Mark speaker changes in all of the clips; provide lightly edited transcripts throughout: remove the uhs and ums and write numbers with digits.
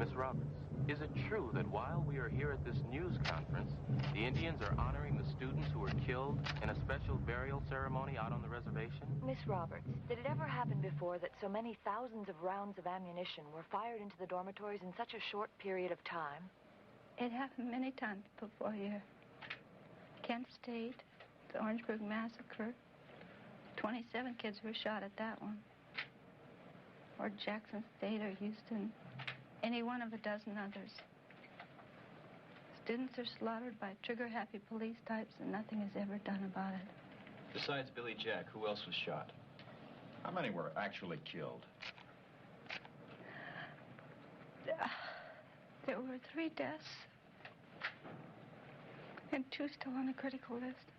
Speaker 1: Miss Roberts, is it true that while we are here at this news conference, the Indians are honoring the students who were killed in a special burial ceremony out on the reservation?
Speaker 2: Miss Roberts, did it ever happen before that so many thousands of rounds of ammunition were fired into the dormitories in such a short period of time?
Speaker 3: It happened many times before here. Kent State, the Orangeburg Massacre, 27 kids were shot at that one. Or Jackson State or Houston, any one of a dozen others. Students are slaughtered by trigger-happy police types and nothing is ever done about it.
Speaker 4: Besides Billy Jack, who else was shot?
Speaker 5: How many were actually killed?
Speaker 3: There were 3 deaths. And 2 still on the critical list.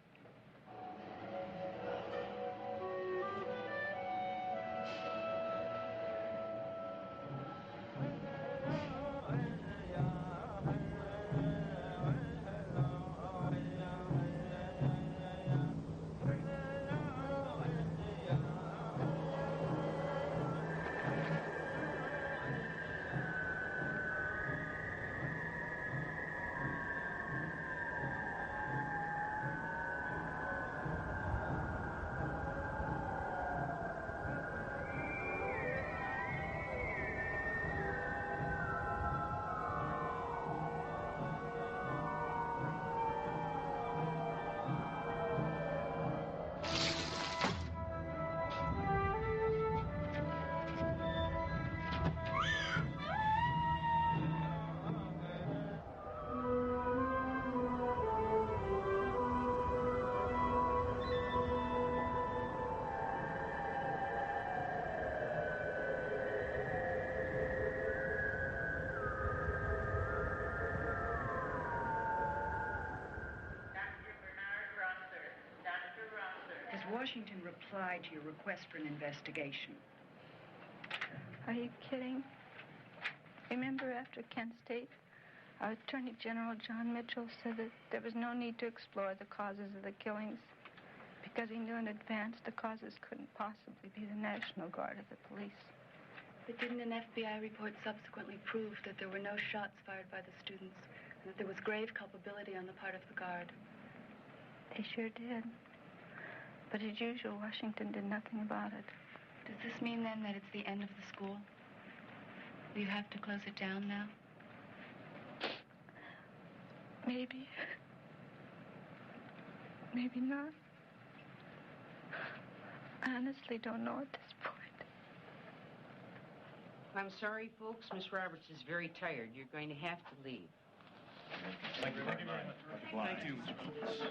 Speaker 6: Washington replied to your request for an investigation.
Speaker 3: Are you kidding? Remember after Kent State, our Attorney General John Mitchell said that there was no need to explore the causes of the killings because he knew in advance the causes couldn't possibly be the National Guard or the police.
Speaker 6: But didn't an FBI report subsequently prove that there were no shots fired by the students and that there was grave culpability on the part of the Guard?
Speaker 3: They sure did. But as usual, Washington did nothing about it.
Speaker 6: Does this mean, then, that it's the end of the school? Do you have to close it down now?
Speaker 3: Maybe. Maybe not. I honestly don't know at this point.
Speaker 7: I'm sorry, folks. Miss Roberts is very tired. You're going to have to leave.
Speaker 5: Thank you very much.
Speaker 4: Thank you, Mr. Roberts.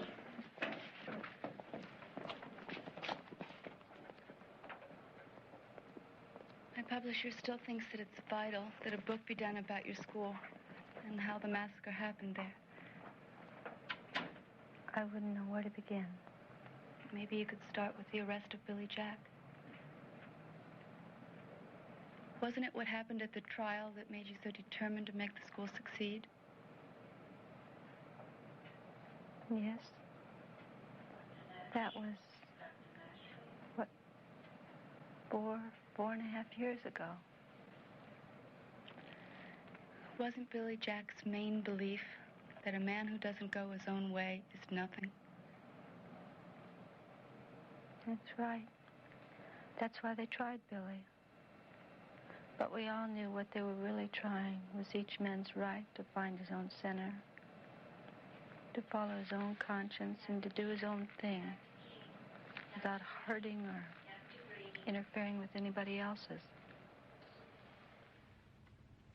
Speaker 6: My publisher still thinks that it's vital that a book be done about your school and how the massacre happened there.
Speaker 3: I wouldn't know where to begin.
Speaker 6: Maybe you could start with the arrest of Billy Jack. Wasn't it what happened at the trial that made you so determined to make the school succeed?
Speaker 3: Yes. That was, what, 4.5 years ago.
Speaker 6: Wasn't Billy Jack's main belief that a man who doesn't go his own way is nothing?
Speaker 3: That's right. That's why they tried Billy. But we all knew what they were really trying was each man's right to find his own center, to follow his own conscience and to do his own thing without hurting or interfering with anybody else's.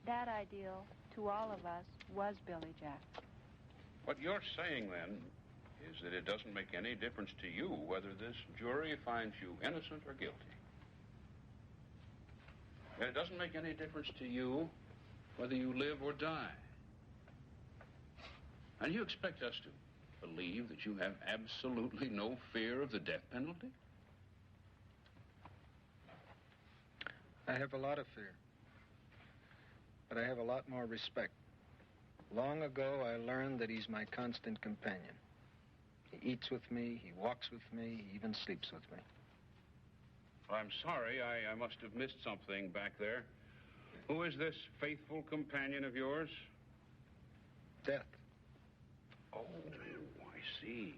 Speaker 3: That ideal, to all of us, was Billy Jack.
Speaker 8: What you're saying, then, is that it doesn't make any difference to you whether this jury finds you innocent or guilty. And it doesn't make any difference to you whether you live or die. And you expect us to believe that you have absolutely no fear of the death penalty?
Speaker 9: I have a lot of fear. But I have a lot more respect. Long ago, I learned that he's my constant companion. He eats with me, he walks with me, he even sleeps with me.
Speaker 8: I'm sorry, I must have missed something back there. Who is this faithful companion of yours?
Speaker 9: Death.
Speaker 8: Oh, I see.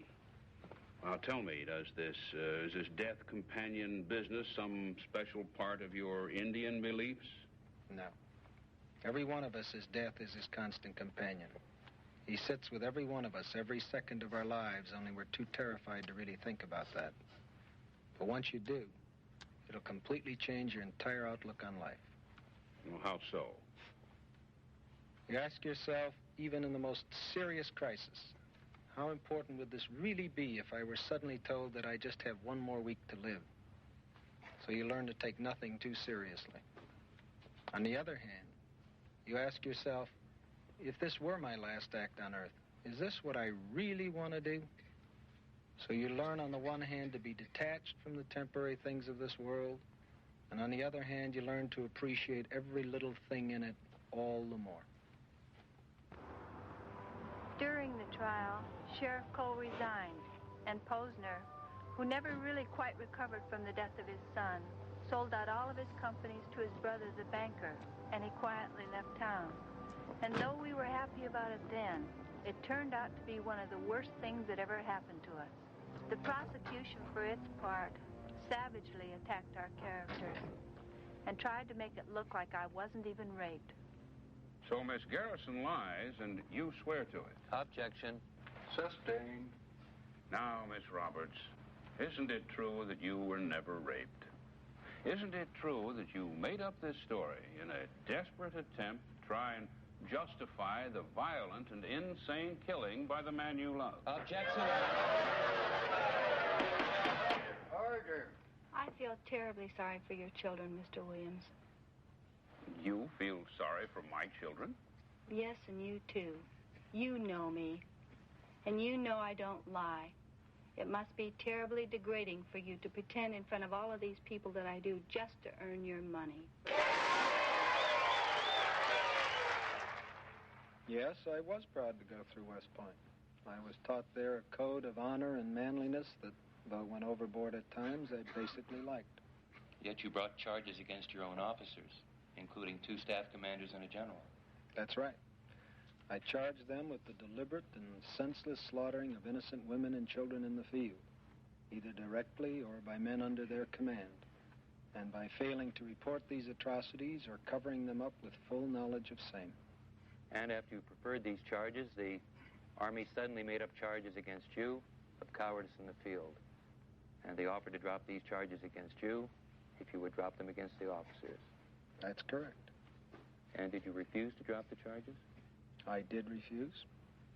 Speaker 8: Now, tell me, is this death companion business some special part of your Indian beliefs?
Speaker 9: No. Every one of us is death is his constant companion. He sits with every one of us every second of our lives, only we're too terrified to really think about that. But once you do, it'll completely change your entire outlook on life.
Speaker 8: Well, how so?
Speaker 9: You ask yourself, even in the most serious crisis, how important would this really be if I were suddenly told that I just have one more week to live? So you learn to take nothing too seriously. On the other hand, you ask yourself, if this were my last act on earth, is this what I really want to do? So you learn on the one hand to be detached from the temporary things of this world, and on the other hand, you learn to appreciate every little thing in it all the more.
Speaker 3: During the trial, Sheriff Cole resigned, and Posner, who never really quite recovered from the death of his son, sold out all of his companies to his brother, the banker, and he quietly left town. And though we were happy about it then, it turned out to be one of the worst things that ever happened to us. The prosecution, for its part, savagely attacked our characters and tried to make it look like I wasn't even raped.
Speaker 8: So Miss Garrison lies, and you swear to it.
Speaker 1: Objection.
Speaker 5: Sustained.
Speaker 8: Now, Miss Roberts, isn't it true that you were never raped? Isn't it true that you made up this story in a desperate attempt to try and justify the violent and insane killing by the man you love?
Speaker 1: Objection.
Speaker 5: Order.
Speaker 3: I feel terribly sorry for your children, Mr. Williams.
Speaker 8: You feel sorry for my children?
Speaker 3: Yes, and you too. You know me. And you know I don't lie. It must be terribly degrading for you to pretend in front of all of these people that I do just to earn your money.
Speaker 9: Yes, I was proud to go through West Point. I was taught there a code of honor and manliness that, though it went overboard at times, I basically liked.
Speaker 1: Yet you brought charges against your own officers, including 2 staff commanders and a general.
Speaker 9: That's right. I charged them with the deliberate and senseless slaughtering of innocent women and children in the field, either directly or by men under their command, and by failing to report these atrocities or covering them up with full knowledge of same.
Speaker 1: And after you preferred these charges, the Army suddenly made up charges against you of cowardice in the field. And they offered to drop these charges against you if you would drop them against the officers.
Speaker 9: That's correct.
Speaker 1: And did you refuse to drop the charges?
Speaker 9: I did refuse.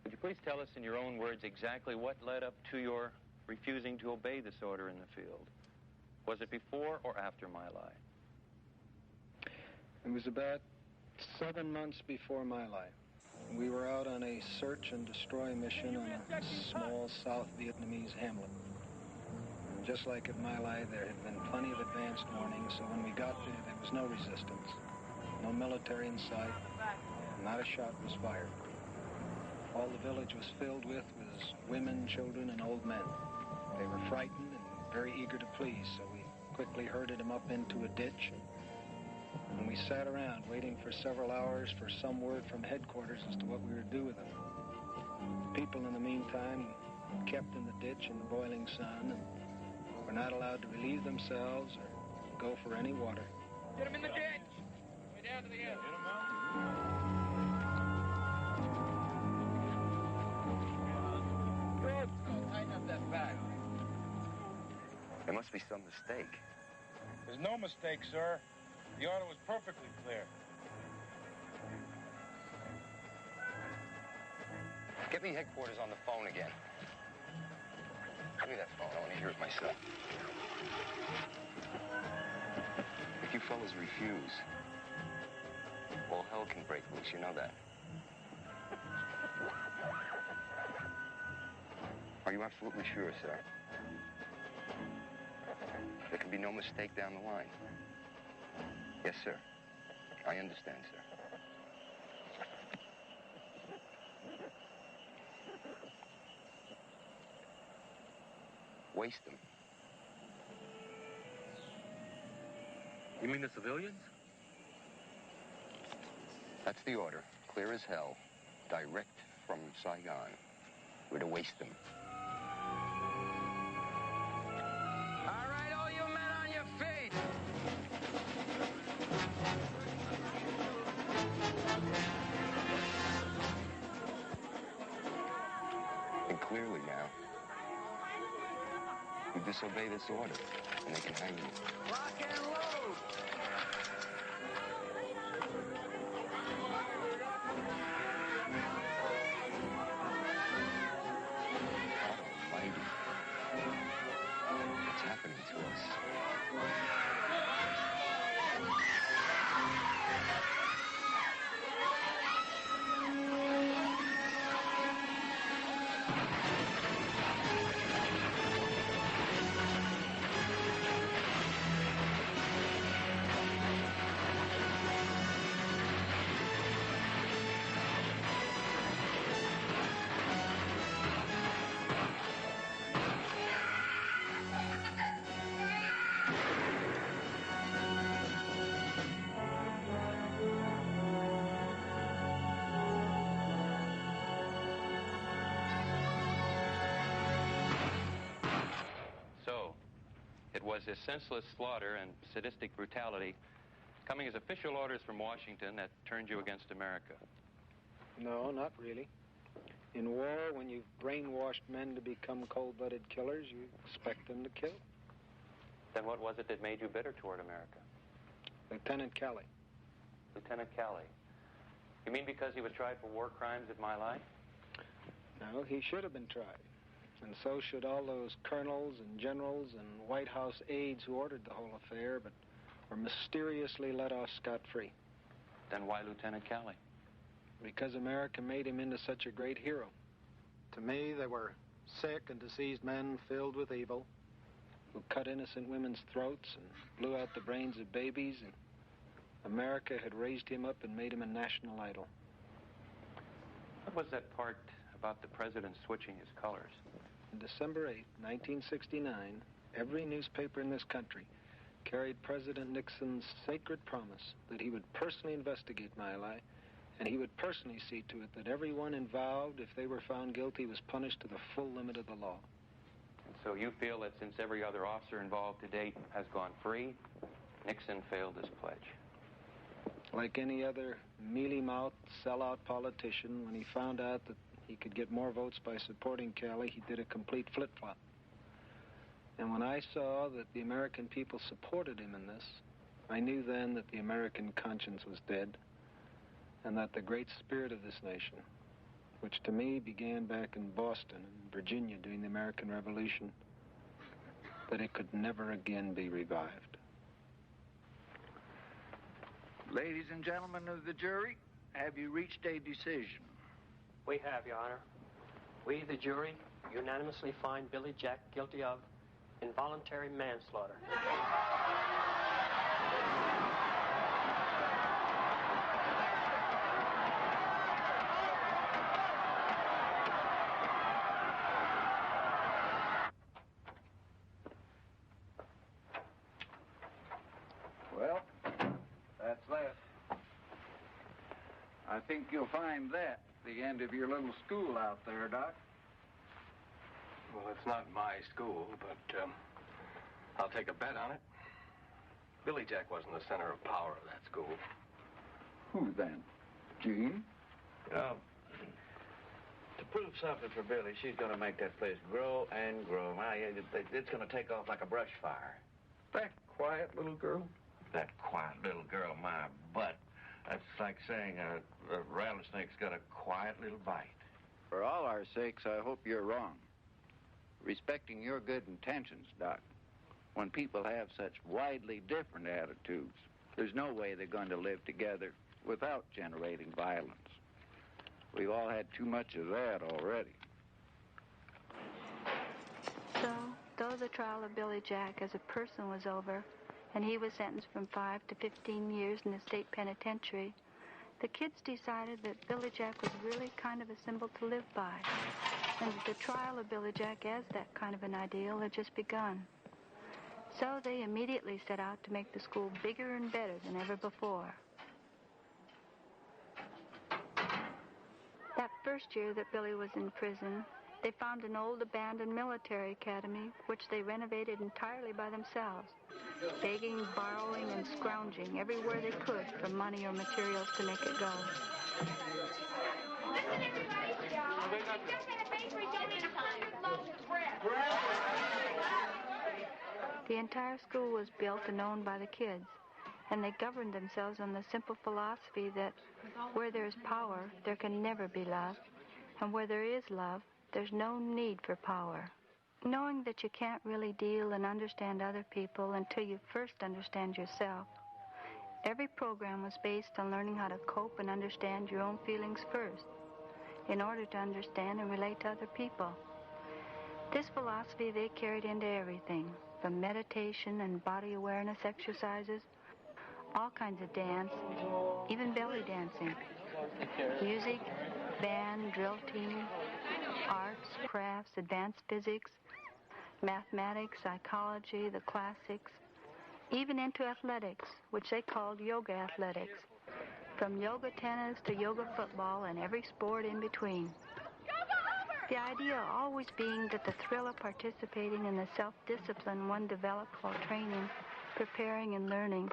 Speaker 1: Would you please tell us in your own words exactly what led up to your refusing to obey this order in the field? Was it before or after my lie?
Speaker 9: It was about 7 months before my life. We were out on a search and destroy mission on a small South Vietnamese hamlet. And just like at My Lai, there had been plenty of advanced warning, so when we got there, there was no resistance. No military in sight. Not a shot was fired. All the village was filled with was women, children, and old men. They were frightened and very eager to please, so we quickly herded them up into a ditch. And we sat around waiting for several hours for some word from headquarters as to what we would do with them. People in the meantime kept in the ditch in the boiling sun and were not allowed to relieve themselves or go for any water.
Speaker 10: Get them in the ditch! Way down to the end. Get them out. Good. Tighten up that bag.
Speaker 1: There must be some mistake.
Speaker 10: There's no mistake, sir. The order was perfectly clear.
Speaker 1: Get me headquarters on the phone again. Give me that phone. I want to hear it myself. If you fellas refuse, all hell can break loose. You know that. Are you absolutely sure, sir? There can be no mistake down the line. Yes, sir. I understand, sir. Waste them.
Speaker 11: You mean the civilians?
Speaker 1: That's the order. Clear as hell. Direct from Saigon. We're to waste them.
Speaker 10: All right, all you men on your feet!
Speaker 1: And clearly now, you disobey this order, and they can hang you.
Speaker 10: Lock and load!
Speaker 1: Almighty. What's happening to us?
Speaker 11: So, it was this senseless slaughter and sadistic brutality coming as official orders from Washington that turned you against America.
Speaker 9: No, not really. In war, when you've brainwashed men to become cold-blooded killers, you expect them to kill.
Speaker 11: Then what was it that made you bitter toward America?
Speaker 9: Lieutenant Kelly.
Speaker 11: Lieutenant Kelly. You mean because he was tried for war crimes at My Lai?
Speaker 9: No, he should have been tried. And so should all those colonels and generals and White House aides who ordered the whole affair, but were mysteriously let off scot-free.
Speaker 11: Then why Lieutenant Kelly?
Speaker 9: Because America made him into such a great hero. To me, they were sick and diseased men filled with evil who cut innocent women's throats and blew out the brains of babies, and America had raised him up and made him a national idol.
Speaker 11: What was that part about the president switching his colors?
Speaker 9: On December 8, 1969, every newspaper in this country carried President Nixon's sacred promise that he would personally investigate My Lai, and he would personally see to it that everyone involved, if they were found guilty, was punished to the full limit of the law.
Speaker 11: And so you feel that since every other officer involved to date has gone free, Nixon failed his pledge.
Speaker 9: Like any other mealy-mouthed, sellout politician, when he found out that he could get more votes by supporting Kelly, he did a complete flip-flop. And when I saw that the American people supported him in this, I knew then that the American conscience was dead, and that the great spirit of this nation, which to me began back in Boston and Virginia during the American Revolution, that it could never again be revived.
Speaker 5: Ladies and gentlemen of the jury, have you reached a decision?
Speaker 12: We have, Your Honor. We, the jury, unanimously find Billy Jack guilty of involuntary manslaughter.
Speaker 5: Well, that's that. I think you'll find that the end of your little school out there, Doc.
Speaker 13: Well, it's not my school, but I'll take a bet on it. Billy Jack wasn't the center of power of that school.
Speaker 5: Who then? Jean?
Speaker 14: To prove something for Billy, she's going to make that place grow and grow. It's going to take off like a brush fire.
Speaker 5: That quiet little girl?
Speaker 14: That quiet little girl, my butt. That's like saying a rattlesnake's got a quiet little bite.
Speaker 5: For all our sakes, I hope you're wrong. Respecting your good intentions, Doc, when people have such widely different attitudes, there's no way they're going to live together without generating violence. We've all had too much of that already.
Speaker 3: So, though the trial of Billy Jack as a person was over, and he was sentenced from 5 to 15 years in the state penitentiary, the kids decided that Billy Jack was really kind of a symbol to live by, and that the trial of Billy Jack as that kind of an ideal had just begun. So they immediately set out to make the school bigger and better than ever before. That first year that Billy was in prison, they found an old abandoned military academy, which they renovated entirely by themselves, begging, borrowing, and scrounging everywhere they could for money or materials to make it go. The entire school was built and owned by the kids, and they governed themselves on the simple philosophy that where there's power, there can never be love, and where there is love, there's no need for power. Knowing that you can't really deal and understand other people until you first understand yourself, every program was based on learning how to cope and understand your own feelings first, in order to understand and relate to other people. This philosophy they carried into everything, from meditation and body awareness exercises, all kinds of dance, even belly dancing, music, band, drill team, arts, crafts, advanced physics, mathematics, psychology, the classics, even into athletics, which they called yoga athletics, from yoga tennis to yoga football and every sport in between. The idea always being that the thrill of participating in the self-discipline one developed while training, preparing, and learning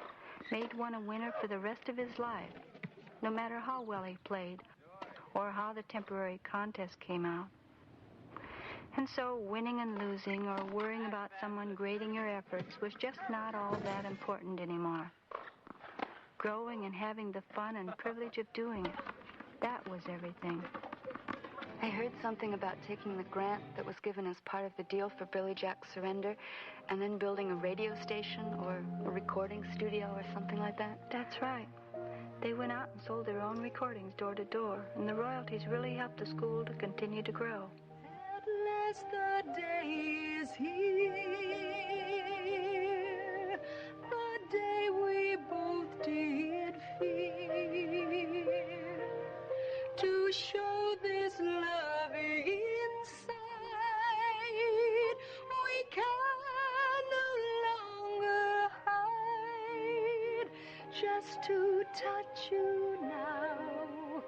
Speaker 3: made one a winner for the rest of his life, no matter how well he played or how the temporary contest came out. And so winning and losing or worrying about someone grading your efforts was just not all that important anymore. Growing and having the fun and privilege of doing it, that was everything.
Speaker 6: I heard something about taking the grant that was given as part of the deal for Billy Jack's surrender and then building a radio station or a recording studio or something like that.
Speaker 3: That's right. They went out and sold their own recordings door to door, and the royalties really helped the school to continue to grow.
Speaker 15: At last the day is here, the day we both did fear, to show this love inside. We can no longer hide, just to touch you now,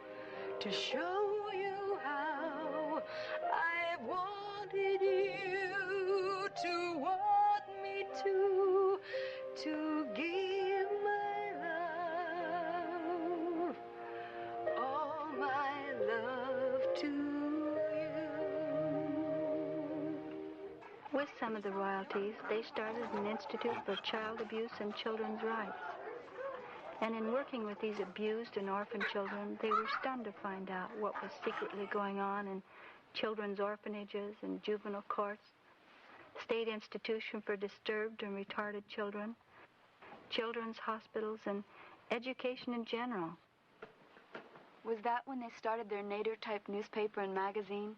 Speaker 15: to show you how I've wanted you to want me to give my love, all my love to you.
Speaker 3: With some of the royalties, they started an institute for child abuse and children's rights. And in working with these abused and orphaned children, they were stunned to find out what was secretly going on in children's orphanages and juvenile courts, state institution for disturbed and retarded children, children's hospitals, and
Speaker 6: education in general. Was that when they started their nadir-type newspaper and magazine?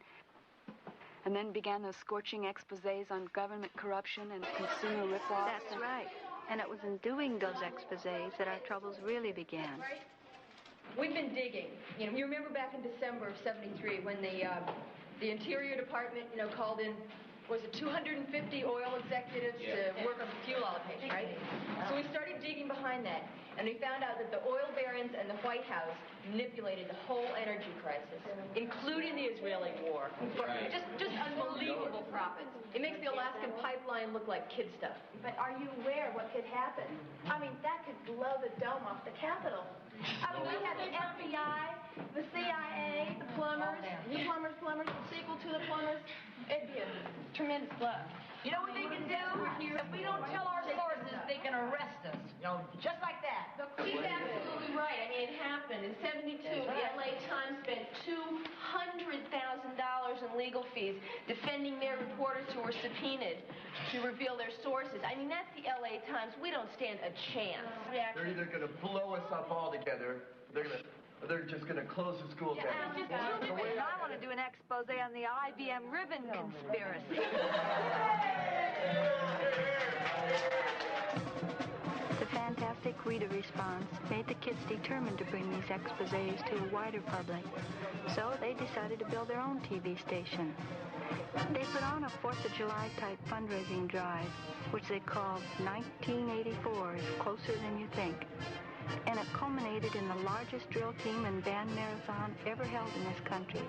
Speaker 6: And then began those scorching exposés on government corruption and consumer rip-offs?
Speaker 3: That's right. And it was in doing those exposés that our troubles really began.
Speaker 16: We've been digging. You remember back in December of '73 when the Interior Department, called in, was it 250 oil executives to work on the fuel allocation, right? So we started digging behind that, and we found out that the oil barons and the White House manipulated the whole energy crisis, including the Israeli war.
Speaker 12: Right.
Speaker 16: Just unbelievable profits. It makes the Alaskan pipeline look like kid stuff.
Speaker 17: But are you aware what could happen? I mean, that could blow the dome off the Capitol. I mean, we had the FBI, the CIA, the plumbers, the sequel to the plumbers. It'd be a tremendous blow.
Speaker 7: You know what they can do? If we don't tell our sources, they can arrest us. Just like that.
Speaker 17: She's absolutely right. I mean, it happened. In '72, the LA Times spent $200,000 in legal fees defending their reporters who were subpoenaed to reveal their sources. I mean, that's the LA Times. We don't stand a chance.
Speaker 18: They're either going to blow us up altogether, or they're just going to close the school down.
Speaker 2: I want to do an expose on the IBM ribbon conspiracy.
Speaker 3: The fantastic reader response made the kids determined to bring these exposés to a wider public. So they decided to build their own TV station. They put on a 4th of July type fundraising drive, which they called 1984 is Closer Than You Think. And it culminated in the largest drill team and band marathon ever held in this country.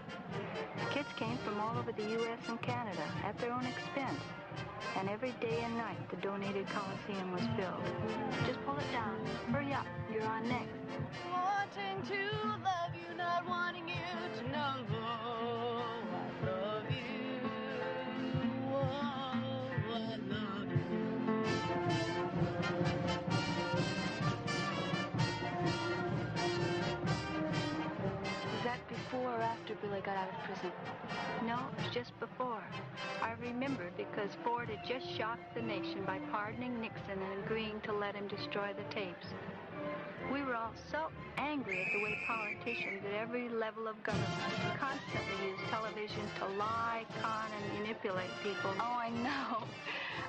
Speaker 3: Kids came from all over the U.S. and Canada at their own expense. And every day and night, the donated Coliseum was filled. Just pull it down. Hurry up. You're on next.
Speaker 15: Wanting to love you, not wanting you to know I love you. Oh, I love you.
Speaker 6: Was that before or after Billy got out of prison?
Speaker 3: No, it was just before. I remember because Ford had just shocked the nation by pardoning Nixon and agreeing to let him destroy the tapes. We were all so angry at the way politicians at every level of government constantly use television to lie, con, and manipulate people.
Speaker 6: Oh, I know.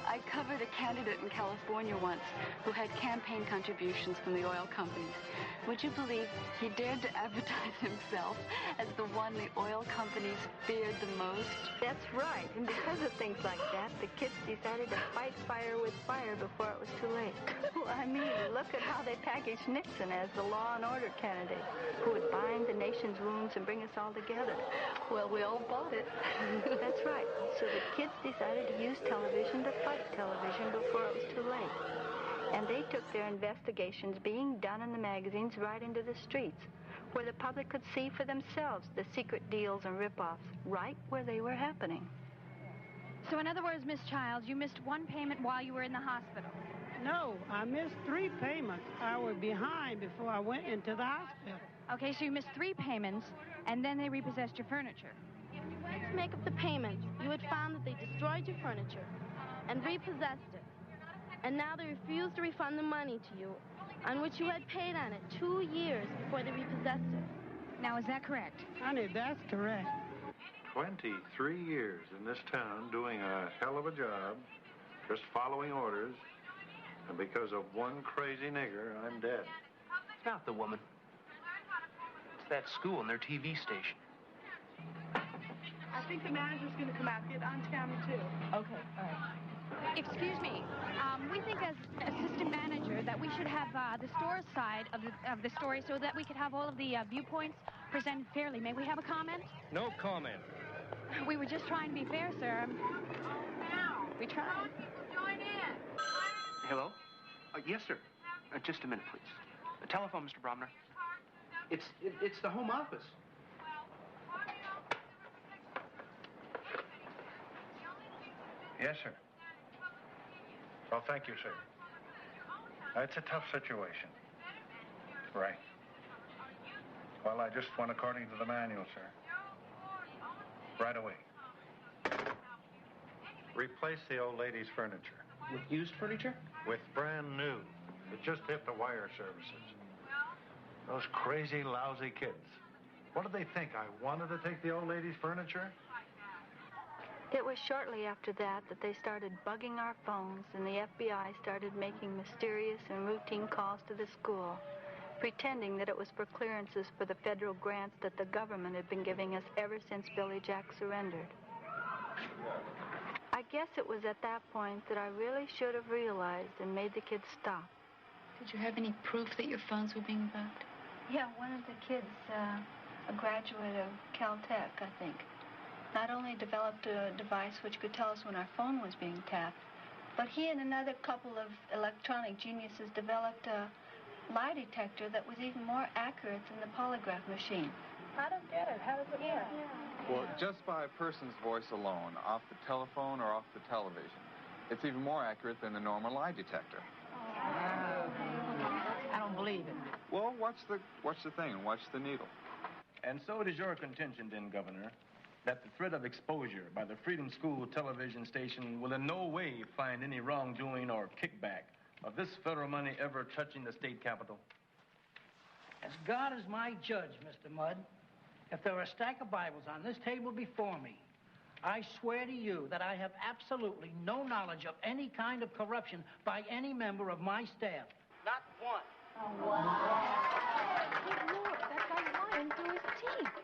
Speaker 6: I covered a candidate in California once who had campaign contributions from the oil companies. Would you believe he dared to advertise himself as the one the oil companies feared the most?
Speaker 3: That's right. And because of things like that, the kids decided to fight fire with fire before it was too late. Well, I mean, look at how they packaged Nixon as the law and order candidate who would bind the nation's wounds and bring us all together.
Speaker 6: Well, we all bought it.
Speaker 3: That's right. So the kids decided to use television to fight television before it was too late. And they took their investigations being done in the magazines right into the streets, where the public could see for themselves the secret deals and rip-offs right where they were happening.
Speaker 19: So in other words, Miss Childs, you missed one payment while you were in the hospital.
Speaker 20: No, I missed 3 payments. I was behind before I went into the hospital.
Speaker 19: Okay, so you missed 3 payments, and then they repossessed your furniture.
Speaker 17: If you went to make up the payments, you had found that they destroyed your furniture and repossessed it. And now they refuse to refund the money to you, on which you had paid on it 2 years before they repossessed it.
Speaker 19: Now, is that correct?
Speaker 20: Honey, that's correct.
Speaker 21: 23 years in this town doing a hell of a job, just following orders, and because of one crazy nigger, I'm dead.
Speaker 22: It's not the woman. It's that school and their TV station.
Speaker 23: I think the manager's going to come out, get on camera, too.
Speaker 19: Okay, all right. Excuse me. We think as assistant manager that we should have the store side of the story so that we could have all of the viewpoints presented fairly. May we have a comment?
Speaker 22: No comment.
Speaker 19: We were just trying to be fair, sir. We tried.
Speaker 17: Join in.
Speaker 22: Hello? Yes, sir. Just a minute, please. Telephone, Mr. Bromner. It's the home office.
Speaker 21: Yes, sir. Well, thank you, sir. It's a tough situation. Right. Well, I just went according to the manual, sir. Right away. Replace the old lady's furniture.
Speaker 22: With used furniture?
Speaker 21: With brand new. It just hit the wire services. Those crazy, lousy kids. What did they think? I wanted to take the old lady's furniture?
Speaker 3: It was shortly after that they started bugging our phones and the FBI started making mysterious and routine calls to the school, pretending that it was for clearances for the federal grants that the government had been giving us ever since Billy Jack surrendered. I guess it was at that point that I really should have realized and made the kids stop.
Speaker 6: Did you have any proof that your phones were being bugged?
Speaker 3: Yeah, one of the kids, a graduate of Caltech, I think, not only developed a device which could tell us when our phone was being tapped, but he and another couple of electronic geniuses developed a lie detector that was even more accurate than the polygraph machine.
Speaker 4: I don't get it. How does it work?
Speaker 8: Well, just by a person's voice alone, off the telephone or off the television, it's even more accurate than the normal lie detector.
Speaker 7: I don't believe it.
Speaker 8: Well, watch the thing and watch the needle.
Speaker 13: And so it is your contention, then, Governor, that the threat of exposure by the Freedom School television station will in no way find any wrongdoing or kickback of this federal money ever touching the state capitol?
Speaker 4: As God is my judge, Mr. Mudd, if there are a stack of Bibles on this table before me, I swear to you that I have absolutely no knowledge of any kind of corruption by any member of my staff. Not one.
Speaker 16: Oh, wow. Good Lord, that guy's lying through his teeth.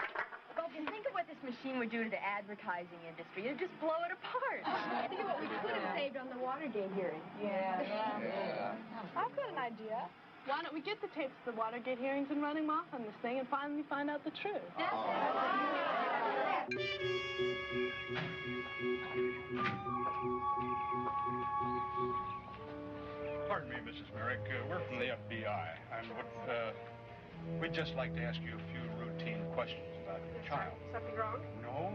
Speaker 16: Well, if you think of what this machine would do to the advertising industry, it'd just blow it apart. Think of what we could have saved on the Watergate hearing.
Speaker 23: Yeah. I've got an idea. Why don't we get the tapes of the Watergate hearings and run him off on this thing and finally find out the truth?
Speaker 21: Pardon me, Mrs. Merrick. We're from the FBI, and we'd just like to ask you a few routine questions about your child.
Speaker 23: Something wrong?
Speaker 21: No.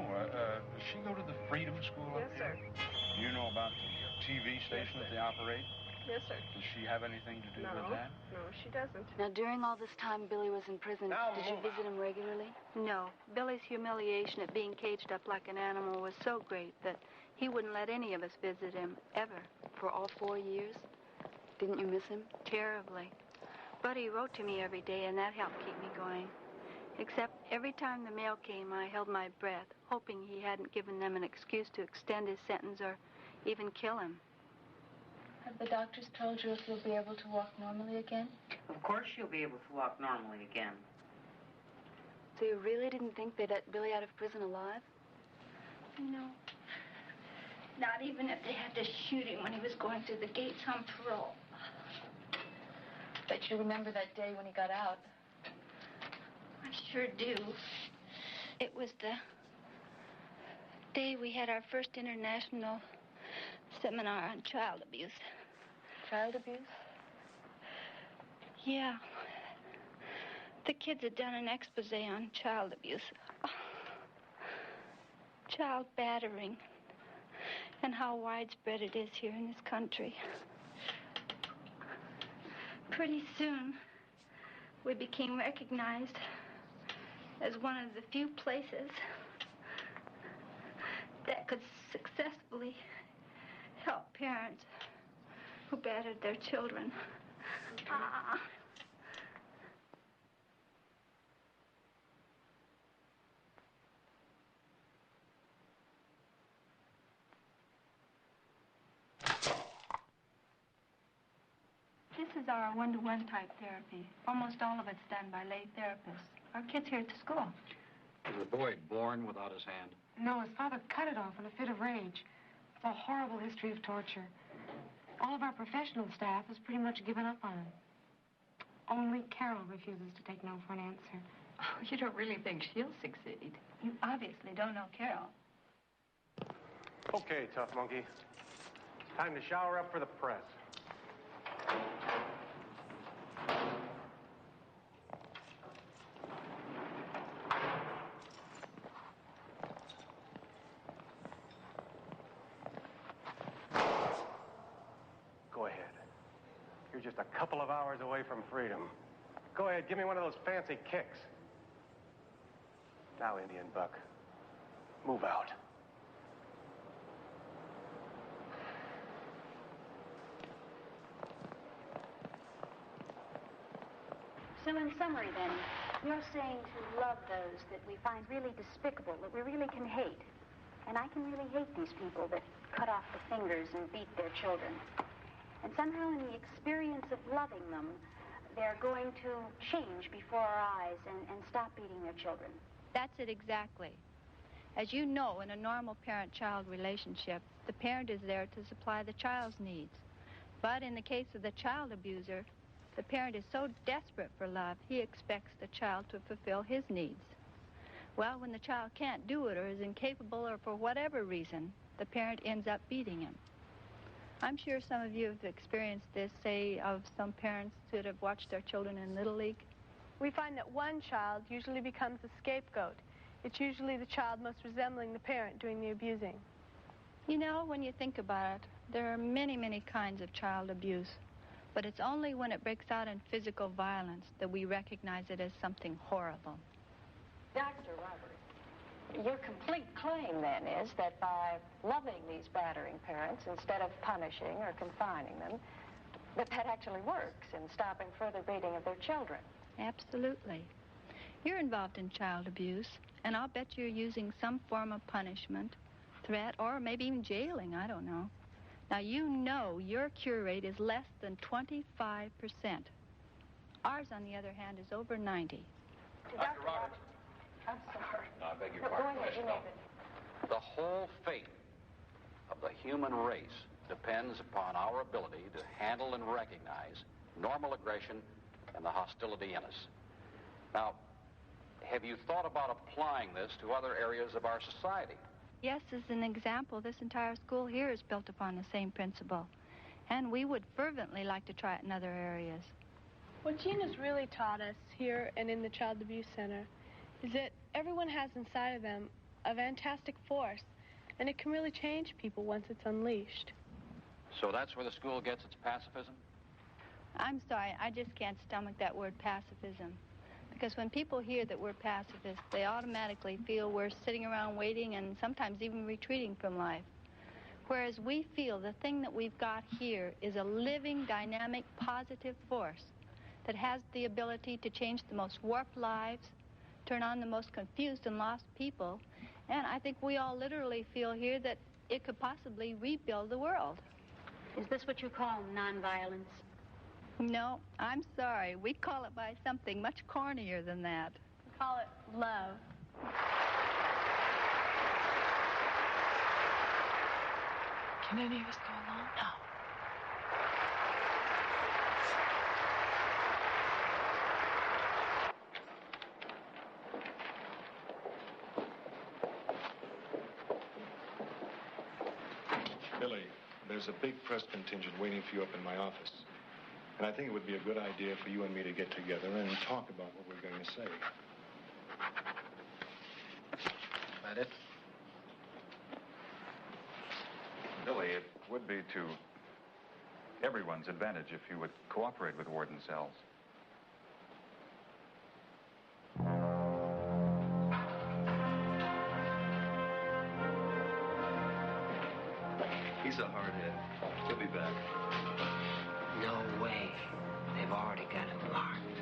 Speaker 21: Does she go to the Freedom School up here?
Speaker 23: Yes, sir.
Speaker 21: Do you know about the TV station that they operate?
Speaker 23: Yes, sir.
Speaker 21: Does she have anything to do with that?
Speaker 23: No, she doesn't.
Speaker 6: Now, during all this time Billy was in prison, did you visit him regularly?
Speaker 3: No. Billy's humiliation at being caged up like an animal was so great that he wouldn't let any of us visit him, ever.
Speaker 6: For all 4 years? Didn't you miss him?
Speaker 3: Terribly. But he wrote to me every day, and that helped keep me going. Except every time the mail came, I held my breath, hoping he hadn't given them an excuse to extend his sentence or even kill him.
Speaker 6: Have the doctors told you if you'll be able to walk normally again?
Speaker 10: Of course she'll be able to walk normally again.
Speaker 6: So you really didn't think they'd let Billy out of prison alive?
Speaker 3: No. Not even if they had to shoot him when he was going through the gates on parole.
Speaker 6: Bet you remember that day when he got out.
Speaker 3: I sure do. It was the day we had our first international seminar on child abuse.
Speaker 6: Child abuse?
Speaker 3: Yeah. The kids had done an expose on child abuse. Child battering. And how widespread it is here in this country. Pretty soon, we became recognized as one of the few places that could successfully help parents who battered their children. This is our one-to-one type therapy. Almost all of it's done by lay therapists. Our kid's here at the school.
Speaker 24: Was the boy born without his hand?
Speaker 25: No, his father cut it off in a fit of rage. It's a horrible history of torture. All of our professional staff has pretty much given up on him. Only Carol refuses to take no for an answer.
Speaker 2: Oh, you don't really think she'll succeed?
Speaker 3: You obviously don't know Carol.
Speaker 13: Okay, tough monkey. Time to shower up for the press. Go ahead. You're just a couple of hours away from freedom. Go ahead, give me one of those fancy kicks. Now, Indian Buck, move out.
Speaker 1: So in summary, then, you're saying to love those that we find really despicable, that we really can hate. And I can really hate these people that cut off the fingers and beat their children. And somehow in the experience of loving them, they're going to change before our eyes and stop beating their children.
Speaker 3: That's it exactly. As you know, in a normal parent-child relationship, the parent is there to supply the child's needs. But in the case of the child abuser, the parent is so desperate for love, he expects the child to fulfill his needs. Well, when the child can't do it or is incapable or for whatever reason, the parent ends up beating him. I'm sure some of you have experienced this, say, of some parents that have watched their children in Little League.
Speaker 23: We find that one child usually becomes the scapegoat. It's usually the child most resembling the parent doing the abusing.
Speaker 3: You know, when you think about it, there are many, many kinds of child abuse. But it's only when it breaks out in physical violence that we recognize it as something horrible.
Speaker 5: Dr. Robert, your complete claim, then, is that by loving these battering parents instead of punishing or confining them, that actually works in stopping further beating of their children.
Speaker 3: Absolutely. You're involved in child abuse, and I'll bet you're using some form of punishment, threat, or maybe even jailing, I don't know. Now, you know your cure rate is less than 25%. Ours, on the other hand, is over 90.
Speaker 5: Dr. Roberts. I'm sorry.
Speaker 24: No, I beg your
Speaker 5: No,
Speaker 24: pardon.
Speaker 5: go ahead, you
Speaker 24: No.
Speaker 5: make it.
Speaker 24: The whole fate of the human race depends upon our ability to handle and recognize normal aggression and the hostility in us. Now, have you thought about applying this to other areas of our society?
Speaker 3: Yes, as an example, this entire school here is built upon the same principle. And we would fervently like to try it in other areas.
Speaker 23: What Gina's really taught us here and in the Child Abuse Center is that everyone has inside of them a fantastic force, and it can really change people once it's unleashed.
Speaker 24: So that's where the school gets its pacifism?
Speaker 3: I'm sorry, I just can't stomach that word pacifism. Because when people hear that we're pacifists, they automatically feel we're sitting around waiting and sometimes even retreating from life. Whereas we feel the thing that we've got here is a living, dynamic, positive force that has the ability to change the most warped lives, turn on the most confused and lost people, and I think we all literally feel here that it could possibly rebuild the world.
Speaker 1: Is this what you call nonviolence?
Speaker 3: No, I'm sorry. We call it by something much cornier than that.
Speaker 23: We call it love.
Speaker 9: Can any of us go along? No.
Speaker 21: Billy, there's a big press contingent waiting for you up in my office. And I think it would be a good idea for you and me to get together and talk about what we're going to say.
Speaker 8: That it? Billy, it would be to everyone's advantage if you would cooperate with Warden Sells.
Speaker 18: He's a hardhead. He'll be back.
Speaker 12: No way. They've already got him locked.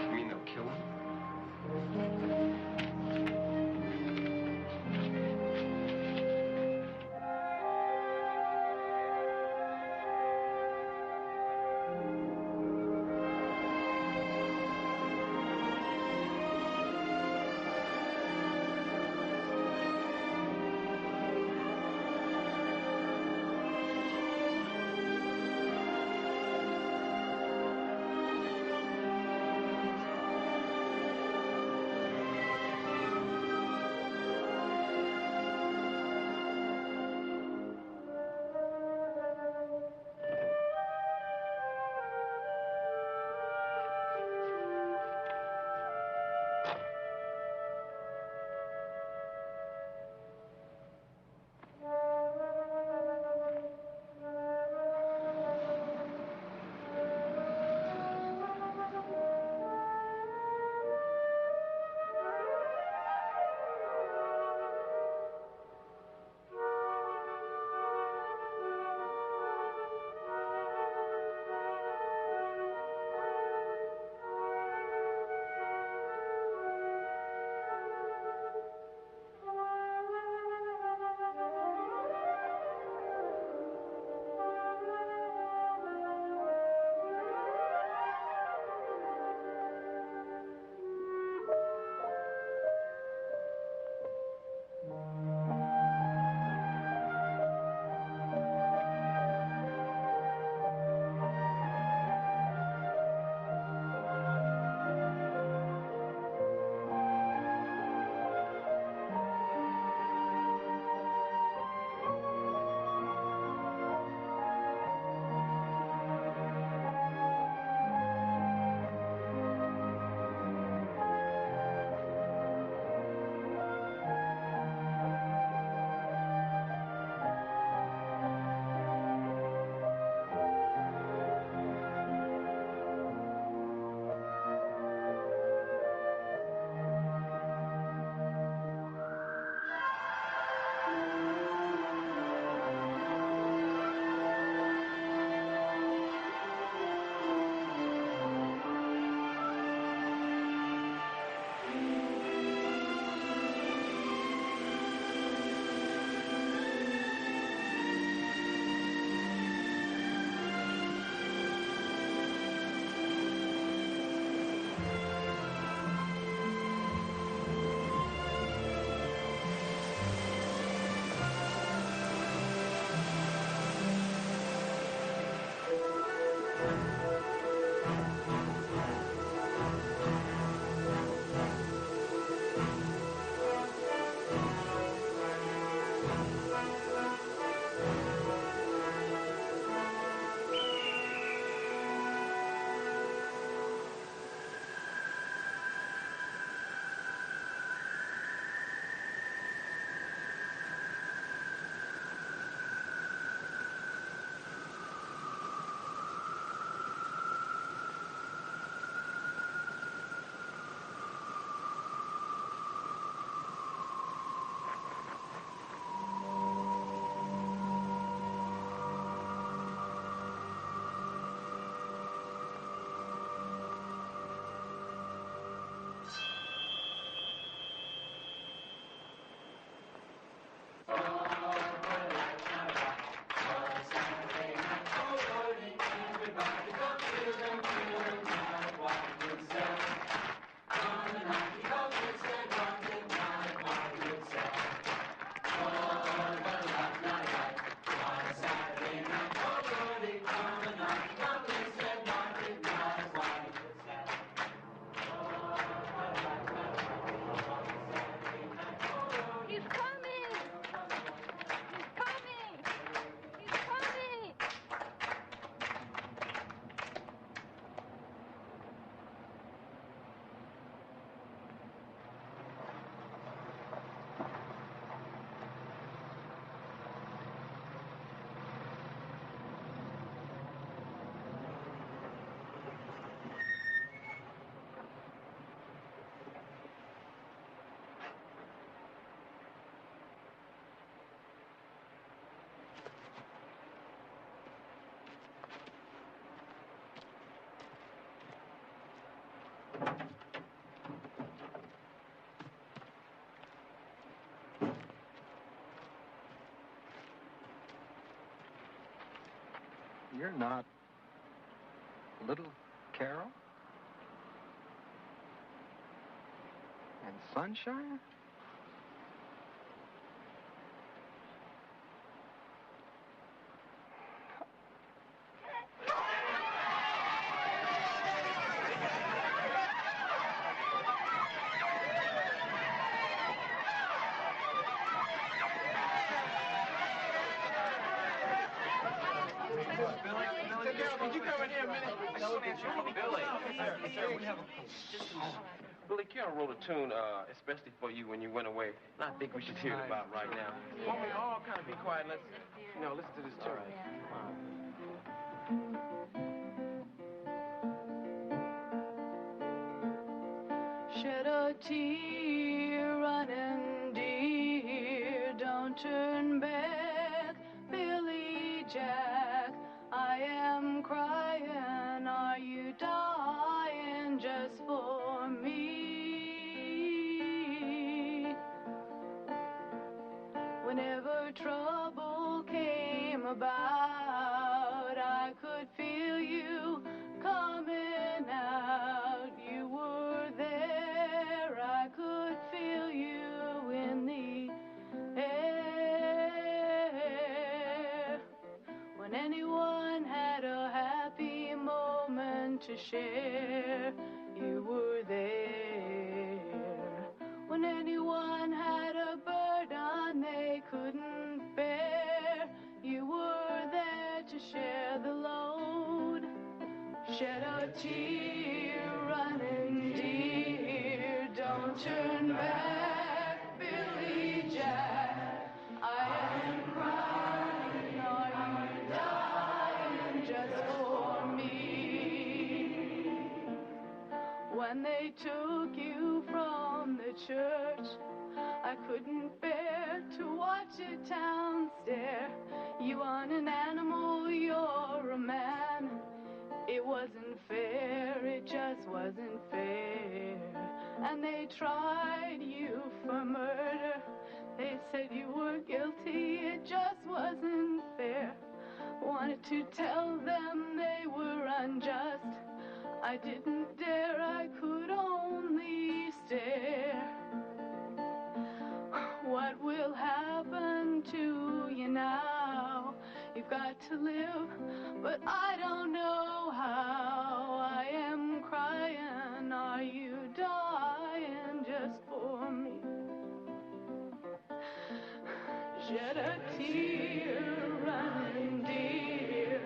Speaker 18: You mean they'll kill him?
Speaker 21: You're not little Carol? And Sunshine?
Speaker 18: Could you come in here a minute?
Speaker 11: Billy Carroll wrote a tune especially for you when you went away. And I think we should hear it about right now. Won't we all kind of be quiet and let's, listen to this tune.
Speaker 23: Shed a tear, running dear, don't turn back, Billy Jack. I am crying, are you dying just for me? Whenever trouble came about, I could feel you coming out. You were there, I could feel you in the air. When anyone had a happy moment to share, you were there. When anyone had a burden they couldn't bear, you were there to share the load. Shed a tear, running dear, don't turn back, Billy Jack. I am crying, are you dying just for me? When they took you from the church, I couldn't bear to watch a town stare. You aren't an animal, you're a man. It wasn't fair, it just wasn't fair. And they tried you for murder. They said you were guilty, it just wasn't fair. Wanted to tell them they were unjust. I didn't dare, I could only stare. What will happen to you now? You've got to live, but I don't know how. I am crying, are you dying just for me? Shed a tear, running dear,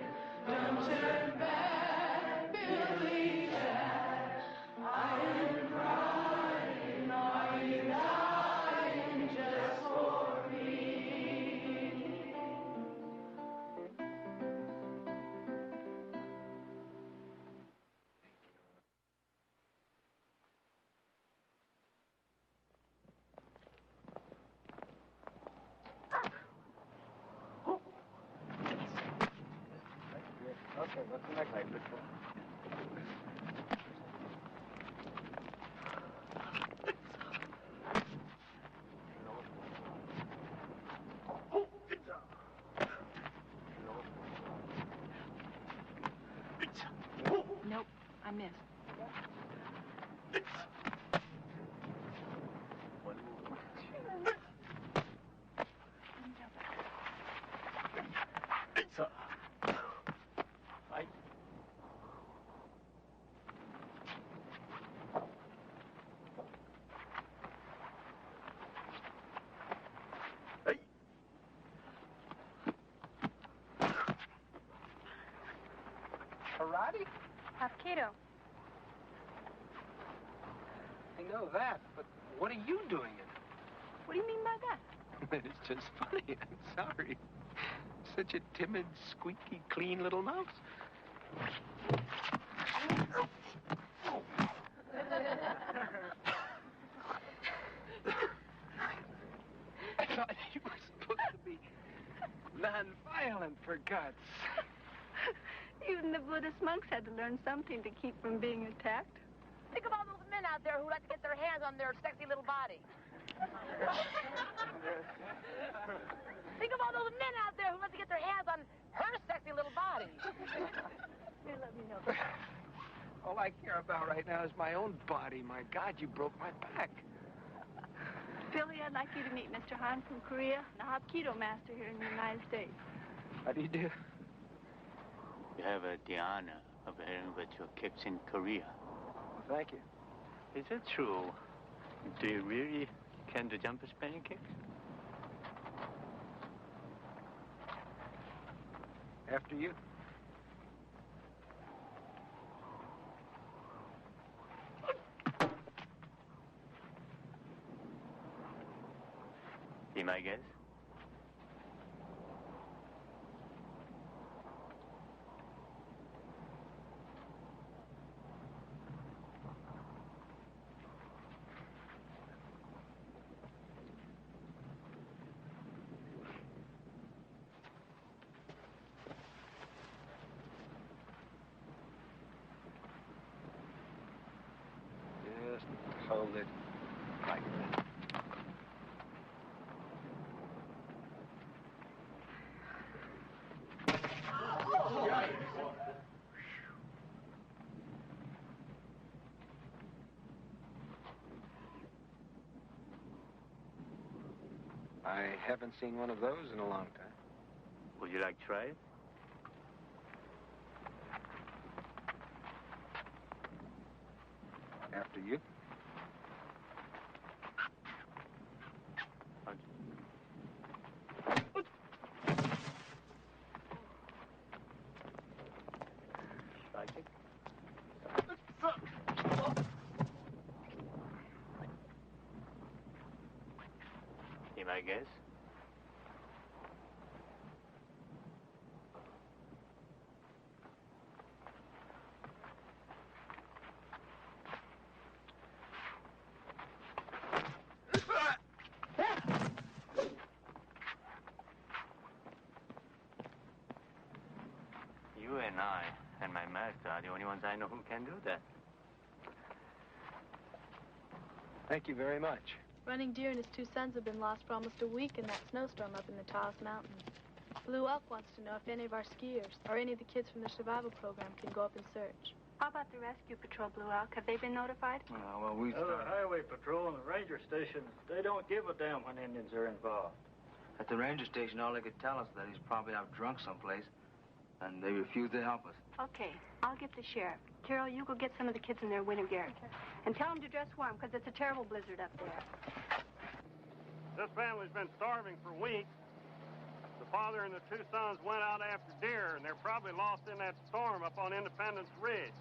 Speaker 23: don't turn back, Billy Jack. I am crying, are you dying just for me?
Speaker 21: Okay, what's the next item?
Speaker 2: Nope, I missed.
Speaker 21: Karate?
Speaker 3: Hapkido.
Speaker 21: I know that, but what are you doing it?
Speaker 3: What do you mean by that?
Speaker 21: It's just funny. I'm sorry. Such a timid, squeaky, clean little mouse. I thought you were supposed to be non-violent, for God's sake.
Speaker 3: Even the Buddhist monks had to learn something to keep from being attacked.
Speaker 7: Think of all those men out there who like to get their hands on their sexy little body. Think of all those men out there who like to get their hands on her sexy little body.
Speaker 16: body.
Speaker 2: Here, let me help you.
Speaker 22: All I care about right now is my own body. My God, you broke my back.
Speaker 3: Billy, I'd like you to meet Mr. Han from Korea, the Hapkido master here in the United States.
Speaker 22: How do you do?
Speaker 14: You have the honor of hearing about your kicks in Korea.
Speaker 22: Well, thank you.
Speaker 14: Is it true? Do you really can do jumper spinning kicks?
Speaker 22: After you.
Speaker 14: Be my guest?
Speaker 22: Just hold it like that. I haven't seen one of those in a long time.
Speaker 14: Would you like to try it?
Speaker 22: After you.
Speaker 14: Like it? Be my guest? You and I and my master are the only ones I know who can do that.
Speaker 22: Thank you very much.
Speaker 3: Running Deer and his two sons have been lost for almost a week in that snowstorm up in the Taos Mountains. Blue Elk wants to know if any of our skiers or any of the kids from the survival program can go up and search. How about the rescue patrol, Blue Elk? Have they been notified?
Speaker 22: Well, we
Speaker 15: The highway patrol and the ranger station, they don't give a damn when Indians are involved.
Speaker 17: At the ranger station, all they could tell us that he's probably out drunk someplace, and they refuse to help us.
Speaker 1: Okay, I'll get the sheriff. Carol, you go get some of the kids in their winter gear. Okay. And tell them to dress warm, because it's a terrible blizzard up there.
Speaker 19: This family's been starving for weeks. The father and the two sons went out after deer, and they're probably lost in that storm up on Independence Ridge.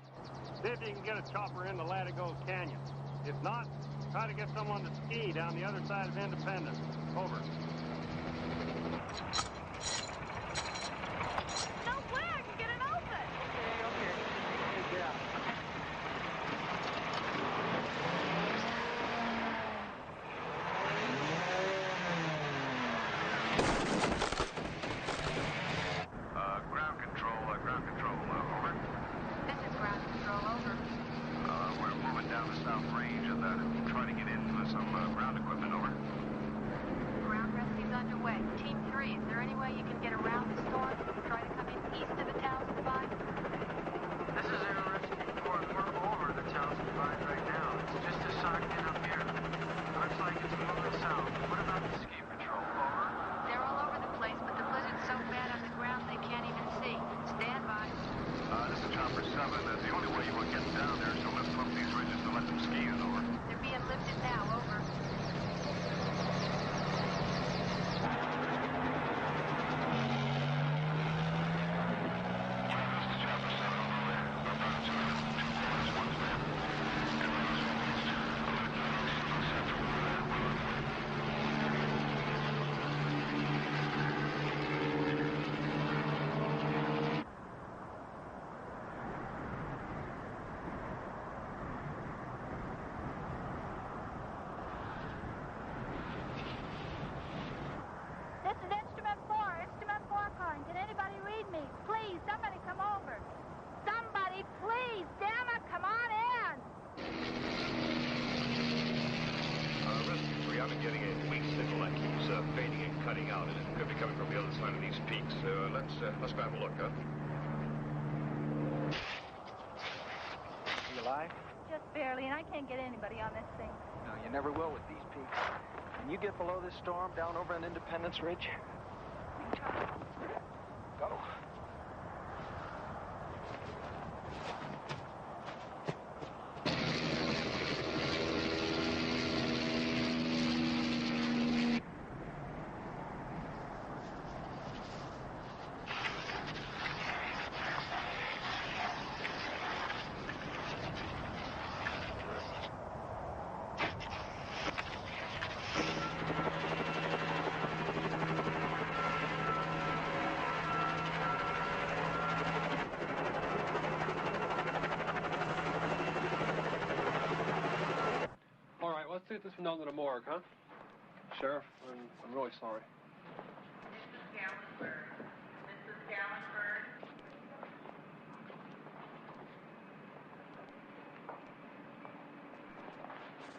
Speaker 19: See if you can get a chopper into Latigo Canyon. If not, try to get someone to ski down the other side of Independence. Over.
Speaker 3: No way I can get it open!
Speaker 19: Okay. Good job.
Speaker 21: Ground control, over.
Speaker 1: This is ground control, over.
Speaker 21: We're moving down the South Range and trying to get into some ground equipment, over.
Speaker 1: Ground rescue's underway. Team 3, is there any way you can get around the storm? Try to come in east of the Taos Divide?
Speaker 17: This is Air Rescue 4, and we're over the Taos Divide right now. It's just as socked in up here. Looks like it's moving south. What about the ski patrol, over?
Speaker 1: They're all over the place, but the blizzard's so bad on the ground they can't even see. Stand by.
Speaker 21: This is Chopper 7. The only way you will get down there is to lift them up these ridges to let them ski in, over.
Speaker 1: They're being lifted now, over.
Speaker 3: This is Instrument 4. Instrument 4 calling. Can anybody read me? Please, somebody come over. Somebody, please. Damn it, come on in.
Speaker 21: Rescue 3, I've been getting a weak signal that keeps fading and cutting out, and it could be coming from the other side of these peaks. Let's go have a look, huh?
Speaker 3: barely, and I can't get anybody on this thing.
Speaker 4: No, you never will with these peaks. Can you get below this storm down over on Independence Ridge? Go.
Speaker 6: Let's take this one down to the morgue, huh? Sheriff, I'm really sorry.
Speaker 10: Mrs. Gallenberg. Mrs. Gallenberg.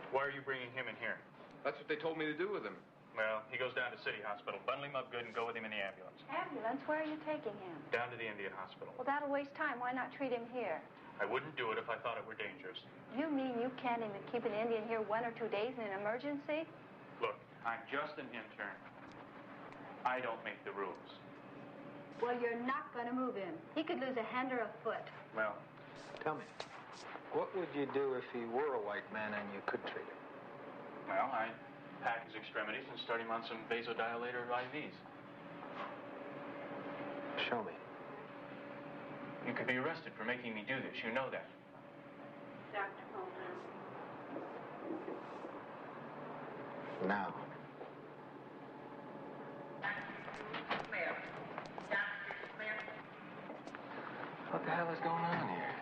Speaker 21: Why are you bringing him in here?
Speaker 8: That's what they told me to do with him.
Speaker 21: Well, he goes down to City Hospital. Bundle him up good and go with him in the ambulance.
Speaker 3: Ambulance? Where are you taking him?
Speaker 21: Down to the Indian Hospital.
Speaker 3: Well, that'll waste time. Why not treat him here?
Speaker 21: I wouldn't do it if I thought it were dangerous.
Speaker 3: You mean you can't even keep an Indian here 1 or 2 days in an emergency?
Speaker 21: Look, I'm just an intern. I don't make the rules.
Speaker 3: Well, you're not going to move him. He could lose a hand or a foot.
Speaker 4: Well, tell me, what would you do if he were a white man and you could treat him?
Speaker 21: Well, I'd pack his extremities and start him on some vasodilator IVs.
Speaker 4: Show me.
Speaker 21: You could be arrested for making me do this. You know that.
Speaker 10: Dr. Holden.
Speaker 4: Now.
Speaker 10: Dr. Smith. Dr. Smith.
Speaker 4: What the hell is going on here?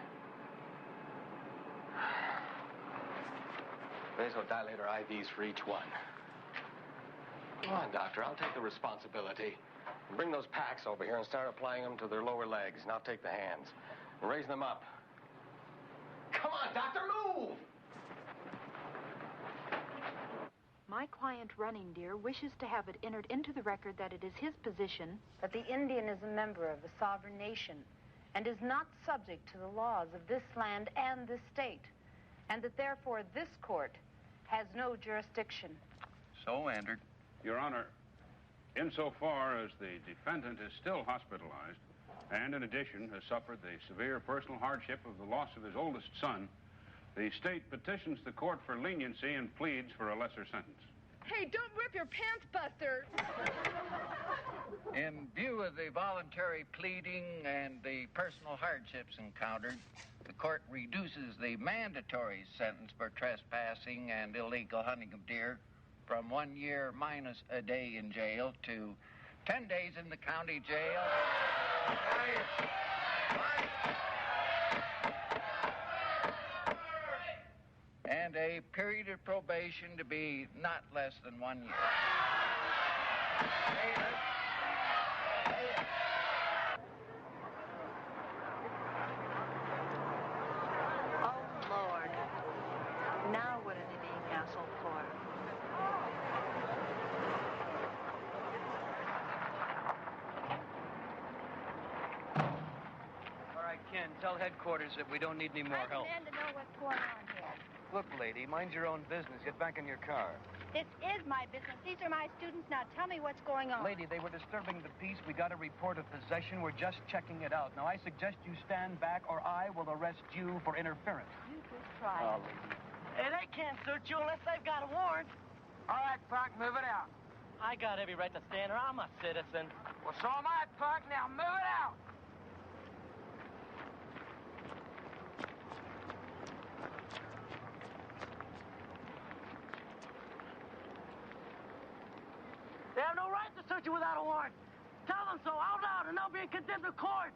Speaker 4: Vasodilator IVs for each one. Come on, doctor. I'll take the responsibility. Bring those packs over here and start applying them to their lower legs, and I'll take the hands. And raise them up. Come on, doctor, move!
Speaker 1: My client, Running Deer, wishes to have it entered into the record that it is his position that the Indian is a member of a sovereign nation and is not subject to the laws of this land and this state, and that therefore this court has no jurisdiction.
Speaker 4: So entered.
Speaker 20: Your Honor, insofar as the defendant is still hospitalized and, in addition, has suffered the severe personal hardship of the loss of his oldest son, the state petitions the court for leniency and pleads for a lesser sentence.
Speaker 16: Hey, don't rip your pants, Buster!
Speaker 25: In view of the voluntary pleading and the personal hardships encountered, the court reduces the mandatory sentence for trespassing and illegal hunting of deer from 1 year minus a day in jail to 10 days in the county jail. And a period of probation to be not less than 1 year.
Speaker 2: Oh, Lord. Now what are they being hassled for?
Speaker 4: All right, Ken, tell headquarters that we don't need any more help.
Speaker 3: I demand to know what's going on here.
Speaker 4: Look, lady, mind your own business. Get back in your car.
Speaker 3: This is my business. These are my students. Now tell me what's going on.
Speaker 4: Lady, they were disturbing the peace. We got a report of possession. We're just checking it out. Now, I suggest you stand back or I will arrest you for interference.
Speaker 3: You just try.
Speaker 4: Oh, lady.
Speaker 7: Hey, they can't search you unless they've got a warrant.
Speaker 17: All right, Puck, move it out.
Speaker 7: I got every right to stand here. I'm a citizen.
Speaker 17: Well, so am I, Puck. Now move it out.
Speaker 7: They have no right to search you without a warrant. Tell them so out loud, and they'll be in contempt of court.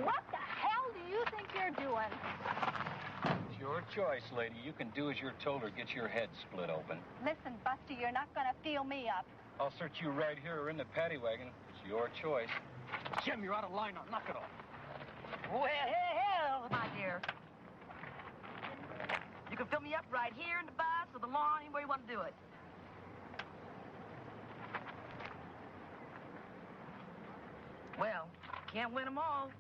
Speaker 3: What the hell do you think you're doing?
Speaker 4: It's your choice, lady. You can do as you're told or get your head split open.
Speaker 3: Listen, Buster, you're not going to feel me up.
Speaker 4: I'll search you right here or in the paddy wagon. It's your choice. Jim, you're out of line now. Knock it off.
Speaker 7: Well, hell, my dear. You can fill me up right here in the bus or the lawn, anywhere you want to do it. Well, can't win them all.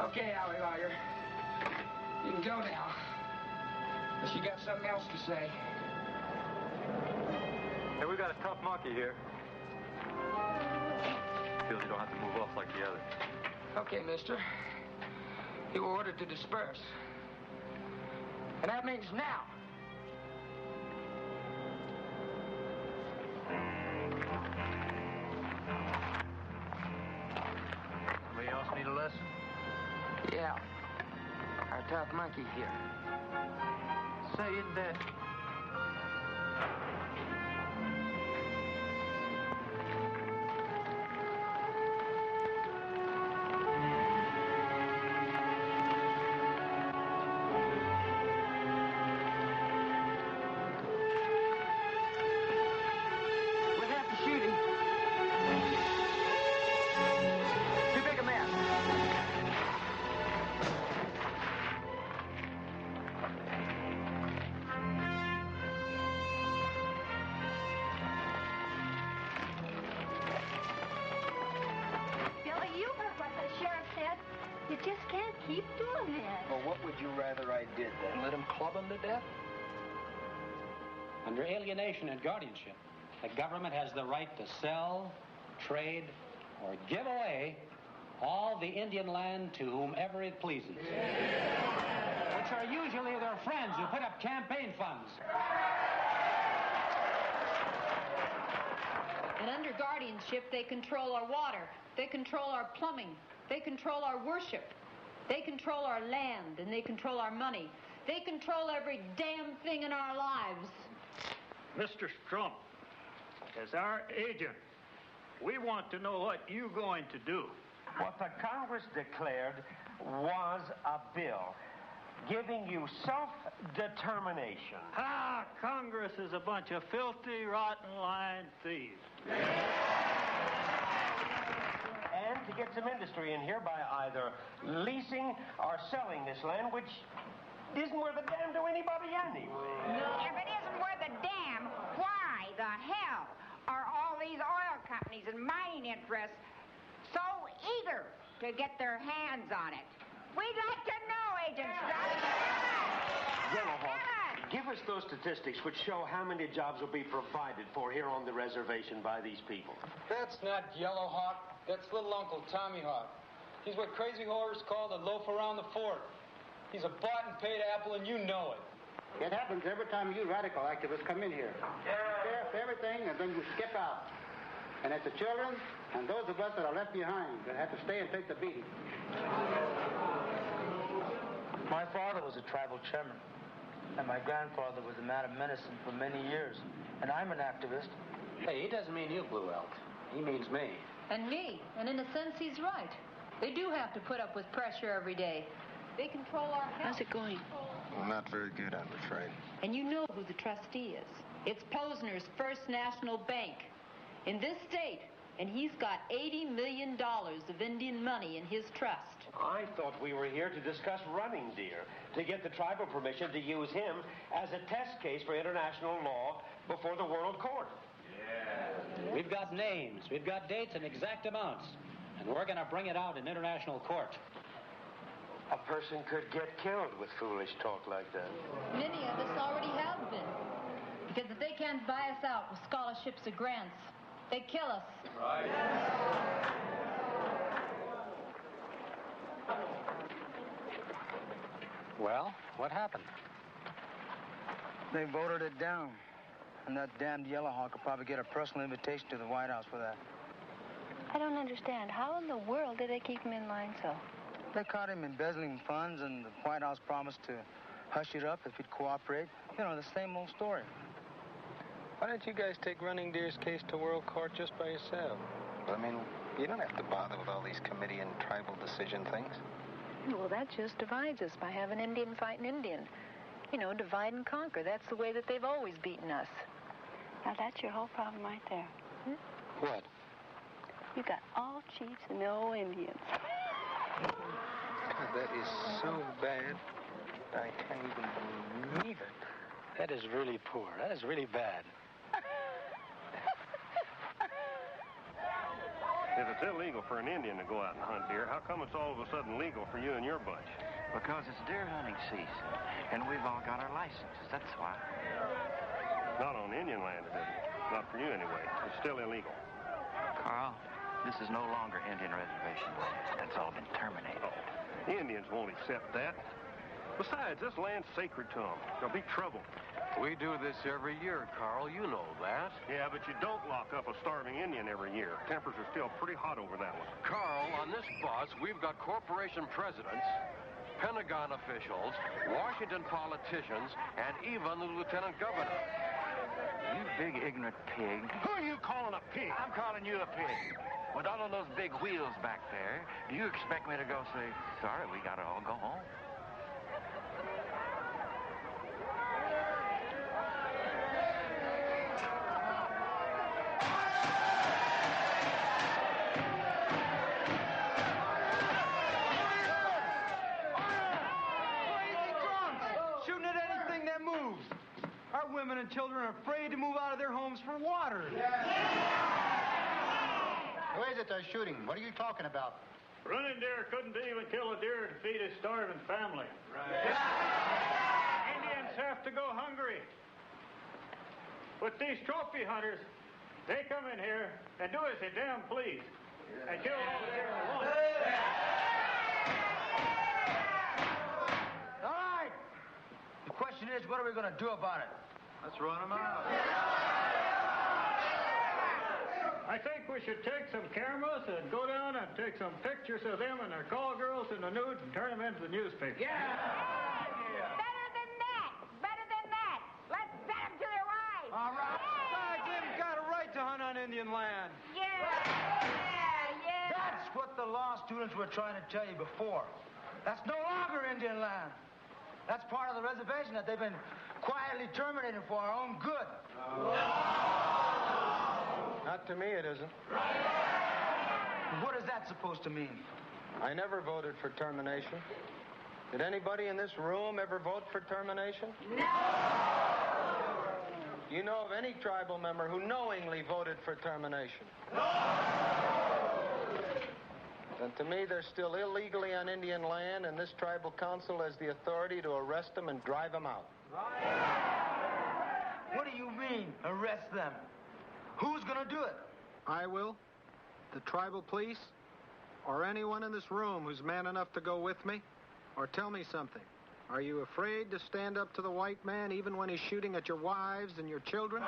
Speaker 5: Okay, Allie Lawyer. You can go now. Unless you got something else to say.
Speaker 6: Hey, we got a tough monkey here. Feels you don't have to move off like the others.
Speaker 5: Okay, mister. You were ordered to disperse. And that means now.
Speaker 6: Somebody else need a lesson?
Speaker 5: Yeah. Our tough monkey here.
Speaker 6: Say it that.
Speaker 5: We'll have to shoot him. Too big a mess.
Speaker 1: Billy, you heard what the sheriff said. You just can't keep doing this.
Speaker 18: Well, what would you rather I did then? Let him club him to death?
Speaker 9: Under alienation and guardianship, the government has the right to sell, trade, or give away all the Indian land to whomever it pleases. Which are usually their friends who put up campaign funds.
Speaker 12: And under guardianship, they control our water. They control our plumbing. They control our worship. They control our land, and they control our money. They control every damn thing in our lives.
Speaker 15: Mr. Strump, as our agent, we want to know what you're going to do.
Speaker 13: What the Congress declared was a bill giving you self-determination.
Speaker 15: Ah, Congress is a bunch of filthy, rotten, lying thieves.
Speaker 13: And to get some industry in here by either leasing or selling this land, which isn't worth a damn to anybody anyway.
Speaker 10: If it isn't worth a damn, why the hell are all these oil companies and mining interests so eager to get their hands on it? We'd like to know, Agent Strump.
Speaker 13: Yellowhawk, give us those statistics which show how many jobs will be provided for here on the reservation by these people.
Speaker 24: That's not Yellowhawk. That's little Uncle Tommy Hawk. He's what crazy horrors call the loaf around the fort. He's a bought and paid apple, and you know it.
Speaker 26: It happens every time you radical activists come in here. Sheriff everything, and then you skip out. And it's the children and those of us that are left behind that have to stay and take the beating.
Speaker 27: My father was a tribal chairman, and my grandfather was a man of medicine for many years. And I'm an activist.
Speaker 9: Hey, he doesn't mean you, Blue Elk. He means me.
Speaker 12: And me. And in a sense, he's right. They do have to put up with pressure every day. They control our health.
Speaker 28: How's it going?
Speaker 6: Well, not very good, I'm afraid.
Speaker 12: And you know who the trustee is. It's Posner's First National Bank in this state. And he's got $80 million of Indian money in his trust.
Speaker 13: I thought we were here to discuss Running Deer, to get the tribal permission to use him as a test case for international law before the World Court.
Speaker 9: Yeah. We've got names, we've got dates and exact amounts, and we're going to bring it out in international court.
Speaker 13: A person could get killed with foolish talk like that.
Speaker 12: Many of us already have been. Because if they can't buy us out with scholarships or grants, they kill us.
Speaker 6: Right.
Speaker 9: Well, what happened?
Speaker 26: They voted it down.
Speaker 27: And that damned Yellow Hawk will probably get a personal invitation to the White House for that.
Speaker 3: I don't understand. How in the world did they keep him in line so?
Speaker 27: They caught him embezzling funds, and the White House promised to hush it up if he'd cooperate. You know, the same old story.
Speaker 6: Why don't you guys take Running Deer's case to world court just by yourself?
Speaker 8: I mean, you don't have to bother with all these committee and tribal decision things.
Speaker 3: Well, that just divides us by having Indian fighting Indian. You know, divide and conquer. That's the way that they've always beaten us. Now, that's your whole problem right there.
Speaker 6: What?
Speaker 3: You got all chiefs and no Indians.
Speaker 6: God, that is so bad. I can't even believe it. That is really poor. That is really bad.
Speaker 4: If it's illegal for an Indian to go out and hunt deer, how come it's all of a sudden legal for you and your bunch?
Speaker 8: Because it's deer hunting season, and we've all got our licenses. That's why.
Speaker 4: Not on Indian land, it isn't. Not for you anyway. It's still illegal.
Speaker 8: Carl, this is no longer Indian reservation land. That's all been terminated.
Speaker 4: Oh, the Indians won't accept that. Besides, this land's sacred to them. There'll be trouble.
Speaker 6: We do this every year, Carl. You know that.
Speaker 4: Yeah, but you don't lock up a starving Indian every year. Tempers are still pretty hot over that one.
Speaker 6: Carl, on this bus, we've got corporation presidents, Pentagon officials, Washington politicians, and even the lieutenant governor.
Speaker 8: You big ignorant pig.
Speaker 4: Who are you calling a pig?
Speaker 8: I'm calling you a pig. With all of those big wheels back there, do you expect me to go say, sorry, we gotta all go home?
Speaker 27: Our women and children are afraid to move out of their homes for water.
Speaker 26: Who is it they're shooting? What are you talking about?
Speaker 15: Running deer couldn't even kill a deer to feed his starving family.
Speaker 27: Right.
Speaker 15: Indians have to go hungry. But these trophy hunters, they come in here and do as they damn please. And kill all the deer they want.
Speaker 27: All right. The question is, what are we going to do about it? Let's run them out.
Speaker 15: I think we should take some cameras and go down and take some pictures of them and their call girls in the nude and turn them into the newspaper.
Speaker 10: Yeah. Better than that. Better than that. Let's send them to their wives.
Speaker 27: All right. Besides, they've got a right to hunt on Indian land.
Speaker 10: Yeah.
Speaker 27: That's what the law students were trying to tell you before. That's no longer Indian land. That's part of the reservation that they've been quietly terminating for our own good.
Speaker 6: Not to me, it isn't.
Speaker 27: What is that supposed to mean?
Speaker 6: I never voted for termination. Did anybody in this room ever vote for termination?
Speaker 10: No!
Speaker 6: Do you know of any tribal member who knowingly voted for termination?
Speaker 10: No!
Speaker 6: Then to me, they're still illegally on Indian land, and this tribal council has the authority to arrest them and drive them out.
Speaker 27: What do you mean, arrest them? Who's going to do it?
Speaker 6: I will. The tribal police, or anyone in this room who's man enough to go with me. Or tell me something. Are you afraid to stand up to the white man even when he's shooting at your wives and your children?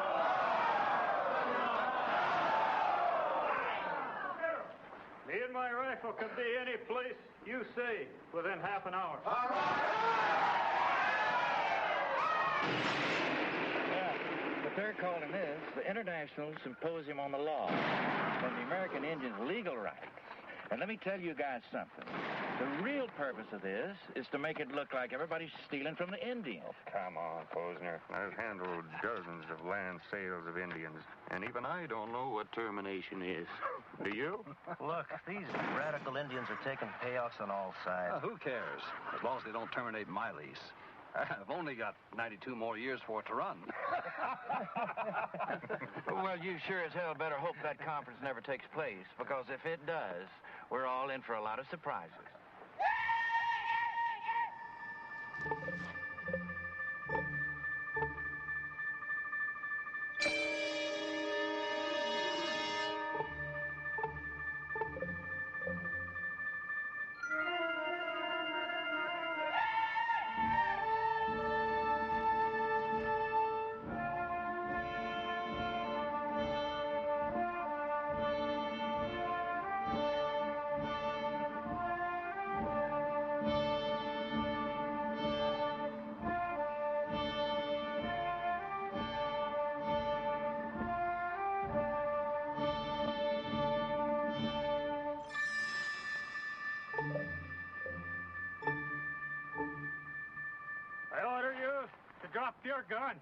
Speaker 15: Me and my rifle could be any place you say within half an hour.
Speaker 27: All right.
Speaker 8: What they're calling this the International Symposium on the Law from the American Indians' Legal Rights. And let me tell you guys something. The real purpose of this is to make it look like everybody's stealing from the Indians.
Speaker 11: Oh, come on, Posner. I've handled dozens of land sales of Indians, and even I don't know what termination is. Do you?
Speaker 8: Look, these radical Indians are taking payoffs on all sides.
Speaker 14: Who cares? As long as they don't terminate my lease. I've only got 92 more years for it to run.
Speaker 8: Well, you sure as hell better hope that conference never takes place, because if it does, we're all in for a lot of surprises.
Speaker 15: your guns.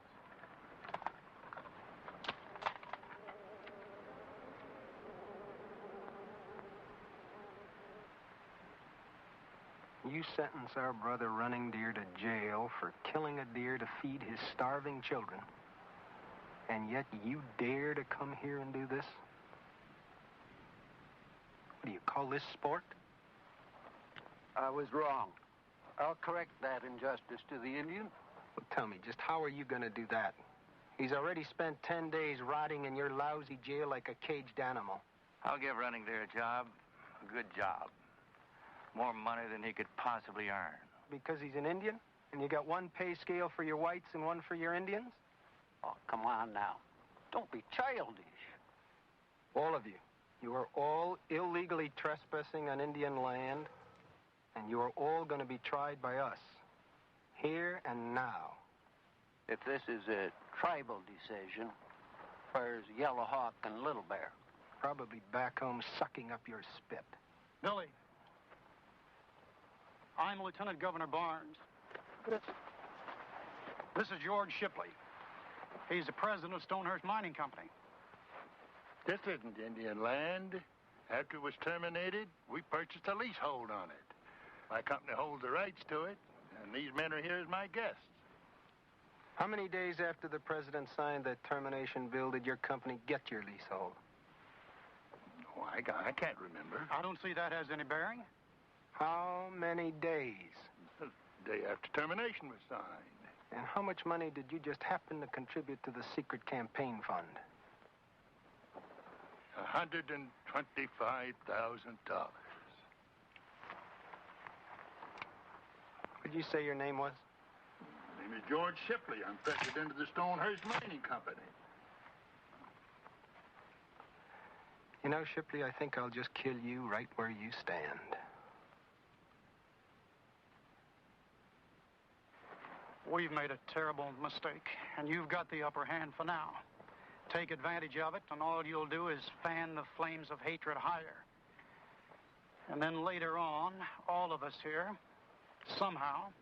Speaker 6: You sentence our brother Running Deer to jail for killing a deer to feed his starving children. And yet you dare to come here and do this? What do you call this sport?
Speaker 16: I was wrong. I'll correct that injustice to the Indian.
Speaker 6: Well, tell me, just how are you going to do that? He's already spent 10 days rotting in your lousy jail like a caged animal.
Speaker 8: I'll give Running Deer a job. A good job. More money than he could possibly earn.
Speaker 6: Because he's an Indian? And you got one pay scale for your whites and one for your Indians?
Speaker 16: Oh, come on now. Don't be childish.
Speaker 6: All of you. You are all illegally trespassing on Indian land, and you are all going to be tried by us. Here and now.
Speaker 16: If this is a tribal decision, where's Yellow Hawk and Little Bear?
Speaker 6: Probably back home sucking up your spit.
Speaker 15: Billy, I'm Lieutenant Governor Barnes. This is George Shipley. He's the president of Stonehurst Mining Company.
Speaker 19: This isn't Indian land. After it was terminated, we purchased a leasehold on it. My company holds the rights to it, and these men are here as my guests.
Speaker 6: How many days after the president signed that termination bill did your company get your leasehold?
Speaker 19: Oh, I can't remember.
Speaker 15: I don't see that has any bearing.
Speaker 6: How many days?
Speaker 19: The day after termination was signed.
Speaker 6: And how much money did you just happen to contribute to the secret campaign fund?
Speaker 19: $125,000.
Speaker 6: What did you say your name was?
Speaker 19: My name is George Shipley. I'm president of the Stonehurst Mining Company.
Speaker 6: You know, Shipley, I think I'll just kill you right where you stand.
Speaker 15: We've made a terrible mistake, and you've got the upper hand for now. Take advantage of it, and all you'll do is fan the flames of hatred higher. And then later on, all of us here, somehow,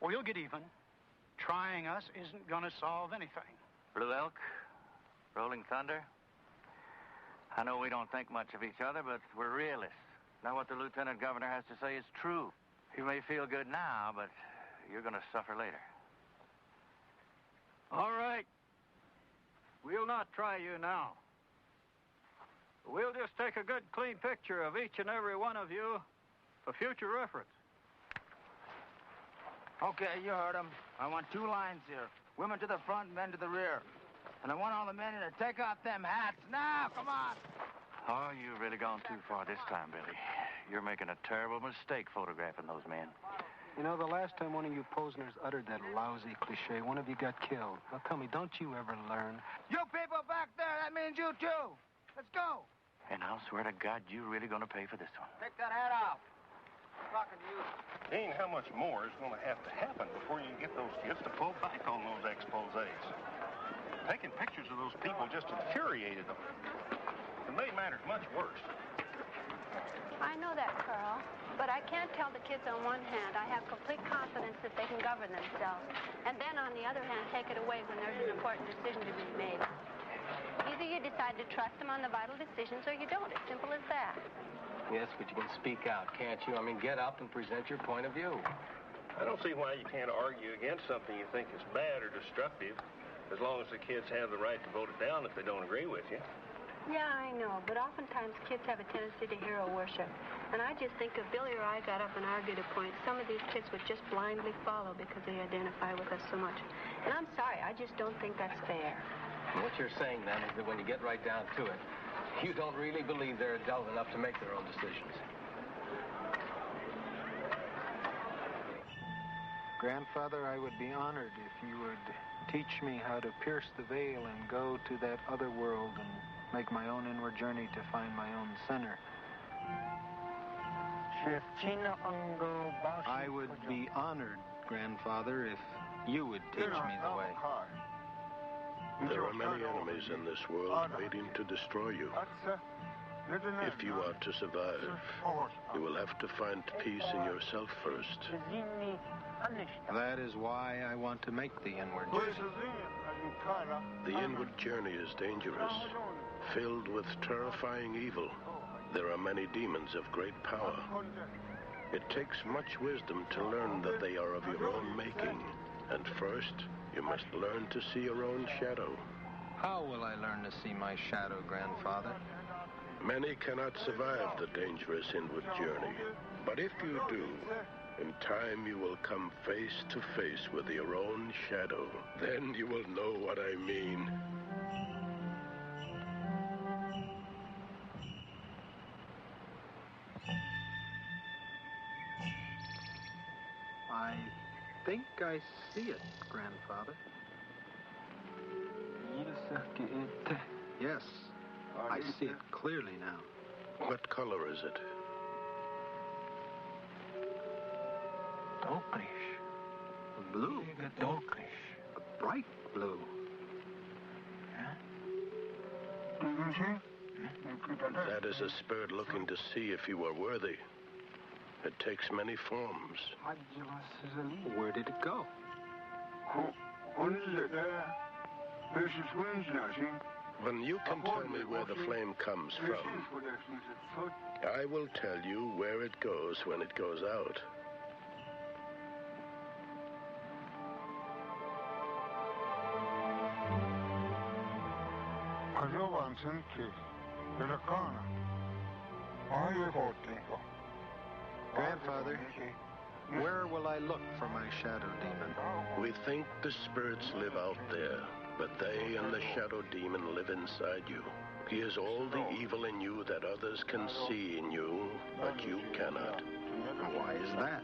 Speaker 15: we'll get even. Trying us isn't going to solve anything.
Speaker 8: Blue Elk, Rolling Thunder. I know we don't think much of each other, but we're realists. Now what the lieutenant governor has to say is true. You may feel good now, but you're going to suffer later.
Speaker 15: All right. We'll not try you now. We'll just take a good, clean picture of each and every one of you for future reference.
Speaker 27: Okay, you heard him. I want 2 lines here. Women to the front, men to the rear. And I want all the men to take off them hats. Now, come on.
Speaker 8: Oh, you've really gone too far this time, Billy. You're making a terrible mistake photographing those men.
Speaker 6: You know, the last time one of you Posners uttered that lousy cliche, one of you got killed. Now, tell me, don't you ever learn?
Speaker 27: You people back there, that means you too. Let's go.
Speaker 8: And I'll swear to God, you're really going to pay for this one.
Speaker 27: Take that hat off. I'm talking to you.
Speaker 13: Dean, how much more is going to have to happen before you can get those kids to pull back on those exposés? Taking pictures of those people just infuriated them. It made matters much worse.
Speaker 1: I know that, Carl. But I can't tell the kids on one hand I have complete confidence that they can govern themselves, and then on the other hand take it away when there's an important decision to be made. Either you decide to trust them on the vital decisions or you don't. As simple as that.
Speaker 4: Yes, but you can speak out, can't you? I mean, get up and present your point of view.
Speaker 13: I don't see why you can't argue against something you think is bad or destructive, as long as the kids have the right to vote it down if they don't agree with you.
Speaker 1: Yeah, I know, but oftentimes kids have a tendency to hero worship. And I just think if Billy or I got up and argued a point, some of these kids would just blindly follow because they identify with us so much. And I'm sorry, I just don't think that's fair.
Speaker 4: What you're saying, then, is that when you get right down to it, you don't really believe they're adult enough to make their own decisions.
Speaker 6: Grandfather, I would be honored if you would teach me how to pierce the veil and go to that other world and make my own inward journey to find my own center. I would be honored, Grandfather, if you would teach me the way.
Speaker 20: There are many enemies in this world waiting to destroy you.
Speaker 2: If you are to survive, you will have to find peace in yourself first.
Speaker 6: That is why I want to make the inward journey.
Speaker 2: The inward journey is dangerous, filled with terrifying evil. There are many demons of great power. It takes much wisdom to learn that they are of your own making. And first, you must learn to see your own shadow.
Speaker 6: How will I learn to see my shadow, Grandfather?
Speaker 2: Many cannot survive the dangerous inward journey. But if you do, in time you will come face to face with your own shadow. Then you will know what I mean.
Speaker 6: I think I see it, Grandfather. Yes, I see it clearly now.
Speaker 2: What color is it?
Speaker 6: Blue. A bright blue.
Speaker 2: That is a spirit looking to see if you are worthy. It takes many forms.
Speaker 6: Where did it go?
Speaker 2: When you can tell me where the flame comes from, I will tell you where it goes when it goes out.
Speaker 6: Grandfather, where will I look for my shadow demon?
Speaker 2: We think the spirits live out there, but they and the shadow demon live inside you. He is all the evil in you that others can see in you, but you cannot.
Speaker 6: Why is that?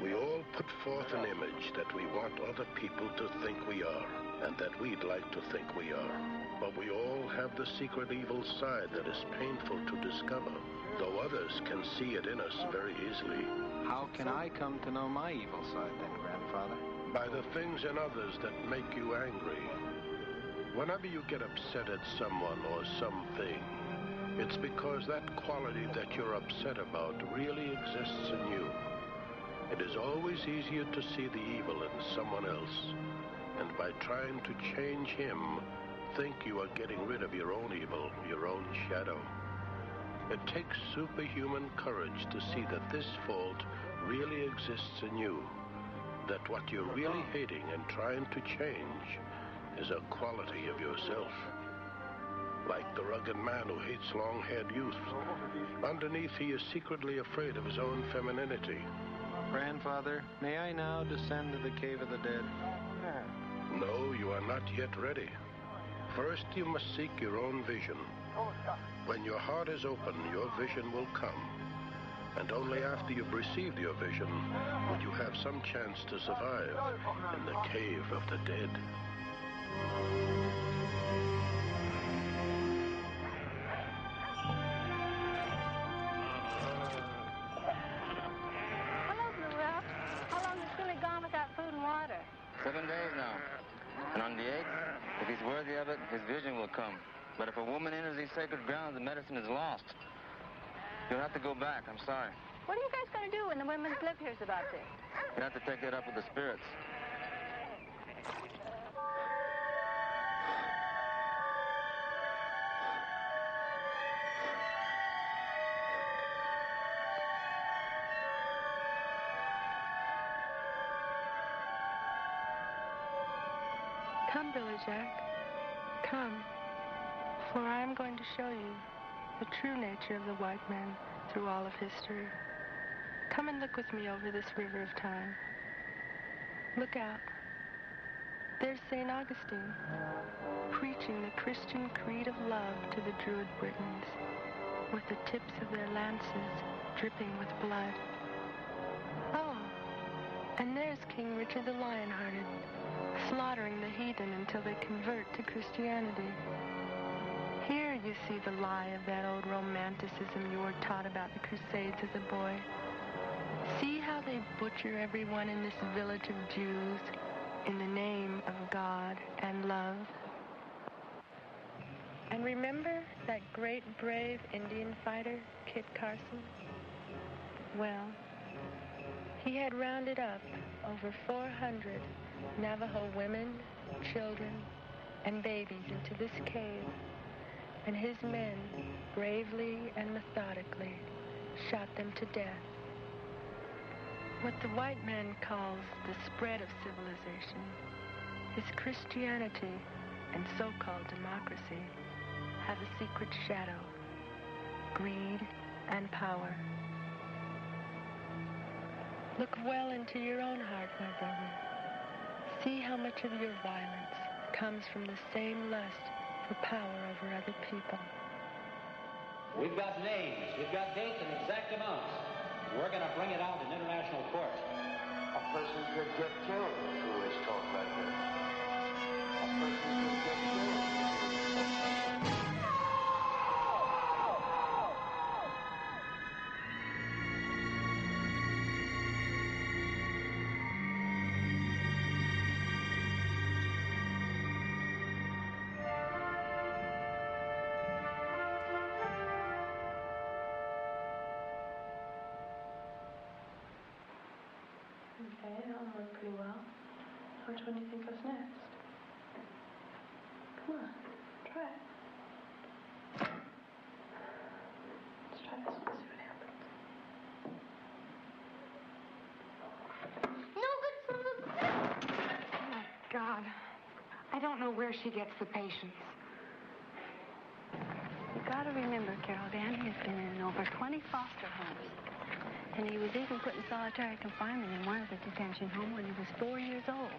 Speaker 2: We all put forth an image that we want other people to think we are, and that we'd like to think we are. But we all have the secret evil side that is painful to discover, though others can see it in us very easily.
Speaker 6: How can I come to know my evil side then, Grandfather?
Speaker 2: By the things in others that make you angry. Whenever you get upset at someone or something, it's because that quality that you're upset about really exists in you. It is always easier to see the evil in someone else, and by trying to change him, think you are getting rid of your own evil, your own shadow. It takes superhuman courage to see that this fault really exists in you, that what you're really hating and trying to change is a quality of yourself. Like the rugged man who hates long-haired youth. Underneath, he is secretly afraid of his own femininity.
Speaker 6: Grandfather, may I now descend to the cave of the dead?
Speaker 2: No, you are not yet ready. First, you must seek your own vision. When your heart is open, your vision will come. And only after you've received your vision will you have some chance to survive in the cave of the dead.
Speaker 3: Hello, Blue Rock. How long has Billy gone without food and water?
Speaker 17: 7 days now. And on the 8th, if he's worthy of it, his vision will come. But if a woman enters these sacred grounds, the medicine is lost. You'll have to go back. I'm sorry.
Speaker 3: What are you guys going to do when the women's lib hears about this?
Speaker 17: You have to take that up with the spirits.
Speaker 20: Come, Billy Jack. Come, for I am going to show you the true nature of the white man through all of history. Come and look with me over this river of time. Look out. There's St. Augustine, preaching the Christian creed of love to the Druid Britons, with the tips of their lances dripping with blood. Oh, and there's King Richard the Lionhearted, slaughtering the heathen until they convert to Christianity. Here you see the lie of that old romanticism you were taught about the Crusades as a boy. See how they butcher everyone in this village of Jews in the name of God and love. And remember that great, brave Indian fighter, Kit Carson? Well, he had rounded up over 400 Navajo women, children, and babies into this cave, and his men bravely and methodically shot them to death. What the white man calls the spread of civilization, his Christianity and so-called democracy have a secret shadow, greed and power. Look well into your own heart, my brother. See how much of your violence comes from the same lust for power over other people.
Speaker 9: We've got names, we've got dates and exact amounts. We're going to bring it out in international court.
Speaker 5: A person could get killed with foolish talk like this. A person could get killed with foolish talk like this.
Speaker 20: Okay, that one went pretty well. Which one do you think goes next? Come on, try it. Let's try this one, see what happens.
Speaker 7: No good for the... Oh, my God. I don't know where she gets the patience.
Speaker 1: You got to remember, Carol, Danny has been in over 20 foster homes. And he was even put in solitary confinement in one of the detention homes when he was 4 years old.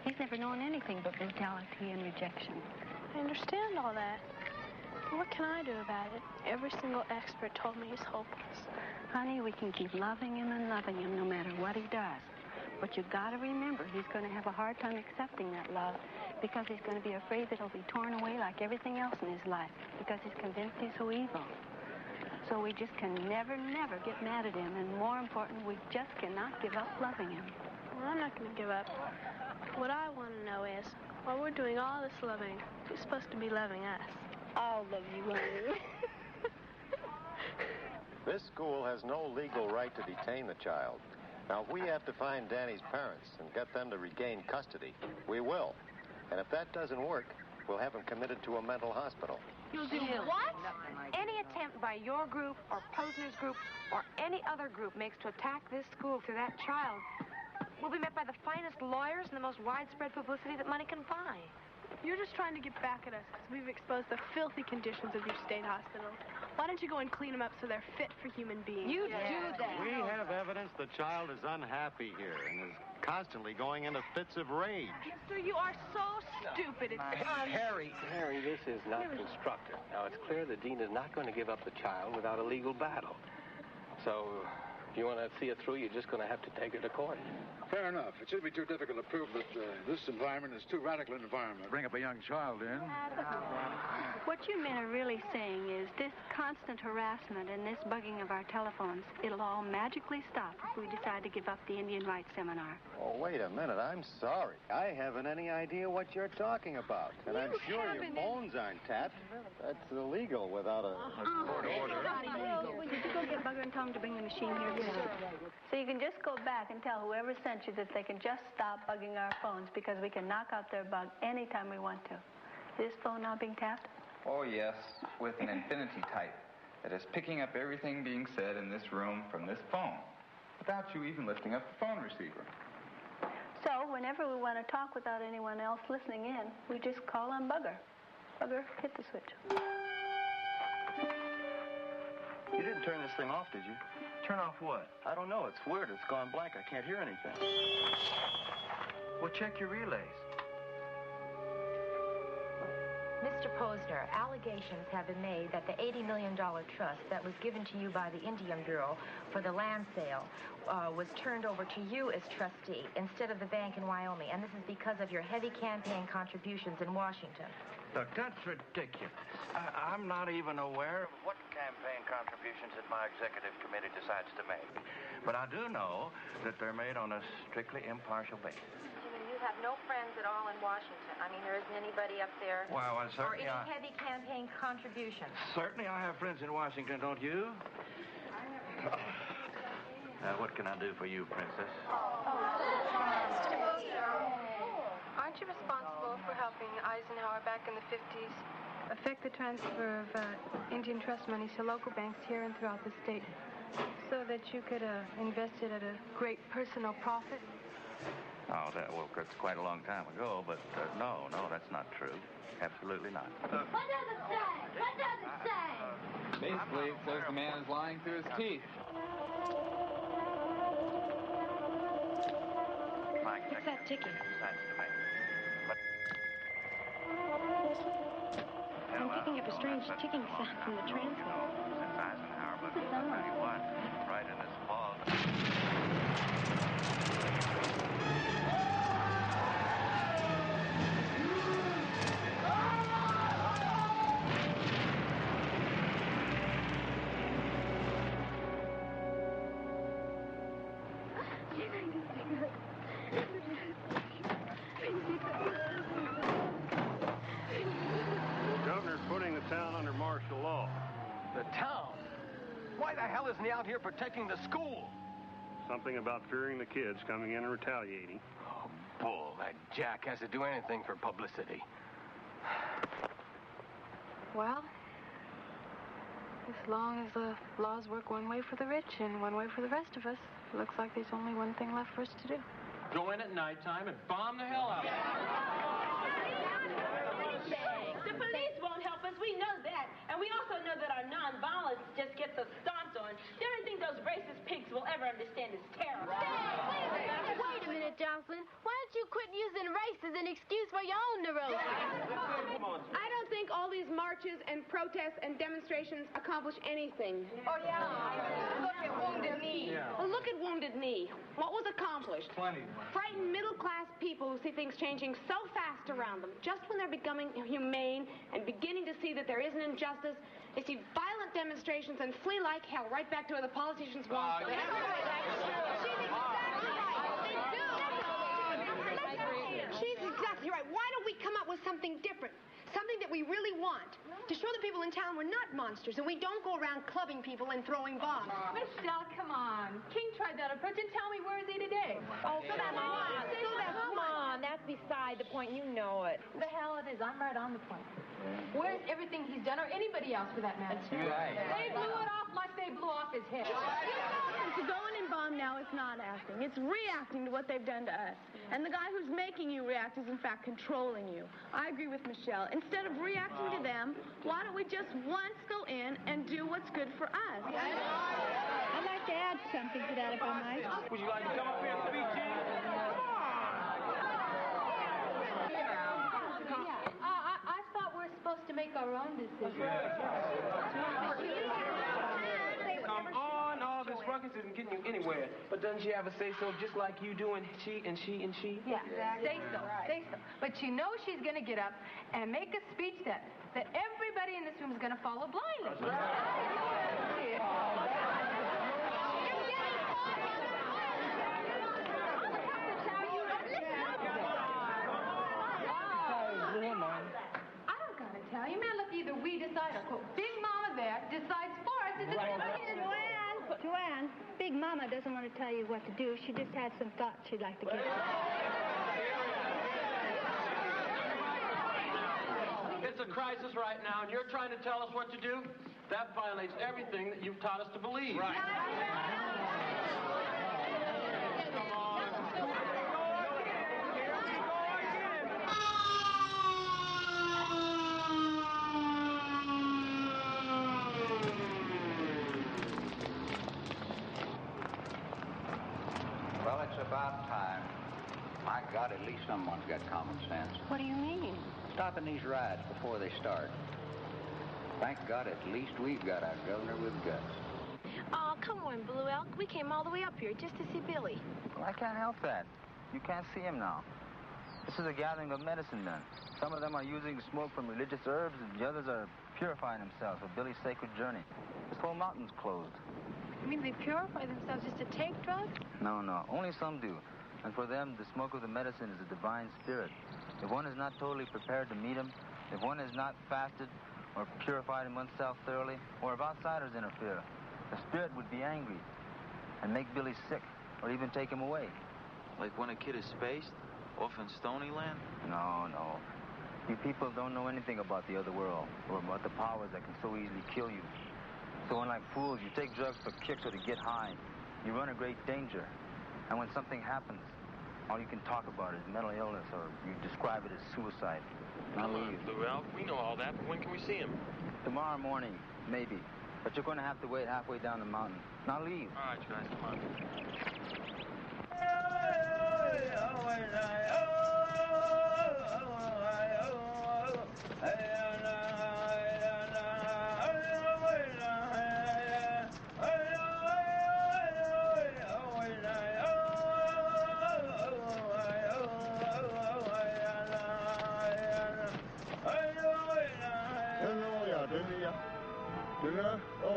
Speaker 1: He's never known anything but brutality and rejection.
Speaker 20: I understand all that. What can I do about it? Every single expert told me he's hopeless.
Speaker 1: Honey, we can keep loving him and loving him no matter what he does. But you got to remember, he's going to have a hard time accepting that love because he's going to be afraid that he'll be torn away like everything else in his life because he's convinced he's so evil. So we just can never, never get mad at him. And more important, we just cannot give up loving him.
Speaker 20: Well, I'm not going to give up. What I want to know is, while we're doing all this loving, who's supposed to be loving us?
Speaker 1: I'll love you, honey.
Speaker 18: This school has no legal right to detain the child. Now, if we have to find Danny's parents and get them to regain custody, we will. And if that doesn't work, we'll have him committed to a mental hospital.
Speaker 7: You'll do what? Any attempt by your group or Posner's group or any other group makes to attack this school through that child will be met by the finest lawyers and the most widespread publicity that money can buy.
Speaker 20: You're just trying to get back at us because we've exposed the filthy conditions of your state hospital. Why don't you go and clean them up so they're fit for human beings?
Speaker 7: You do that.
Speaker 18: We have evidence the child is unhappy here and is constantly going into fits of rage.
Speaker 20: Mister, you are so stupid. It's
Speaker 4: Harry, this is not constructive. Now, it's clear the dean is not going to give up the child without a legal battle. So, if you want to see it through, you're just going to have to take her to court.
Speaker 21: Fair enough. It shouldn't be too difficult to prove that this environment is too radical an environment.
Speaker 14: Bring up a young child in.
Speaker 1: What you men are really saying is this constant harassment and this bugging of our telephones, it'll all magically stop if we decide to give up the Indian rights seminar.
Speaker 18: Oh, wait a minute. I'm sorry. I haven't any idea what you're talking about. And I'm sure your phones aren't tapped. That's illegal without a court order.
Speaker 1: Will you go get Bugger and tell him to bring the machine here? So you can just go back and tell whoever sent you that they can just stop bugging our phones because we can knock out their bug anytime we want to. Is this phone now being tapped?
Speaker 22: Oh, yes, with an infinity type that is picking up everything being said in this room from this phone without you even lifting up the phone receiver.
Speaker 1: So whenever we want to talk without anyone else listening in, we just call on Bugger. Bugger, hit the switch.
Speaker 23: You didn't turn this thing off, did you?
Speaker 14: Turn off what?
Speaker 23: I don't know. It's weird. It's gone blank. I can't hear anything.
Speaker 14: Well, check your relays.
Speaker 25: Mr. Posner, allegations have been made that the $80 million trust that was given to you by the Indian Bureau for the land sale was turned over to you as trustee instead of the bank in Wyoming, and this is because of your heavy campaign contributions in Washington.
Speaker 8: Look, that's ridiculous. I'm not even aware of what campaign contributions that my executive committee decides to make. But I do know that they're made on a strictly impartial basis.
Speaker 25: have no friends at all in Washington. I mean, there isn't anybody up there.
Speaker 8: Well,
Speaker 25: or
Speaker 8: certainly
Speaker 25: any heavy campaign contributions.
Speaker 8: Certainly I have friends in Washington, don't you? What can I do for you, Princess?
Speaker 20: Aren't you responsible for helping Eisenhower back in the 50s affect the transfer of Indian trust monies to local banks here and throughout the state so that you could invest it at a great personal profit?
Speaker 8: Oh, that's quite a long time ago, but no, that's not true. Absolutely not.
Speaker 10: What does it say? What does it say?
Speaker 22: Basically, it says the man is lying through his teeth.
Speaker 20: What's that ticking? I'm picking up a strange ticking sound from the transmitter.
Speaker 8: Since Eisenhower, but
Speaker 20: What's the sound?
Speaker 8: right in this fall.
Speaker 13: Putting the town under martial law.
Speaker 4: The town? Why the hell isn't he out here protecting the school?
Speaker 13: Something about fearing the kids coming in and retaliating.
Speaker 4: Oh, bull. That Jack has to do anything for publicity.
Speaker 20: Well, as long as the laws work one way for the rich and one way for the rest of us, it looks like there's only one thing left for us to do.
Speaker 9: Go in at nighttime and bomb the hell out of
Speaker 11: The police won't help us. We know that. And we also know that our nonviolence just gets us stomped on. The only thing those racist pigs will ever understand is terror.
Speaker 10: Wait a minute, Jocelyn. Why don't you quit using race as an excuse for your own neurosis?
Speaker 7: I don't think all these marches and protests and demonstrations accomplish anything.
Speaker 11: Oh, yeah. Look at Wounded Knee.
Speaker 7: Well, look at Wounded Knee. What was accomplished?
Speaker 21: Plenty.
Speaker 7: Frightened middle-class people who see things changing so fast around them, just when they're becoming humane and beginning to see that there is an injustice, they see violent demonstrations and flee like hell right back to where the politicians want them. She's exactly right. Why don't we come up with something different? Something that we really want. To show the people in town we're not monsters and we don't go around clubbing people and throwing bombs.
Speaker 11: Michelle, come on. King tried that approach, and tell me, where is he today?
Speaker 25: Oh, come on. That's beside the point. You know it.
Speaker 11: The hell it is. I'm right on the point. Where's everything he's done, or anybody else for that matter?
Speaker 22: Right.
Speaker 11: They blew it off like they blew off his head.
Speaker 12: To go in and bomb now is not acting. It's reacting to what they've done to us. And the guy who's making you react is, in fact, controlling you. I agree with Michelle. Instead of reacting to them, why don't we just once go in and do what's good for us?
Speaker 3: I'd like to add something to that, if I might.
Speaker 9: Would you like to come up here and speak, Chief?
Speaker 11: I thought we're supposed to make our own decisions.
Speaker 9: Come on, all this ruckus isn't getting you anywhere. But doesn't she have a say-so just like you do, and she and she and she?
Speaker 11: Yeah, say so. But you know she's going to get up and make a speech that everybody in this room is going to follow blindly. Tell you, man, look, either we decide or, quote, Big Mama there decides for us.
Speaker 3: Joanne, Big Mama doesn't want to tell you what to do. She just had some thoughts she'd like to give you.
Speaker 9: It's a crisis right now, and you're trying to tell us what to do? That violates everything that you've taught us to believe. Right. Come on.
Speaker 16: Well, it's about time. My God, at least someone's got common sense.
Speaker 20: What do you mean?
Speaker 16: Stopping these riots before they start. Thank God, at least we've got our governor with guts.
Speaker 10: Oh, come on, Blue Elk. We came all the way up here just to see Billy.
Speaker 22: Well, I can't help that. You can't see him now. This is a gathering of medicine men. Some of them are using smoke from religious herbs, and the others are purifying themselves for Billy's sacred journey. This whole mountain's closed.
Speaker 20: You mean they purify themselves just to take drugs?
Speaker 22: No. Only some do. And for them, the smoke of the medicine is a divine spirit. If one is not totally prepared to meet him, if one is not fasted or purified in oneself thoroughly, or if outsiders interfere, the spirit would be angry and make Billy sick, or even take him away.
Speaker 2: Like when a kid is spaced, off in Stony Land?
Speaker 22: No. You people don't know anything about the other world, or about the powers that can so easily kill you. So when, like fools, you take drugs for kicks or to get high, you run a great danger. And when something happens, all you can talk about is mental illness, or you describe it as suicide.
Speaker 6: Come on, Blue Elk. We know all that, but when can we see him?
Speaker 22: Tomorrow morning, maybe. But you're going to have to wait halfway down the mountain. Now leave.
Speaker 6: All right, guys, come on.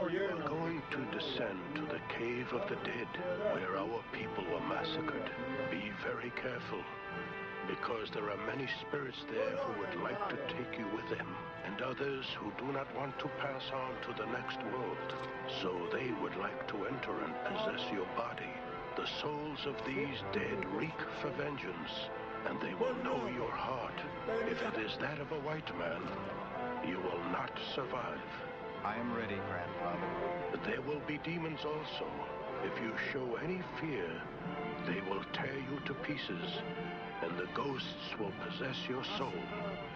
Speaker 15: You are going to descend to the cave of the dead, where our people were massacred. Be very careful, because there are many spirits there who would like to take you with them, and others who do not want to pass on to the next world. So they would like to enter and possess your body. The souls of these dead reek for vengeance, and they will know your heart. If it is that of a white man, you will not survive.
Speaker 22: I am ready, grandfather.
Speaker 15: There will be demons also. If you show any fear, they will tear you to pieces, and the ghosts will possess your soul.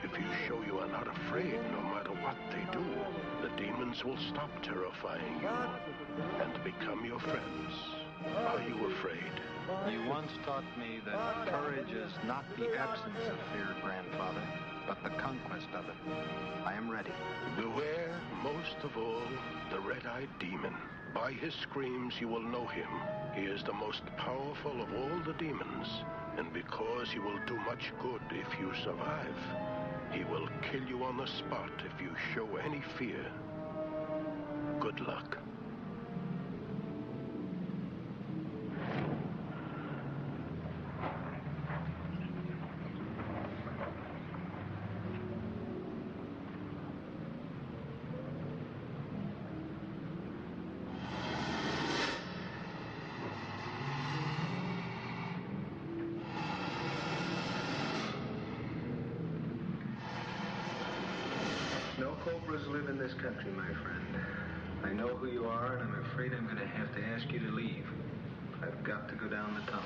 Speaker 15: If you show you are not afraid, no matter what they do, the demons will stop terrifying you and become your friends. Are you afraid?
Speaker 22: You once taught me that courage is not the absence of fear, grandfather, but the conquest of it. I am ready.
Speaker 15: Beware, most of all, the red-eyed demon. By his screams you will know him. He is the most powerful of all the demons, and because he will do much good if you survive, he will kill you on the spot if you show any fear. Good luck.
Speaker 22: No cobras live in this country, my friend. I know who you are, and I'm afraid I'm going to have to ask you to leave. I've got to go down the tunnel.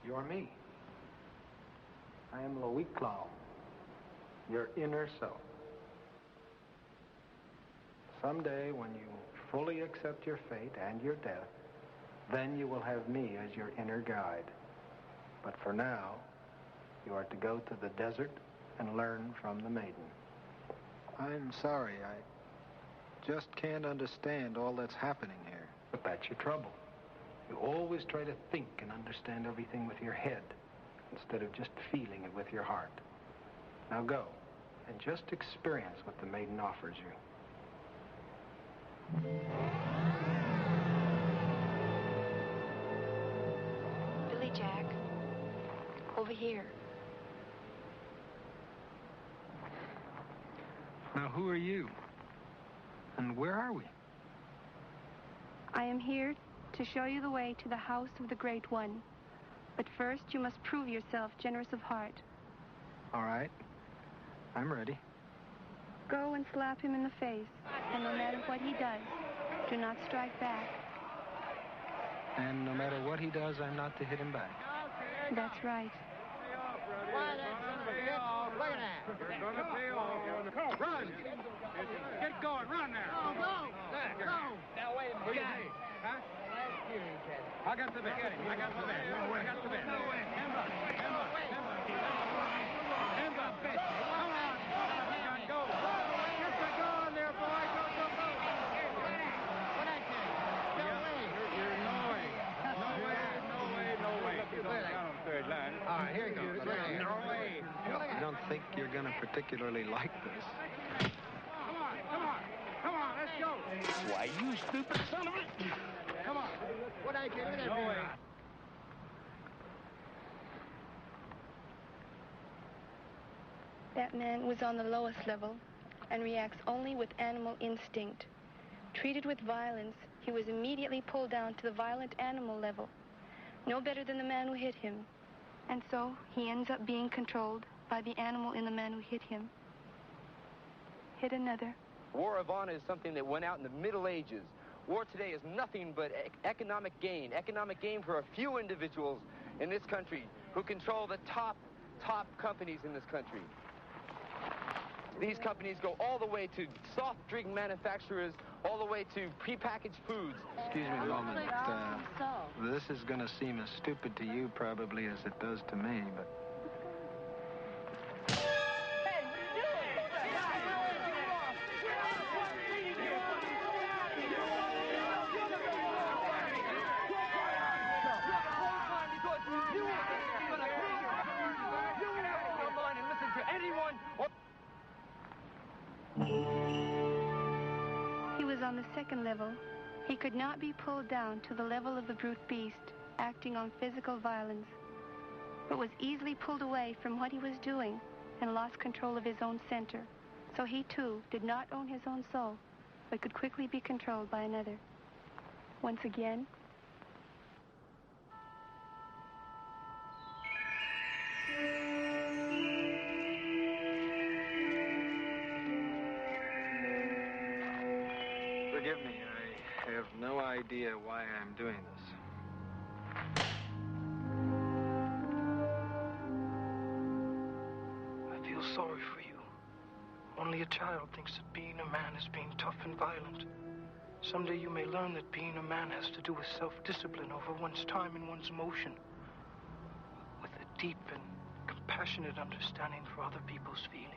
Speaker 5: you're me. I am Louis Clown, your inner self. Someday, when you fully accept your fate and your death, then you will have me as your inner guide. But for now, you are to go to the desert and learn from the maiden. I'm sorry, I just can't understand all that's happening here. But that's your trouble. You always try to think and understand everything with your head instead of just feeling it with your heart. Now go and just experience what the maiden offers you.
Speaker 20: Billy Jack, over here.
Speaker 5: Now, who are you? And where are we?
Speaker 20: I am here to show you the way to the house of the Great One. But first, you must prove yourself generous of heart.
Speaker 5: All right. I'm ready.
Speaker 20: Go and slap him in the face, and no matter what he does, do not strike back.
Speaker 5: And no matter what he does, I'm not to hit him back.
Speaker 20: That's right.
Speaker 17: Why, that's gonna pay off. Look at that.
Speaker 21: You're gonna pay off. Run! Get going. Run now.
Speaker 17: Go.
Speaker 21: Now, wait a minute. Huh? I got the bit. I got the bit. No way. Hands up. Come on. Go. Get the going there, boy. Go.
Speaker 17: What I tell you?
Speaker 21: No way. You're down on the third line.
Speaker 17: All right, here you go.
Speaker 21: No way.
Speaker 5: I don't think you're going to particularly like this.
Speaker 21: Come on, let's go.
Speaker 17: Why, you stupid son of a...
Speaker 21: Come on.
Speaker 17: What I tell you?
Speaker 21: No way.
Speaker 20: That man was on the lowest level and reacts only with animal instinct. Treated with violence, he was immediately pulled down to the violent animal level, no better than the man who hit him. And so he ends up being controlled by the animal in the man who hit him. Hit another.
Speaker 18: War of honor is something that went out in the Middle Ages. War today is nothing but economic gain for a few individuals in this country who control the top companies in this country. These companies go all the way to soft drink manufacturers, all the way to prepackaged foods.
Speaker 5: Excuse me a moment. This is going to seem as stupid to you probably as it does to me, but...
Speaker 20: He was on the second level. He could not be pulled down to the level of the brute beast, acting on physical violence, but was easily pulled away from what he was doing and lost control of his own center. So he, too, did not own his own soul, but could quickly be controlled by another. Once again,
Speaker 5: Forgive me, I have no idea why I'm doing this.
Speaker 19: I feel sorry for you. Only a child thinks that being a man is being tough and violent. Someday you may learn that being a man has to do with self-discipline over one's time and one's emotion, with a deep and compassionate understanding for other people's feelings.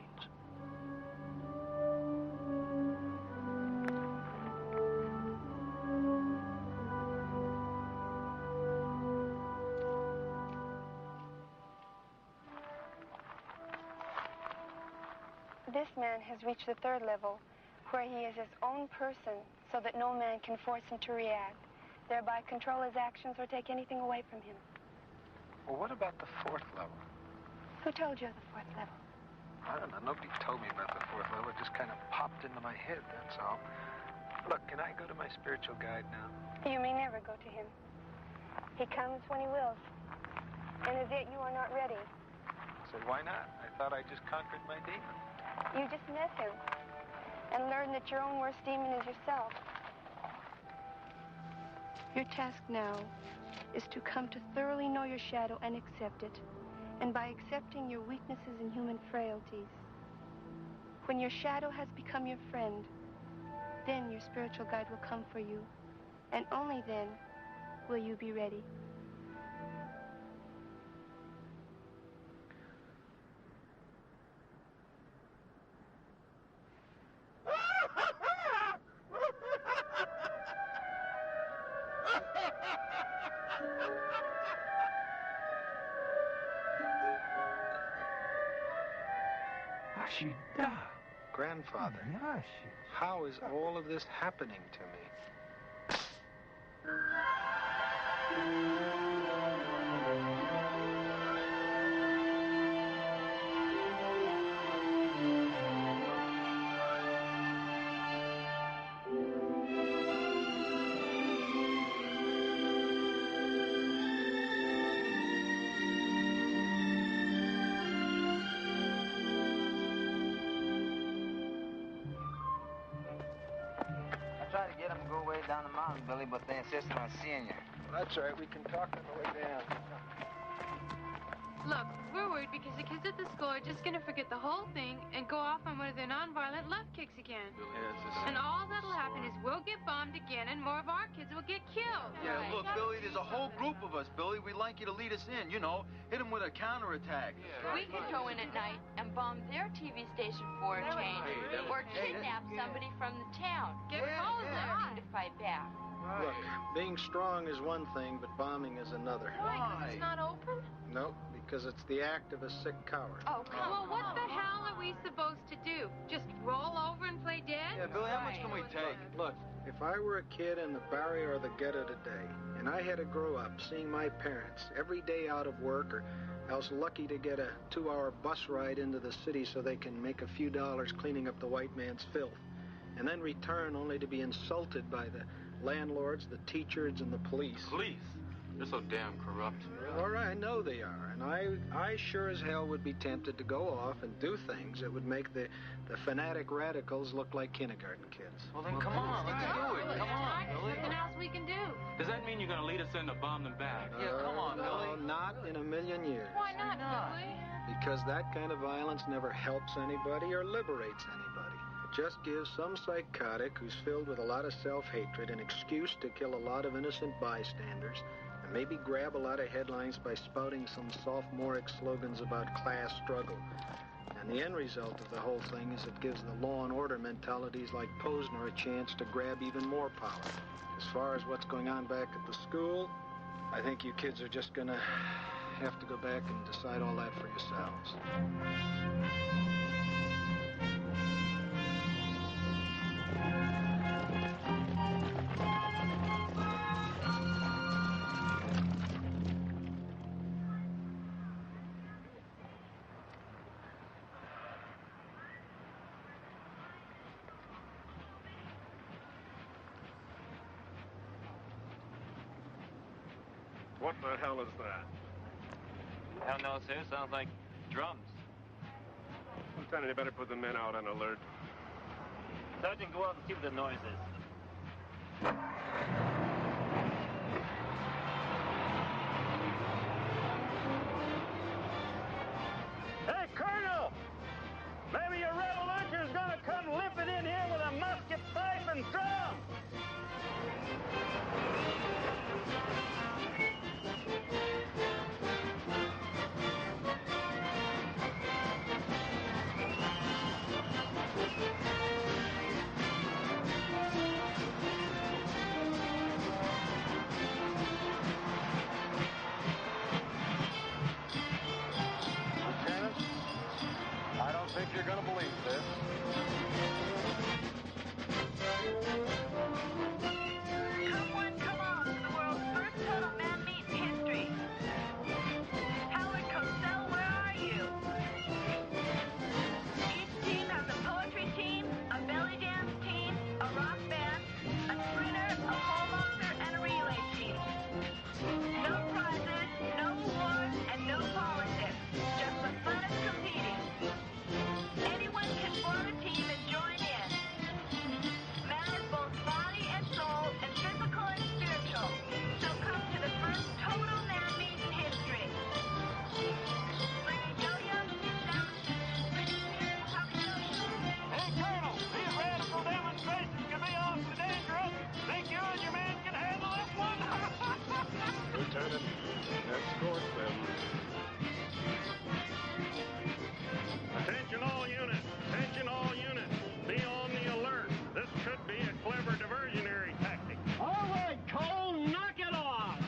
Speaker 20: this man has reached the third level, where he is his own person, so that no man can force him to react, thereby control his actions or take anything away from him.
Speaker 5: Well, what about the fourth level?
Speaker 20: Who told you of the fourth level?
Speaker 5: I don't know. Nobody told me about the fourth level. It just kind of popped into my head, that's all. Look, can I go to my spiritual guide now?
Speaker 20: You may never go to him. He comes when he wills. And as yet you are not ready.
Speaker 5: So why not? I thought I just conquered my demon.
Speaker 20: You just met him and learned that your own worst demon is yourself. Your task now is to come to thoroughly know your shadow and accept it. And by accepting your weaknesses and human frailties, when your shadow has become your friend, then your spiritual guide will come for you. And only then will you be ready.
Speaker 5: Grandfather, how is all of this happening to me?
Speaker 22: Try to get them to go way down the mountain, Billy, but they insisted on seeing you.
Speaker 5: Well, that's all right. We can talk on the way down.
Speaker 1: Look, we're worried because the kids at the school are just going to forget the whole thing and go off on one of their nonviolent love kicks again. And all that'll happen is we'll get bombed again and more of our kids will get killed.
Speaker 2: Yeah, look, Billy, there's a whole group of us, Billy. We'd like you to lead us in, you know, hit them with a counterattack.
Speaker 8: We could go in at night and bomb their TV station for a change, or kidnap somebody from the town.
Speaker 1: Get
Speaker 8: nothing to fight back.
Speaker 5: Look, being strong is one thing, but bombing is another.
Speaker 1: Why? 'Cause it's not open?
Speaker 5: No, because it's the act of a sick coward.
Speaker 1: Oh, come on. Well, what the hell are we supposed to do? Just roll over and play dead?
Speaker 2: Yeah, Billy, how much can we take?
Speaker 5: Look, if I were a kid in the barrio or the ghetto today, and I had to grow up seeing my parents every day out of work or else lucky to get a 2-hour bus ride into the city so they can make a few dollars cleaning up the white man's filth, and then return only to be insulted by the landlords, the teachers, and the police.
Speaker 6: Police? They're so damn corrupt.
Speaker 5: All right, I know they are, and I sure as hell would be tempted to go off and do things that would make the fanatic radicals look like kindergarten kids.
Speaker 2: Well, then come on, let's do it. Come on,
Speaker 1: There's
Speaker 2: Billy.
Speaker 1: nothing else we can do.
Speaker 6: Does that mean you're going to lead us in to bomb them back?
Speaker 2: Yeah, come on,
Speaker 5: no,
Speaker 2: Billy.
Speaker 5: not in a million years.
Speaker 1: Why not, Billy?
Speaker 5: Because that kind of violence never helps anybody or liberates anybody. It just gives some psychotic who's filled with a lot of self-hatred an excuse to kill a lot of innocent bystanders and maybe grab a lot of headlines by spouting some sophomoric slogans about class struggle. And the end result of the whole thing is it gives the law and order mentalities like Posner a chance to grab even more power. As far as what's going on back at the school, I think you kids are just gonna have to go back and decide all that for yourselves.
Speaker 13: What the hell is that?
Speaker 6: Hell no, sir. Sounds like drums.
Speaker 13: Lieutenant, you better put the men out on alert.
Speaker 6: Sergeant, go out and see what the noise is.
Speaker 21: Hey, Colonel! Maybe your revolution's gonna come limping in here with a musket, pipe, and drum!
Speaker 13: minute. Escort them.
Speaker 4: Attention all units. Attention all units. Be on the alert. This could be a clever diversionary tactic.
Speaker 17: All right, Cole, knock it off.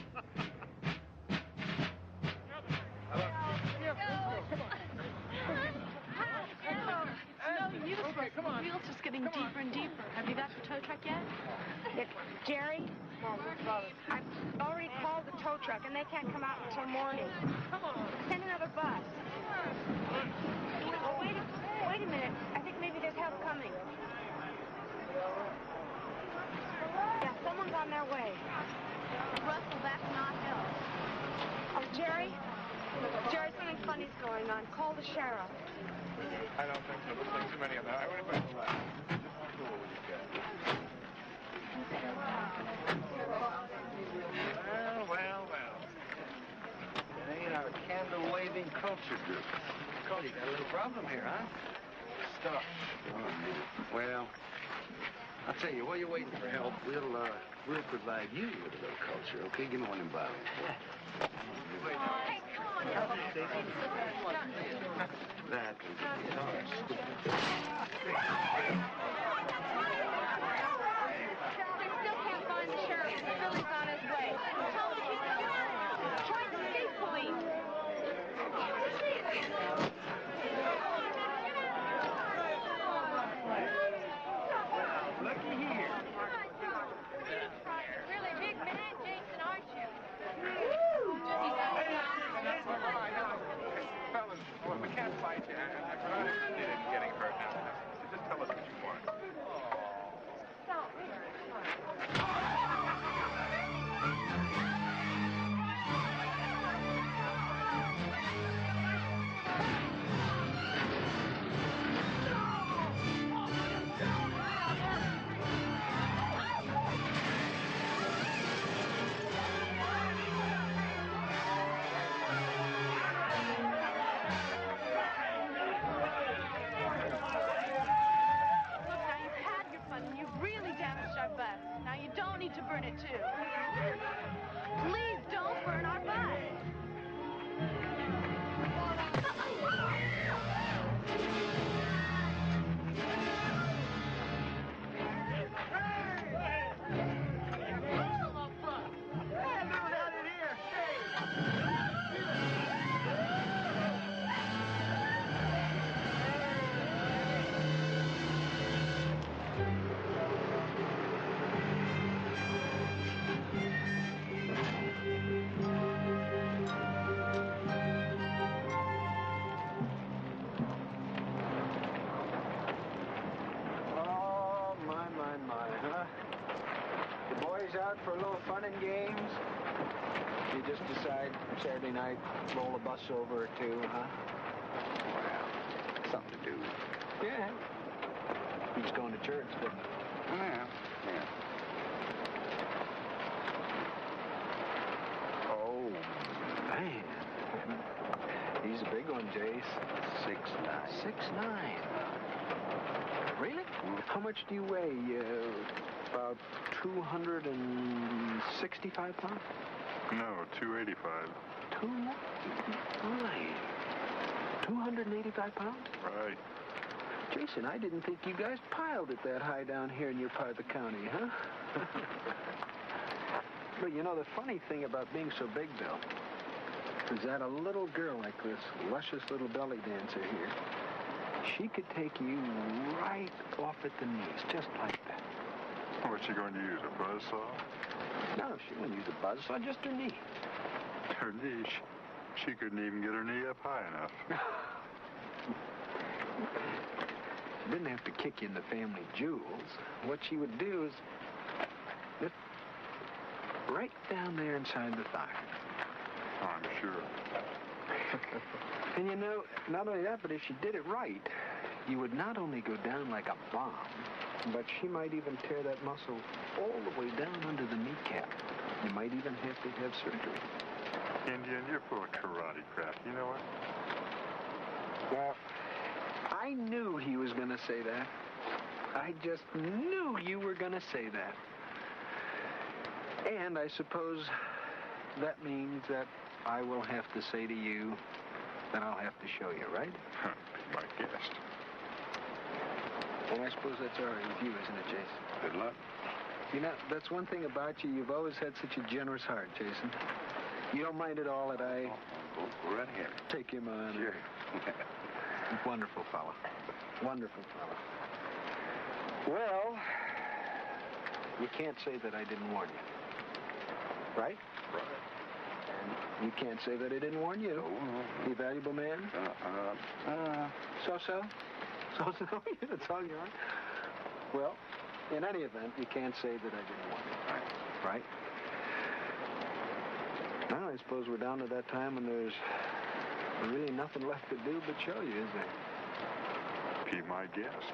Speaker 12: No use, okay, come on. The wheel's just getting deeper and deeper. Have you got the tow truck yet?
Speaker 7: Jerry, I've already called the tow truck, and they can't come out until morning.
Speaker 12: Come on.
Speaker 7: Send another bus. Oh, wait a minute. I think maybe there's help coming. Yeah, someone's on their way.
Speaker 12: Russell, that's not help.
Speaker 7: Oh, Jerry, something funny's going on. Call the sheriff.
Speaker 13: I don't think so. Looks like too many of them. I would have been allowed. Just one tool when you can. Well. It ain't our candle-waving culture group.
Speaker 22: Cole, you got a little problem here, huh?
Speaker 13: Stop.
Speaker 22: Well, I'll tell you, while you're waiting for help, we'll provide you with a little culture, okay? Give me one of them bottles.
Speaker 7: Hey, come on now.
Speaker 22: That is a
Speaker 7: They still can't find the sheriff. Billy's on his way. Tell him he's trying to escape police.
Speaker 22: Looky here.
Speaker 7: Really big man, Jason, aren't you?
Speaker 13: Fellas, well, we can't fight you, and we're not interested in getting hurt now. So just tell us what you want.
Speaker 12: Now you don't need to burn it too. Please don't burn our bus.
Speaker 5: Out for a little fun and games? You just decide Saturday night, roll a bus over or two, huh?
Speaker 22: Well, something to do.
Speaker 5: Yeah. He's going to church, didn't he?
Speaker 22: Yeah.
Speaker 5: Oh, man. He's a big one, Jace.
Speaker 22: 6'9".
Speaker 5: 6'9". Really? How much do you weigh? About 265 pounds?
Speaker 13: No, 285.
Speaker 5: 285 pounds?
Speaker 13: Right.
Speaker 5: Jason, I didn't think you guys piled it that high down here in your part of the county, huh? But you know, the funny thing about being so big, Bill, is that a little girl like this luscious little belly dancer here, she could take you right off at the knees, just like that.
Speaker 13: What's she going to use, a buzzsaw?
Speaker 5: No, she wouldn't use a buzzsaw, just her knee.
Speaker 13: Her knee? She couldn't even get her knee up high enough.
Speaker 5: She didn't have to kick you in the family jewels. What she would do is right down there inside the thigh.
Speaker 13: I'm sure.
Speaker 5: And you know, not only that, but if she did it right, you would not only go down like a bomb, but she might even tear that muscle all the way down under the kneecap. You might even have to have surgery.
Speaker 13: Indian, you're full of karate crap. You know what?
Speaker 5: Well, I knew he was going to say that. I just knew you were going to say that. And I suppose that means that I will have to say to you, then I'll have to show you, right?
Speaker 13: My guest.
Speaker 5: And I suppose that's all right with you, isn't it, Jason?
Speaker 13: Good luck.
Speaker 5: You know, that's one thing about you. You've always had such a generous heart, Jason. You don't mind at all that I...
Speaker 13: Go right ahead.
Speaker 5: Take him on.
Speaker 13: Sure.
Speaker 5: Wonderful fella. Wonderful fella. Well, you can't say that I didn't warn you. Right?
Speaker 13: Right.
Speaker 5: And you can't say that I didn't warn you. You a valuable man? So-so? So-so? That's all you are? Well, in any event, you can't say that I didn't warn you. Right? Now, I suppose we're down to that time when there's really nothing left to do but show you, is there?
Speaker 13: Be my guest.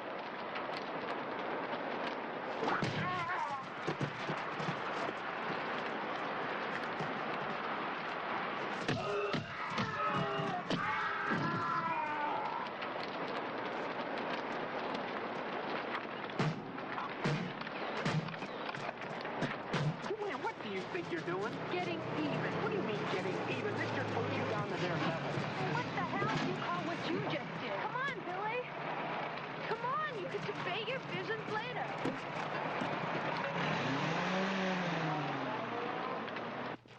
Speaker 21: What do you think you're doing?
Speaker 10: Getting even.
Speaker 21: What do you mean getting even? This just puts you down to their level.
Speaker 10: What the hell do you call what you just did? Come on, Billy. Come on, you can debate your visions later.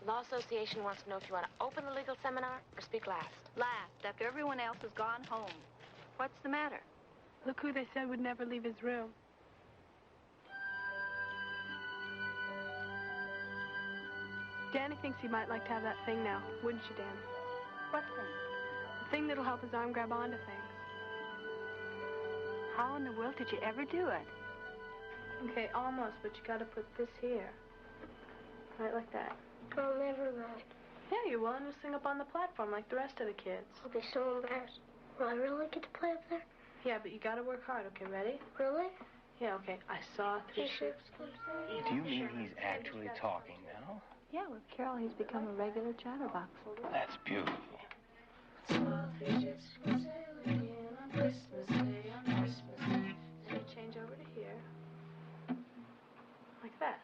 Speaker 11: Law Association wants to know if you want to open the legal seminar or speak last.
Speaker 3: Last, after everyone else has gone home. What's the matter?
Speaker 20: Look who they said would never leave his room. Danny thinks he might like to have that thing now, wouldn't you, Danny?
Speaker 3: What thing?
Speaker 20: The thing that'll help his arm grab onto things.
Speaker 3: How in the world did you ever do it?
Speaker 20: Okay, almost, but you gotta put this here. Right like that.
Speaker 10: I'll never ride.
Speaker 20: Yeah, you will, and you'll sing up on the platform like the rest of the kids.
Speaker 10: I'll be so embarrassed. Will I really get to play up there?
Speaker 20: Yeah, but you gotta work hard, okay, ready?
Speaker 10: Really?
Speaker 20: Yeah, okay. I saw 3 ships.
Speaker 21: Do you mean he's actually talking now?
Speaker 3: Yeah, with Carol, he's become a regular chatterbox.
Speaker 21: That's beautiful.
Speaker 20: Then you change over to here. Like that.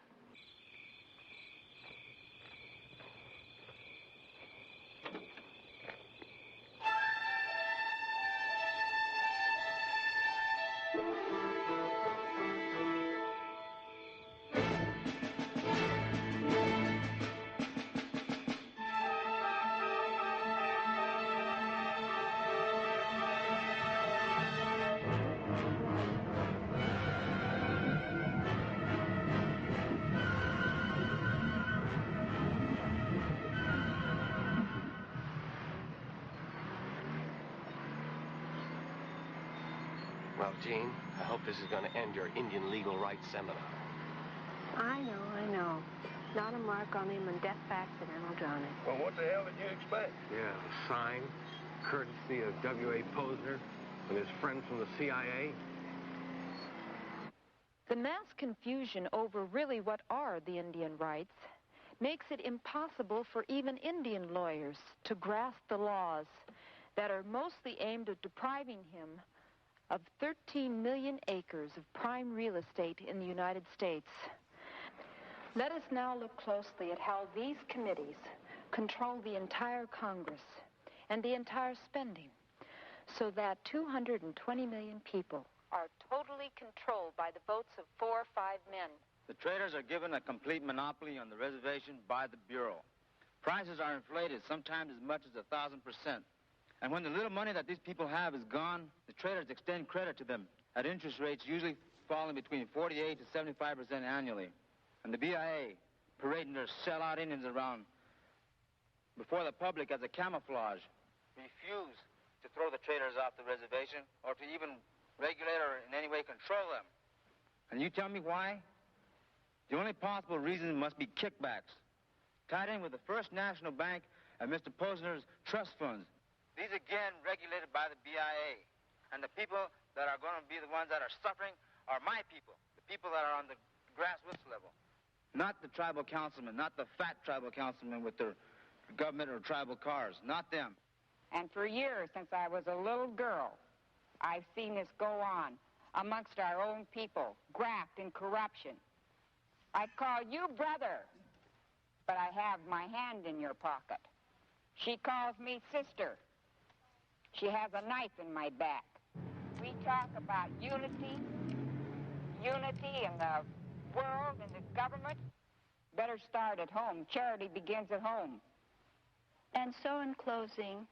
Speaker 6: Well, Gene, I hope this is going to end your Indian legal rights seminar.
Speaker 3: I know. Not a mark on him and death by accidental drowning.
Speaker 13: Well, what the hell did you expect?
Speaker 6: Yeah, the sign, courtesy of W.A. Posner and his friends from the CIA.
Speaker 14: The mass confusion over really what are the Indian rights makes it impossible for even Indian lawyers to grasp the laws that are mostly aimed at depriving him of 13 million acres of prime real estate in the United States. Let us now look closely at how these committees control the entire Congress and the entire spending, so that 220 million people are totally controlled by the votes of 4 or 5 men.
Speaker 22: The traders are given a complete monopoly on the reservation by the Bureau. Prices are inflated, sometimes as much as 1,000%. And when the little money that these people have is gone, the traders extend credit to them at interest rates usually falling between 48 to 75% annually. And the BIA parading their sellout Indians around before the public as a camouflage refuse to throw the traders off the reservation or to even regulate or in any way control them. And you tell me why? The only possible reason must be kickbacks, tied in with the First National Bank and Mr. Posner's trust funds. These again regulated by the BIA. And the people that are going to be the ones that are suffering are my people, the people that are on the grassroots level. Not the tribal councilmen, not the fat tribal councilmen with their government or tribal cars, not them.
Speaker 23: And for years, since I was a little girl, I've seen this go on amongst our own people, graft and corruption. I call you brother. but I have my hand in your pocket. She calls me sister. She has a knife in my back. We talk about unity in the world and the government. Better start at home. Charity begins at home.
Speaker 3: And so in closing,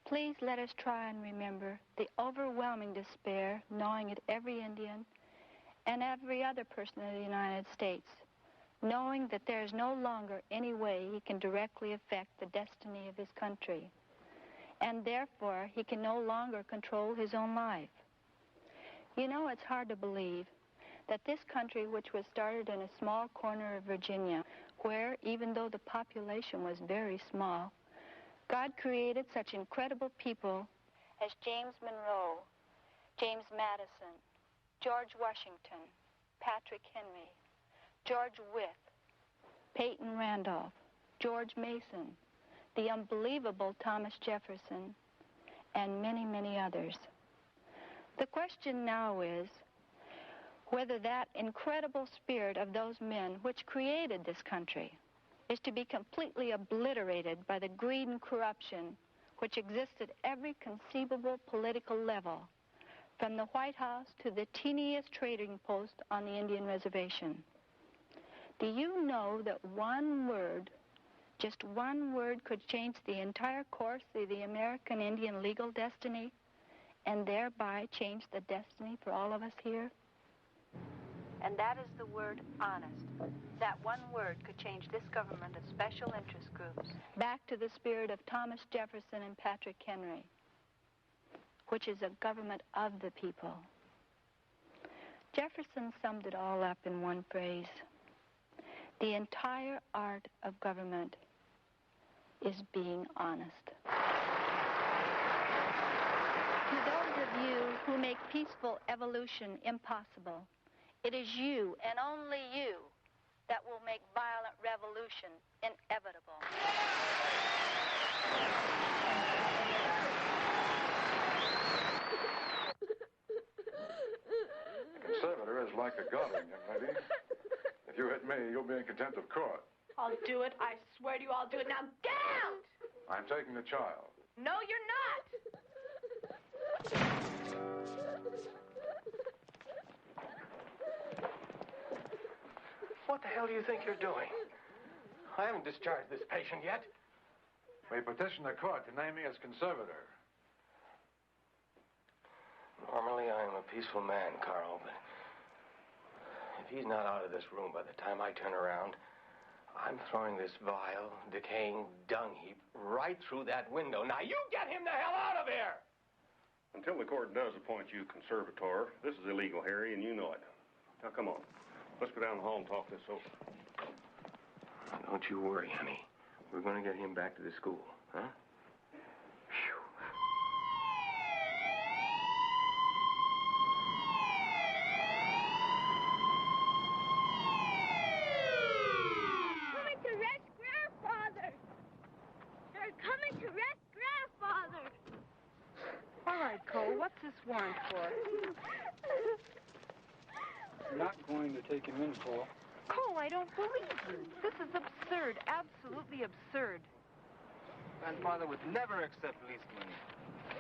Speaker 3: please let us try and remember the overwhelming despair gnawing at every Indian and every other person in the United States, knowing that there is no longer any way he can directly affect the destiny of his country, and therefore he can no longer control his own life. You know, it's hard to believe that this country, which was started in a small corner of Virginia, where, even though the population was very small, God created such incredible people as James Monroe, James Madison, George Washington, Patrick Henry, George Wythe, Peyton Randolph, George Mason, the unbelievable Thomas Jefferson, and many, many others. The question now is whether that incredible spirit of those men which created this country is to be completely obliterated by the greed and corruption which exists at every conceivable political level, from the White House to the teeniest trading post on the Indian reservation. Do you know that one word, just one word, could change the entire course of the American Indian legal destiny and thereby change the destiny for all of us here? And that is the word honest. That one word could change this government of special interest groups back to the spirit of Thomas Jefferson and Patrick Henry, which is a government of the people. Jefferson summed it all up in one phrase. The entire art of government is being honest. To those of you who make peaceful evolution impossible, it is you and only you that will make violent revolution inevitable.
Speaker 9: A conservator is like a guardian, young lady. If you hit me, you'll be in contempt of court.
Speaker 7: I'll do it. I swear to you, I'll do it. Now get out!
Speaker 9: I'm taking the child.
Speaker 7: No, you're not!
Speaker 19: What the hell do you think you're doing? I haven't discharged this patient yet.
Speaker 9: We petition the court to name me as conservator.
Speaker 19: Normally, I am a peaceful man, Carl, but if he's not out of this room by the time I turn around, I'm throwing this vile, decaying dung heap right through that window. Now, you get him the hell out of here!
Speaker 13: Until the court does appoint you conservator, this is illegal, Harry, and you know it. Now, come on. Let's go down the hall and talk this over.
Speaker 19: Don't you worry, honey. We're going to get him back to the school, huh?
Speaker 7: Coming to arrest Grandfather! They're coming to arrest Grandfather!
Speaker 14: All right, Cole, what's this warrant for?
Speaker 21: You're not going to take him in for.
Speaker 14: Cole, I don't believe you. This is absurd, absolutely absurd.
Speaker 22: Grandfather would never accept police money.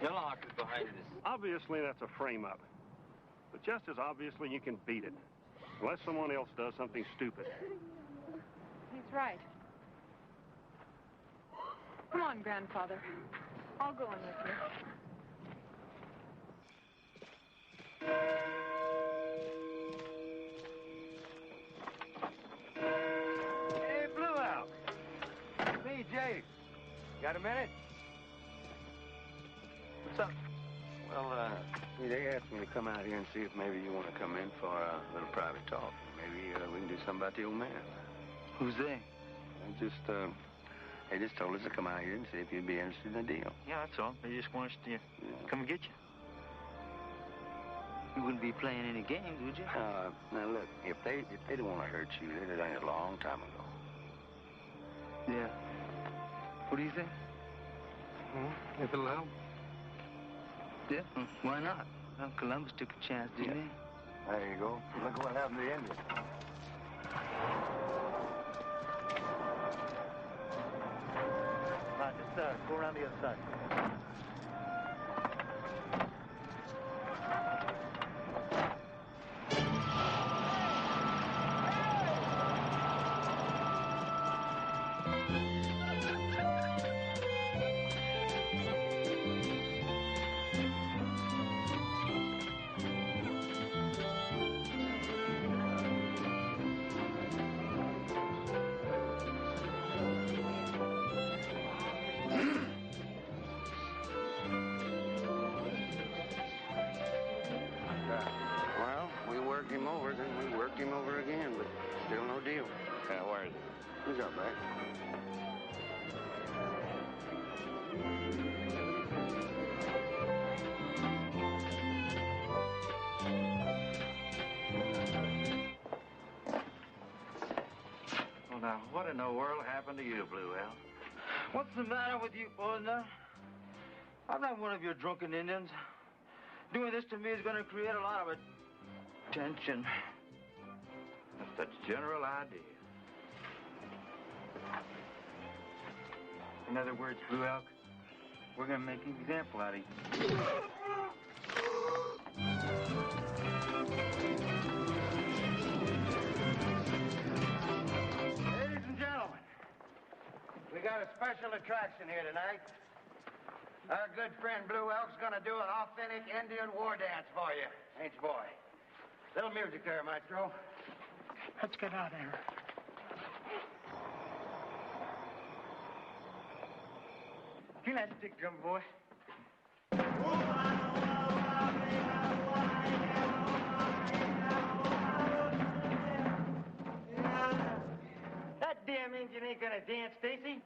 Speaker 22: Yellowhawk is behind this.
Speaker 13: Obviously, that's a frame-up. But just as obviously, you can beat it. Unless someone else does something stupid.
Speaker 14: He's right. Come on, Grandfather. I'll go in with you.
Speaker 22: Hey, Blue Owl. It's me, Jake. Got a minute? What's up?
Speaker 6: Well, they asked me to come out here and see if maybe you want to come in for a little private talk. Maybe we can do something about the old man.
Speaker 22: Who's they?
Speaker 6: They just told us to come out here and see if you'd be interested in the deal.
Speaker 22: Yeah, that's all. They just want us to come and get you. You wouldn't be playing any games, would you?
Speaker 6: Now, look, if they don't want to hurt you, they'd have done it a long time ago.
Speaker 22: Yeah. What do you think?
Speaker 19: If it'll help.
Speaker 22: Yeah, why not? Well, Columbus took a chance, didn't he?
Speaker 9: There you go. Look what happened to the Indians.
Speaker 15: sir. Go around the other side.
Speaker 6: Him over again, but still no deal.
Speaker 13: Yeah, where is he?
Speaker 6: He's up there.
Speaker 22: Well, now, what in the world happened to you, Blue Al? What's the matter with you, boys, now? I'm not one of your drunken Indians. Doing this to me is going to create a lot of attention. That's the general idea. In other words, Blue Elk, we're going to make an example out of you.
Speaker 15: Ladies and gentlemen, we got a special attraction here tonight. Our good friend Blue Elk's gonna do an authentic Indian war dance for you, ain't you, boy? Little music there, Maestro.
Speaker 19: Let's get out of here. Elastic drum, boy. That damn Indian ain't gonna dance, Stacy.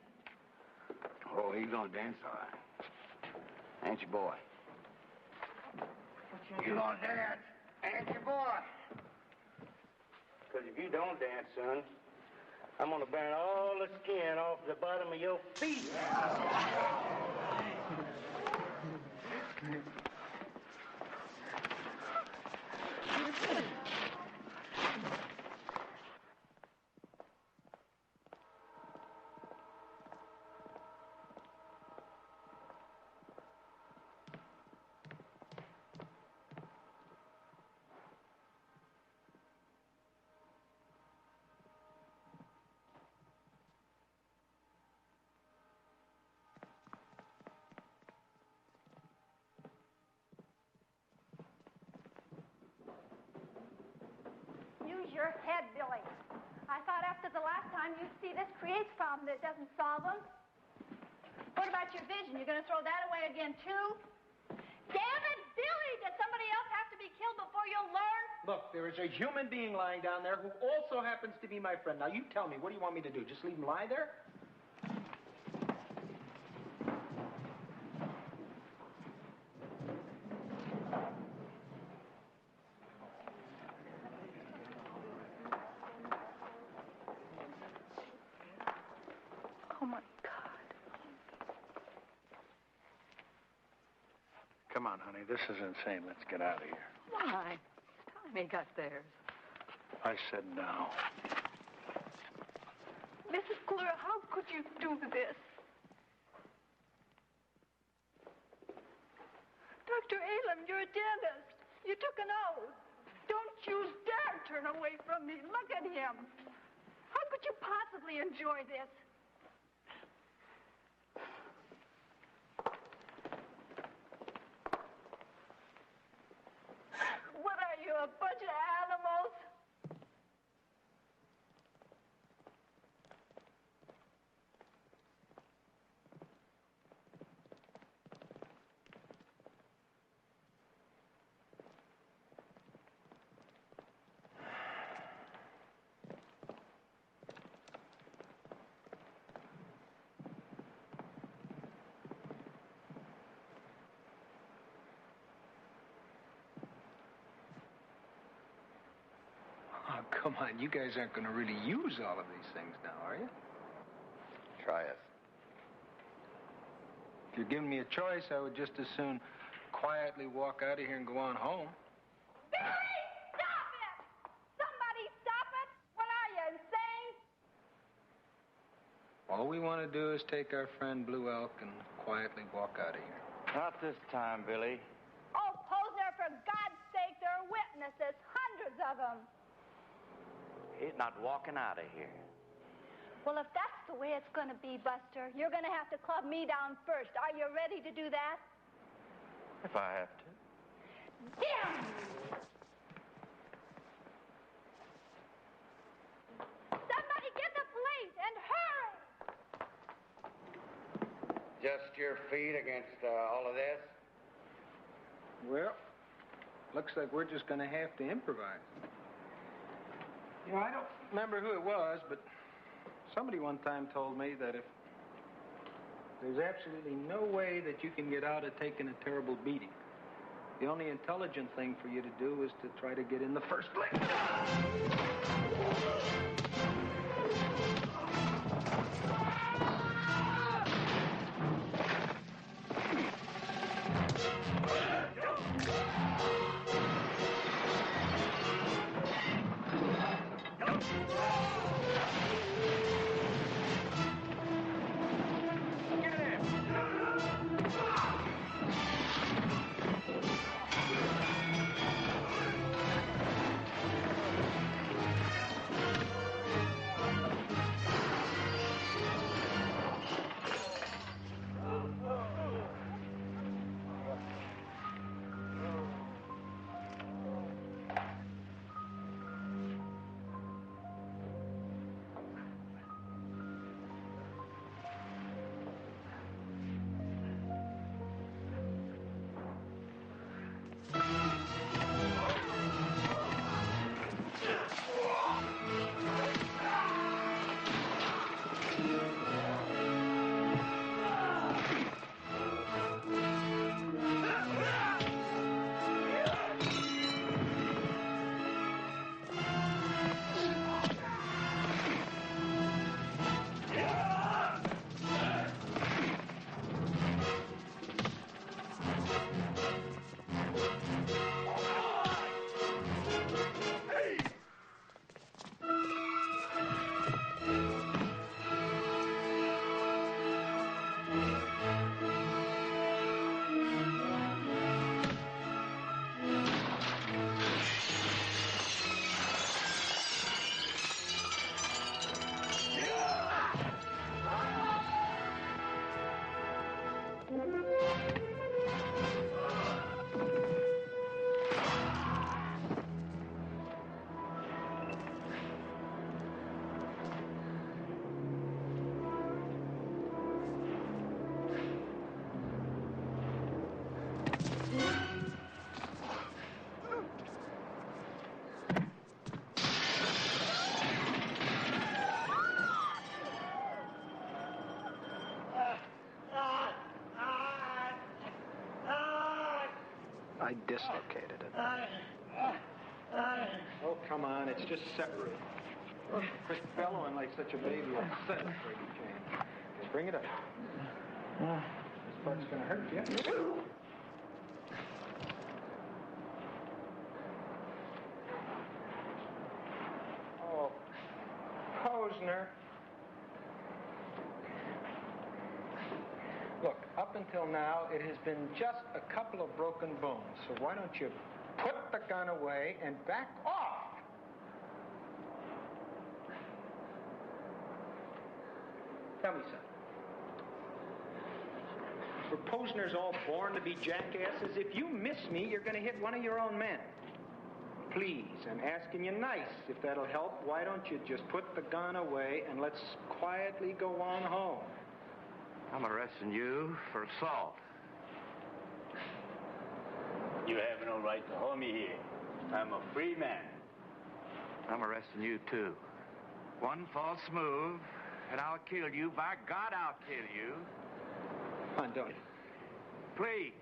Speaker 6: Oh, he's gonna dance all right. Ain't you, boy?
Speaker 15: You gonna dance, ain't you, boy?
Speaker 6: Because if you don't dance, son, I'm gonna burn all the skin off the bottom of your feet.
Speaker 7: Use your head, Billy. I thought after the last time you'd see this creates problems that doesn't solve them. What about your vision? You're going to throw that away again, too? Damn it, Billy! Does somebody else have to be killed before you'll learn?
Speaker 19: Look, there is a human being lying down there who also happens to be my friend. Now, you tell me, what do you want me to do? Just leave him lie there?
Speaker 3: Oh, my God.
Speaker 13: Come on, honey. This is insane. Let's get out of here.
Speaker 16: Why? Tommy got theirs.
Speaker 13: I said no.
Speaker 3: Mrs. Clear, how could you do this? Dr. Elam, you're a dentist. You took an oath. Don't you dare turn away from me. Look at him. How could you possibly enjoy this? What are you, a bunch of animals?
Speaker 5: Oh, come on. You guys aren't going to really use all of these things now, are you?
Speaker 6: Try us.
Speaker 5: If you're giving me a choice, I would just as soon quietly walk out of here and go on home.
Speaker 7: Billy, stop it! Somebody stop it! What are you, insane?
Speaker 5: All we want to do is take our friend Blue Elk and quietly walk out of here.
Speaker 6: Not this time, Billy.
Speaker 7: Oh, Posner, for God's sake, there are witnesses, hundreds of them.
Speaker 6: He's not walking out of here.
Speaker 7: Well, if that's the way it's going to be, Buster, you're going to have to club me down first. Are you ready to do that?
Speaker 6: If I have to.
Speaker 7: Damn! Somebody get the police and hurry!
Speaker 15: Just your feet against all of this?
Speaker 5: Well, looks like we're just going to have to improvise. You know, I don't remember who it was, but somebody one time told me that if there's absolutely no way that you can get out of taking a terrible beating, the only intelligent thing for you to do is to try to get in the first place. I dislocated it. Oh, come on, it's just separated. Quit bellowing like such a baby. I'll set it for you, Jane. Just bring it up. This part's gonna hurt you. Oh, Posner. Look, up until now, it has been just a couple of broken bones. So why don't you put the gun away and back off? Tell me something. Were Posners all born to be jackasses? If you miss me, you're going to hit one of your own men. Please, I'm asking you nice. If that'll help, why don't you just put the gun away and let's quietly go on home?
Speaker 6: I'm arresting you for assault.
Speaker 2: You have no right to hold me here. I'm a free man.
Speaker 6: I'm arresting you, too. One false move, and I'll kill you. By God, I'll kill you.
Speaker 5: Come on, don't you?
Speaker 6: Please.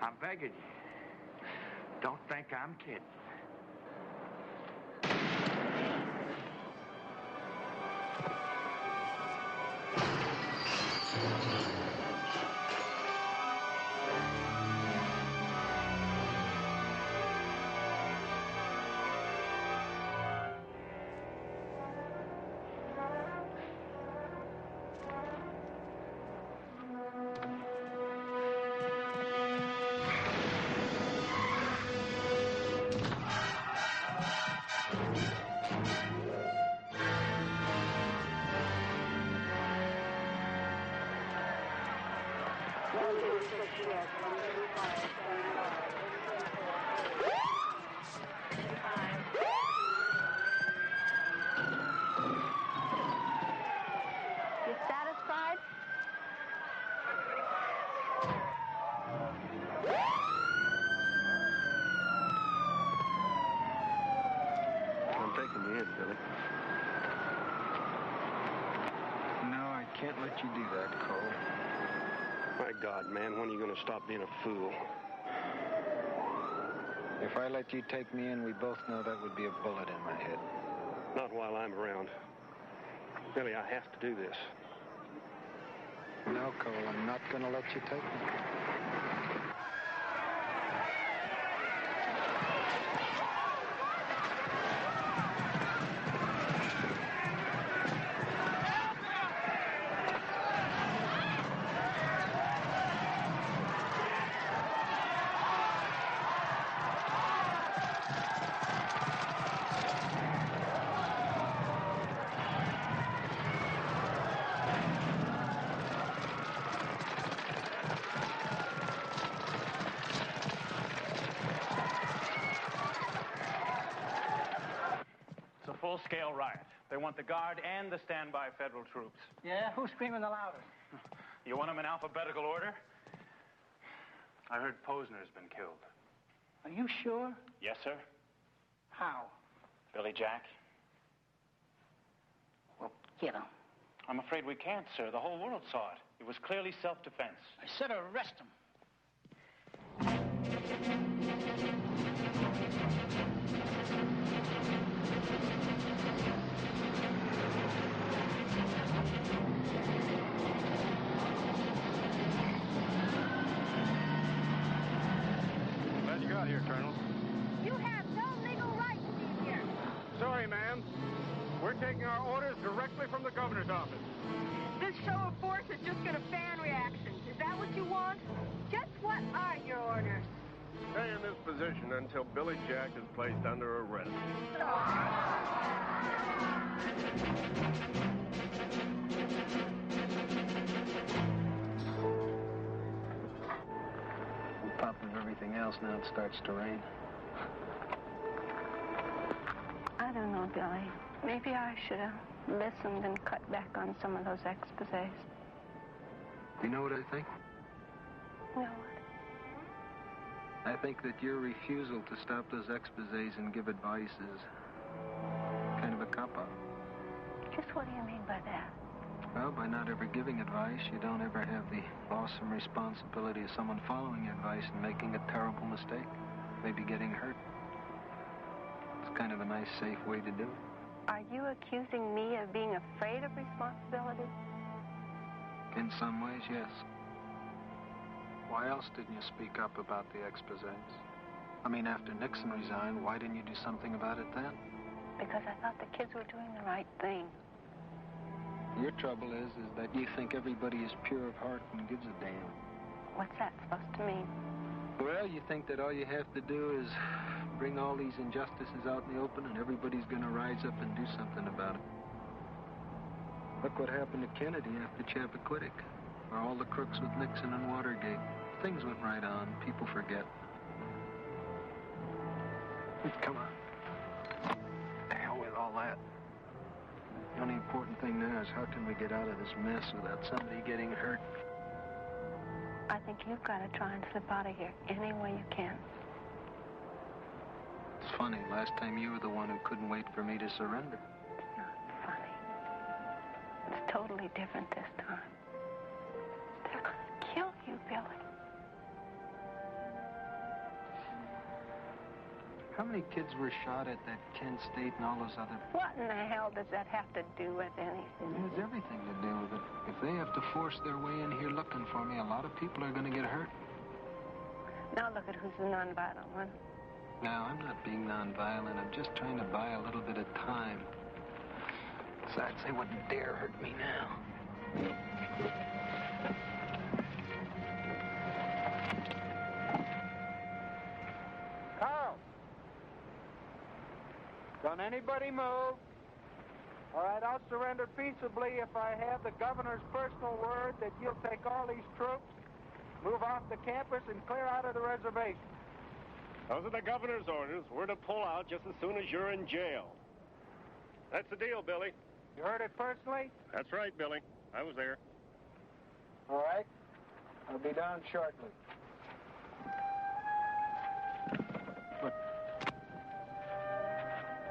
Speaker 6: I'm begging you. Don't think I'm kidding.
Speaker 7: You satisfied?
Speaker 13: I'm taking you in, Billy.
Speaker 5: No, I can't let you do that, Cole.
Speaker 13: My God, man, when are you going to stop being a fool?
Speaker 5: If I let you take me in, we both know that would be a bullet in my head.
Speaker 13: Not while I'm around. Billy, I have to do this.
Speaker 5: No, Cole, I'm not going to let you take me.
Speaker 2: Full-scale riot. They want the Guard and the standby federal troops.
Speaker 21: Yeah? Who's screaming the loudest?
Speaker 2: You want them in alphabetical order? I heard Posner's been killed.
Speaker 21: Are you sure?
Speaker 2: Yes, sir.
Speaker 21: How?
Speaker 2: Billy Jack?
Speaker 21: Well, get him.
Speaker 2: I'm afraid we can't, sir. The whole world saw it. It was clearly self-defense.
Speaker 21: I said arrest him.
Speaker 13: Glad you got here, Colonel.
Speaker 7: You have no legal right to be here.
Speaker 13: Sorry, ma'am. We're taking our orders directly from the governor's office.
Speaker 10: This show of force is just going to fan reactions. Is that what you want?
Speaker 7: Just what are your orders?
Speaker 13: Stay in this position until Billy Jack is placed under arrest.
Speaker 5: On top of everything else, now it starts to rain.
Speaker 3: I don't know, Billy. Maybe I should have listened and cut back on some of those exposés.
Speaker 5: You know what I think?
Speaker 3: No.
Speaker 5: I think that your refusal to stop those exposés and give advice is kind of a cop-out.
Speaker 3: Just what do you mean by that?
Speaker 5: Well, by not ever giving advice, you don't ever have the awesome responsibility of someone following advice and making a terrible mistake, maybe getting hurt. It's kind of a nice, safe way to do it.
Speaker 3: Are you accusing me of being afraid of responsibility?
Speaker 5: In some ways, yes. Why else didn't you speak up about the exposés? I mean, after Nixon resigned, why didn't you do something about it then?
Speaker 3: Because I thought the kids were doing the right thing.
Speaker 5: Your trouble is that you think everybody is pure of heart and gives a damn.
Speaker 3: What's that supposed to mean?
Speaker 5: Well, you think that all you have to do is bring all these injustices out in the open and everybody's going to rise up and do something about it. Look what happened to Kennedy after Chappaquiddick, or all the crooks with Nixon and Watergate. Things went right on. People forget. Come on. The hell with all that. The only important thing now is how can we get out of this mess without somebody getting hurt?
Speaker 3: I think you've got to try and slip out of here any way you can.
Speaker 5: It's funny. Last time you were the one who couldn't wait for me to surrender.
Speaker 3: It's not funny. It's totally different this time. They're going to kill you, Billy.
Speaker 5: How many kids were shot at that Kent State and all those other...
Speaker 3: What in the hell does that have to do with anything?
Speaker 5: It has everything to do with it. If they have to force their way in here looking for me, a lot of people are going to get hurt.
Speaker 3: Now look at who's the nonviolent one.
Speaker 5: Now, I'm not being nonviolent. I'm just trying to buy a little bit of time. Besides, they wouldn't dare hurt me now.
Speaker 15: Carl! Don't anybody move. All right, I'll surrender peaceably if I have the governor's personal word that you'll take all these troops
Speaker 1: Move off the campus and clear out of the reservation.
Speaker 13: Those are the governor's orders. We're to pull out just as soon as you're in jail. That's the deal, Billy.
Speaker 1: You heard it personally?
Speaker 13: That's right, Billy. I was there.
Speaker 5: All right. I'll be down shortly.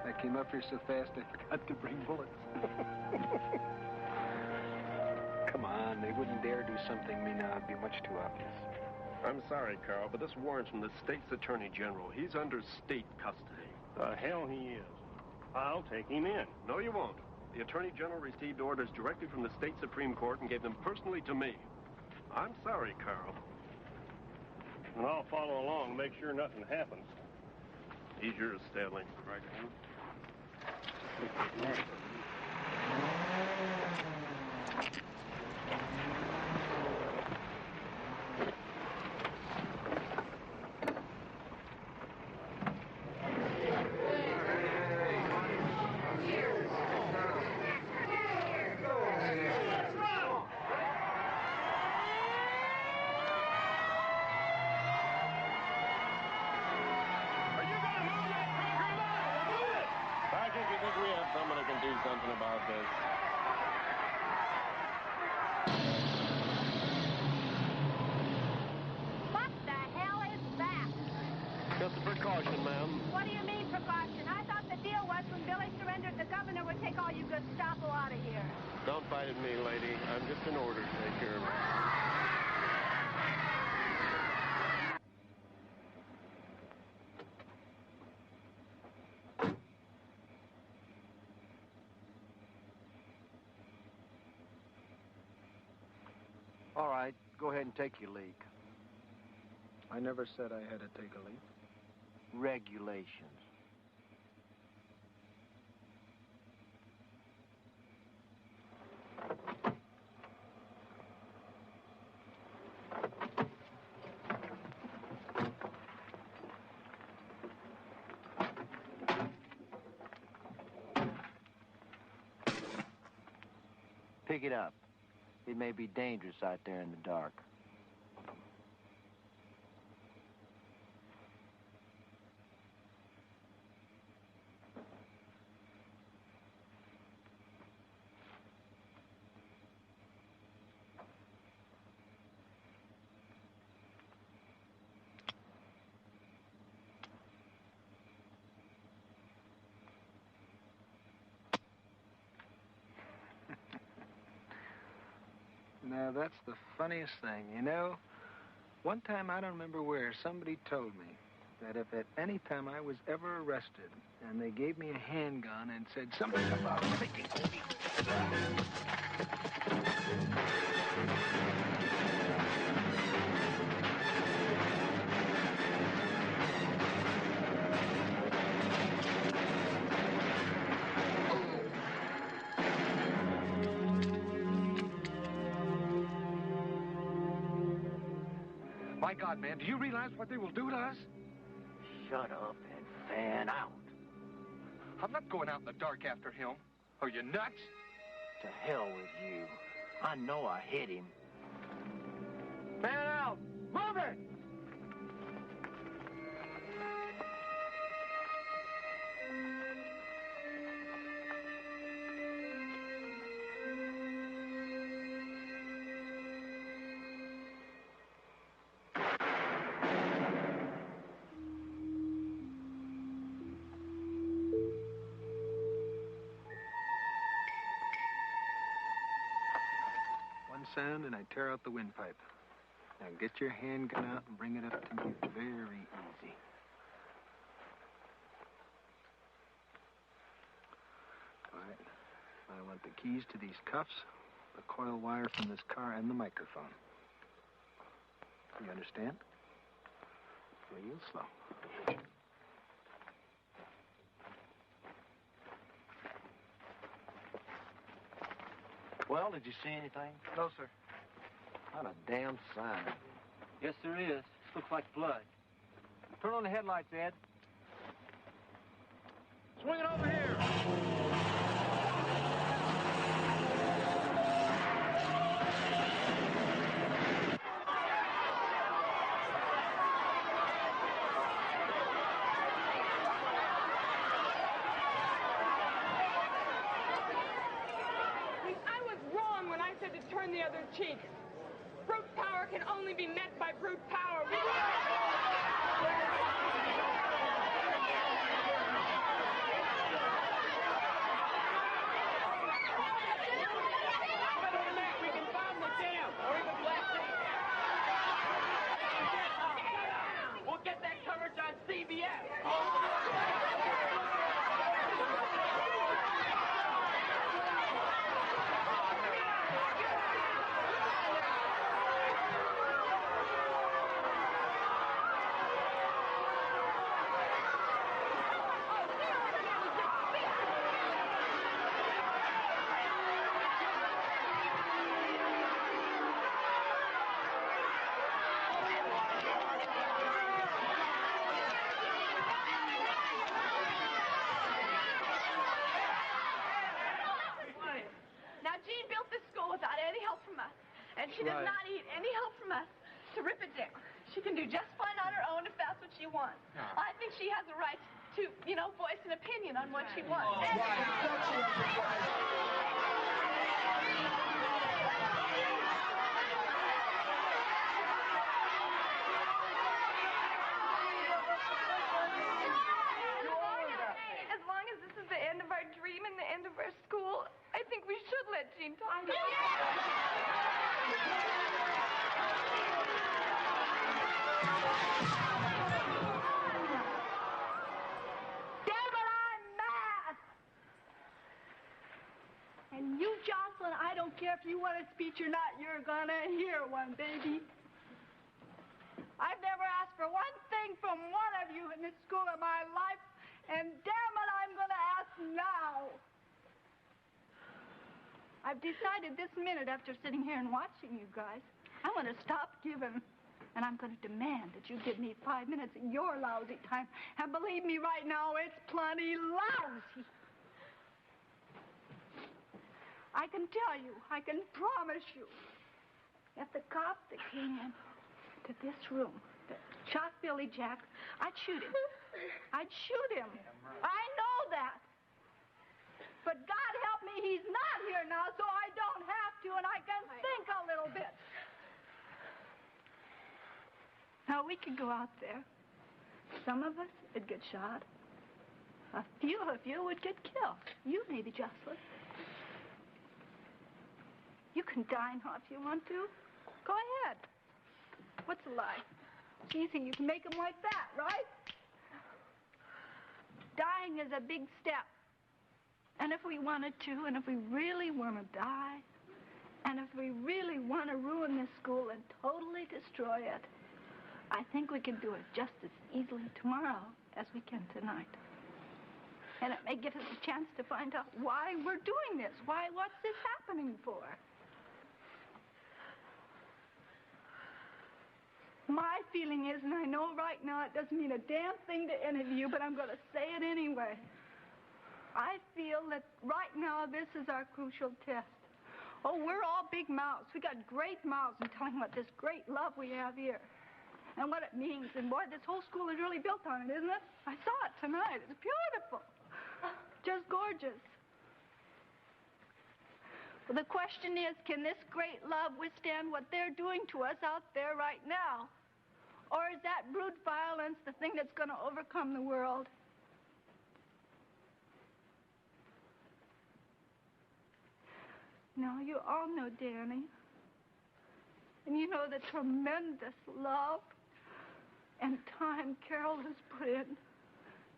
Speaker 5: I came up here so fast I forgot to bring bullets. Come on, they wouldn't dare do something me now. It'd be much too obvious.
Speaker 13: I'm sorry, Carl, but this warrant's from the state's attorney general. He's under state custody. The hell he is. I'll take him in. No, you won't. The attorney general received orders directly from the state Supreme Court and gave them personally to me. I'm sorry, Carl. And I'll follow along, make sure nothing happens. He's yours, Stanley. Right, Sam? Something about this.
Speaker 7: What the hell is that?
Speaker 13: Just a precaution, ma'am.
Speaker 7: What do you mean, precaution? I thought the deal was when Billy surrendered, the governor would take all you Gestapo out of here.
Speaker 13: Don't fight at me, lady. I'm just an order taker.
Speaker 15: All right, go ahead and take your leak.
Speaker 5: I never said I had to take a leak.
Speaker 15: Regulations. Pick it up. It may be dangerous out there in the dark.
Speaker 5: Now, that's the funniest thing. You know, one time, I don't remember where, somebody told me that if at any time I was ever arrested and they gave me a handgun and said something about taking...
Speaker 15: My God, man, do you realize what they will do to us? Shut up and fan out.
Speaker 19: I'm not going out in the dark after him. Are you nuts?
Speaker 15: To hell with you. I know I hit him. Fan out! Move it!
Speaker 5: Sound and I tear out the windpipe. Now get your handgun out and bring it up to me very easy. All right. I want the keys to these cuffs, the coil wire from this car, and the microphone. You understand? Real slow.
Speaker 15: Well, did you see anything?
Speaker 1: No, sir.
Speaker 15: Not a damn sign.
Speaker 1: Yes, there is. This looks like blood. Turn on the headlights, Ed.
Speaker 13: Swing it over here!
Speaker 10: Brute power can only be met by brute power.
Speaker 21: We can bomb the dam, or even blast it. We'll get that coverage on CBS.
Speaker 12: Now, Jean built this school without any help from us, and she does not need any help from us to rip it down. She can do just fine on her own if that's what she wants. I think she has a right to, voice an opinion on what she wants. As long as this is the end of our dream and the end of our school, I think we should let Jean talk.
Speaker 7: Damn it, I'm mad! And you, Jocelyn, I don't care if you want a speech or not, you're gonna hear one, baby. I've never asked for one thing from one of you in this school in my life, and damn it, I'm gonna ask now. I've decided this minute after sitting here and watching you guys, I'm going to stop giving, and I'm going to demand that you give me 5 minutes of your lousy time. And believe me right now, it's plenty lousy. I can tell you, I can promise you, if the cop that came in to this room that shot Billy Jack, I'd shoot him. I'd shoot him. I know that. But God help me, he's not here now, so I don't have to, and I can think a little bit. Now, we could go out there. Some of us would get shot. A few of you would get killed. You maybe, Jocelyn. You can die now if you want to. Go ahead. What's a lie? It's easy. You can make them like that, right? Dying is a big step. And if we wanted to, and if we really want to die, and if we really want to ruin this school and totally destroy it, I think we can do it just as easily tomorrow as we can tonight. And it may give us a chance to find out why we're doing this. What's this happening for? My feeling is, and I know right now it doesn't mean a damn thing to any of you, but I'm going to say it anyway. I feel that right now this is our crucial test. Oh, we're all big mouths. We got great mouths in telling what this great love we have here and what it means. And boy, this whole school is really built on it, isn't it? I saw it tonight. It's beautiful. Just gorgeous. Well, the question is, can this great love withstand what they're doing to us out there right now? Or is that brute violence the thing that's going to overcome the world? Now, you all know Danny. And you know the tremendous love and time Carol has put in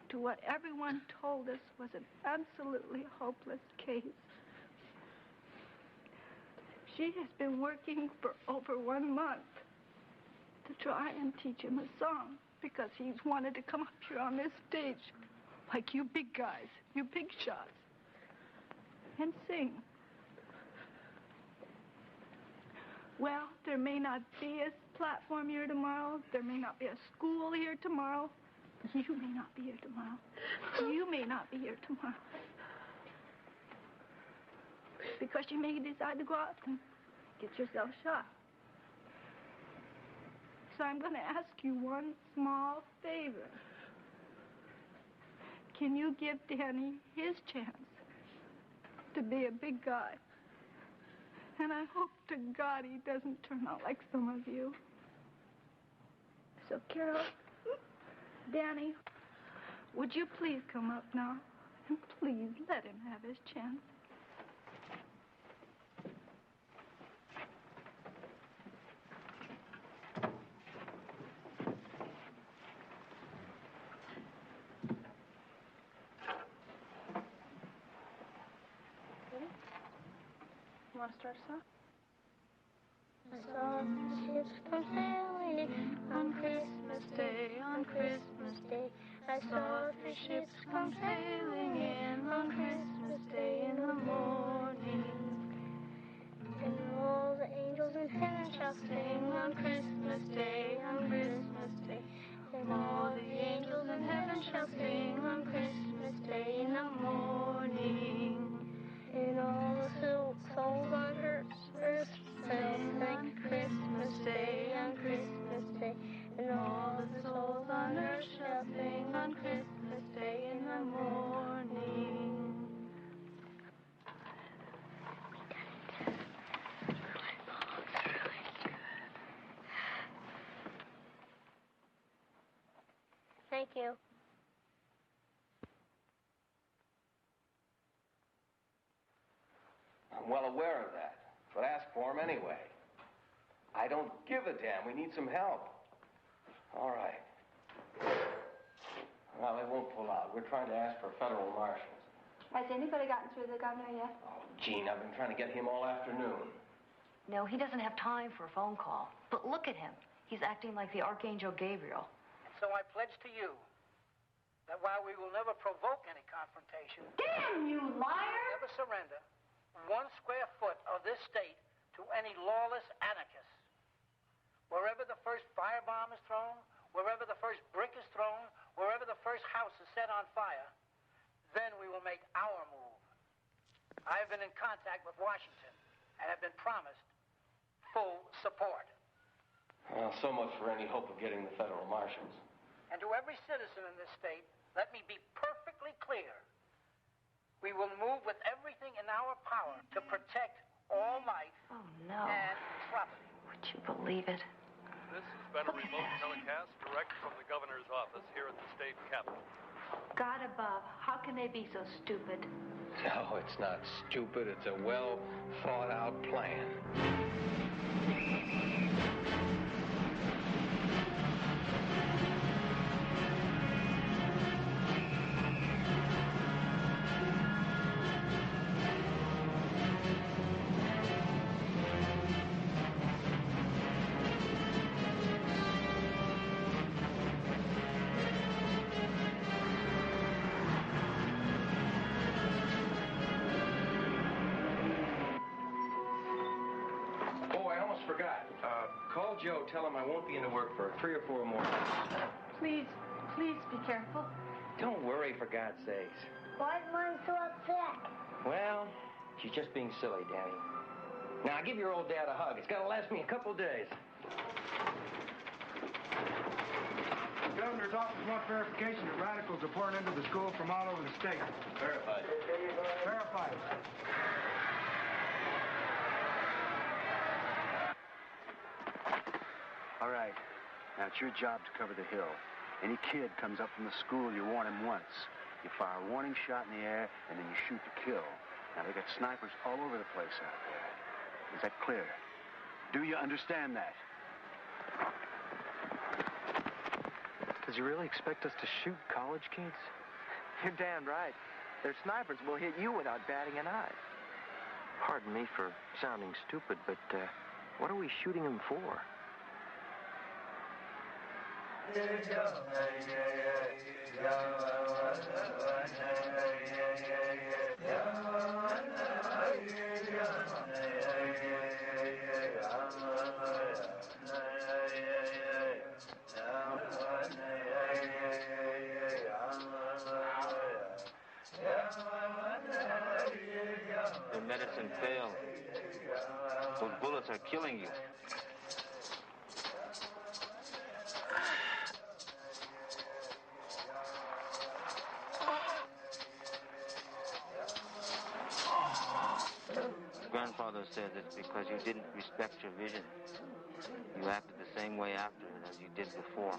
Speaker 7: to what everyone told us was an absolutely hopeless case. She has been working for over 1 month to try and teach him a song because he's wanted to come up here on this stage like you big guys, you big shots, and sing. Well, there may not be a platform here tomorrow. There may not be a school here tomorrow. You may not be here tomorrow. You may not be here tomorrow. Because you may decide to go out and get yourself shot. So I'm going to ask you one small favor. Can you give Danny his chance to be a big guy
Speaker 3: And I hope to God he doesn't turn out like some of you. So, Carol, Danny, would you please come up now? And please let him have his chance.
Speaker 12: You want to start us off?
Speaker 10: I saw the ships come sailing in on Christmas Day, on Christmas Day. I saw the ships come sailing in on Christmas Day in the morning. And all the angels in heaven shall sing on Christmas Day, on Christmas Day. And all the angels in heaven shall sing on Christmas Day in the morning. And all the souls on earth sing on Christmas Day, on Christmas Day. And all the souls on earth shall sing on Christmas Day in the morning. Thank you.
Speaker 4: I'm well aware of that, but ask for him anyway. I don't give a damn. We need some help. All right. Well, they won't pull out. We're trying to ask for federal marshals.
Speaker 7: Has anybody gotten through to the governor yet?
Speaker 4: Oh, Gene, I've been trying to get him all afternoon.
Speaker 16: No, he doesn't have time for a phone call. But look at him. He's acting like the Archangel Gabriel.
Speaker 8: So I pledge to you that while we will never provoke any confrontation...
Speaker 7: Damn you, liar!
Speaker 8: ...never surrender 1 square foot of this state to any lawless anarchists. Wherever the first firebomb is thrown, wherever the first brick is thrown, wherever the first house is set on fire, then we will make our move. I have been in contact with Washington and have been promised full support.
Speaker 4: Well, so much for any hope of getting the federal marshals.
Speaker 8: And to every citizen in this state, let me be perfectly clear. We will move with everything in our power to protect all life and property.
Speaker 16: Would you believe it?
Speaker 13: This has been a remote telecast direct from the governor's office here at the state capitol.
Speaker 7: God above, how can they be so stupid?
Speaker 4: No, it's not stupid. It's a well-thought-out plan. Call Joe, tell him I won't be into work for 3 or 4 more months.
Speaker 7: Please be careful.
Speaker 4: Don't worry, for God's sakes.
Speaker 10: Why is Mom so upset?
Speaker 4: Well, she's just being silly, Danny. Now, give your old dad a hug. It's got to last me a couple days.
Speaker 21: The governor's office wants verification that radicals are pouring into the school from all over the state.
Speaker 4: Verified.
Speaker 21: Verified.
Speaker 18: All right. Now, it's your job to cover the hill. Any kid comes up from the school, you warn him once. You fire a warning shot in the air, and then you shoot to kill. Now, they got snipers all over the place out there. Is that clear? Do you understand that?
Speaker 24: Does he really expect us to shoot college kids? You're damn right. Their snipers will hit you without batting an eye. Pardon me for sounding stupid, but what are we shooting them for?
Speaker 22: Your medicine failed. Those bullets are killing you. Grandfather says that because you didn't respect your vision. You acted the same way after it as you did before.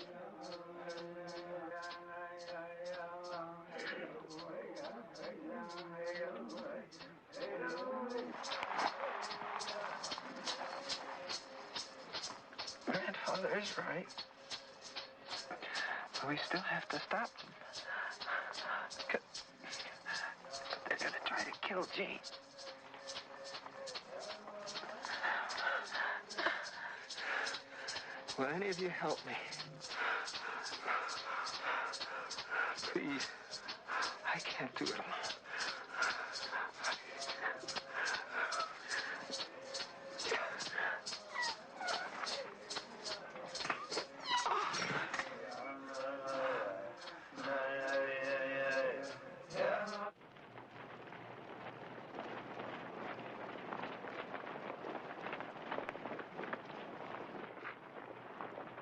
Speaker 19: Grandfather is right. But we still have to stop them. They're going to try to kill Jane. Will any of you help me? Please. I can't do it alone.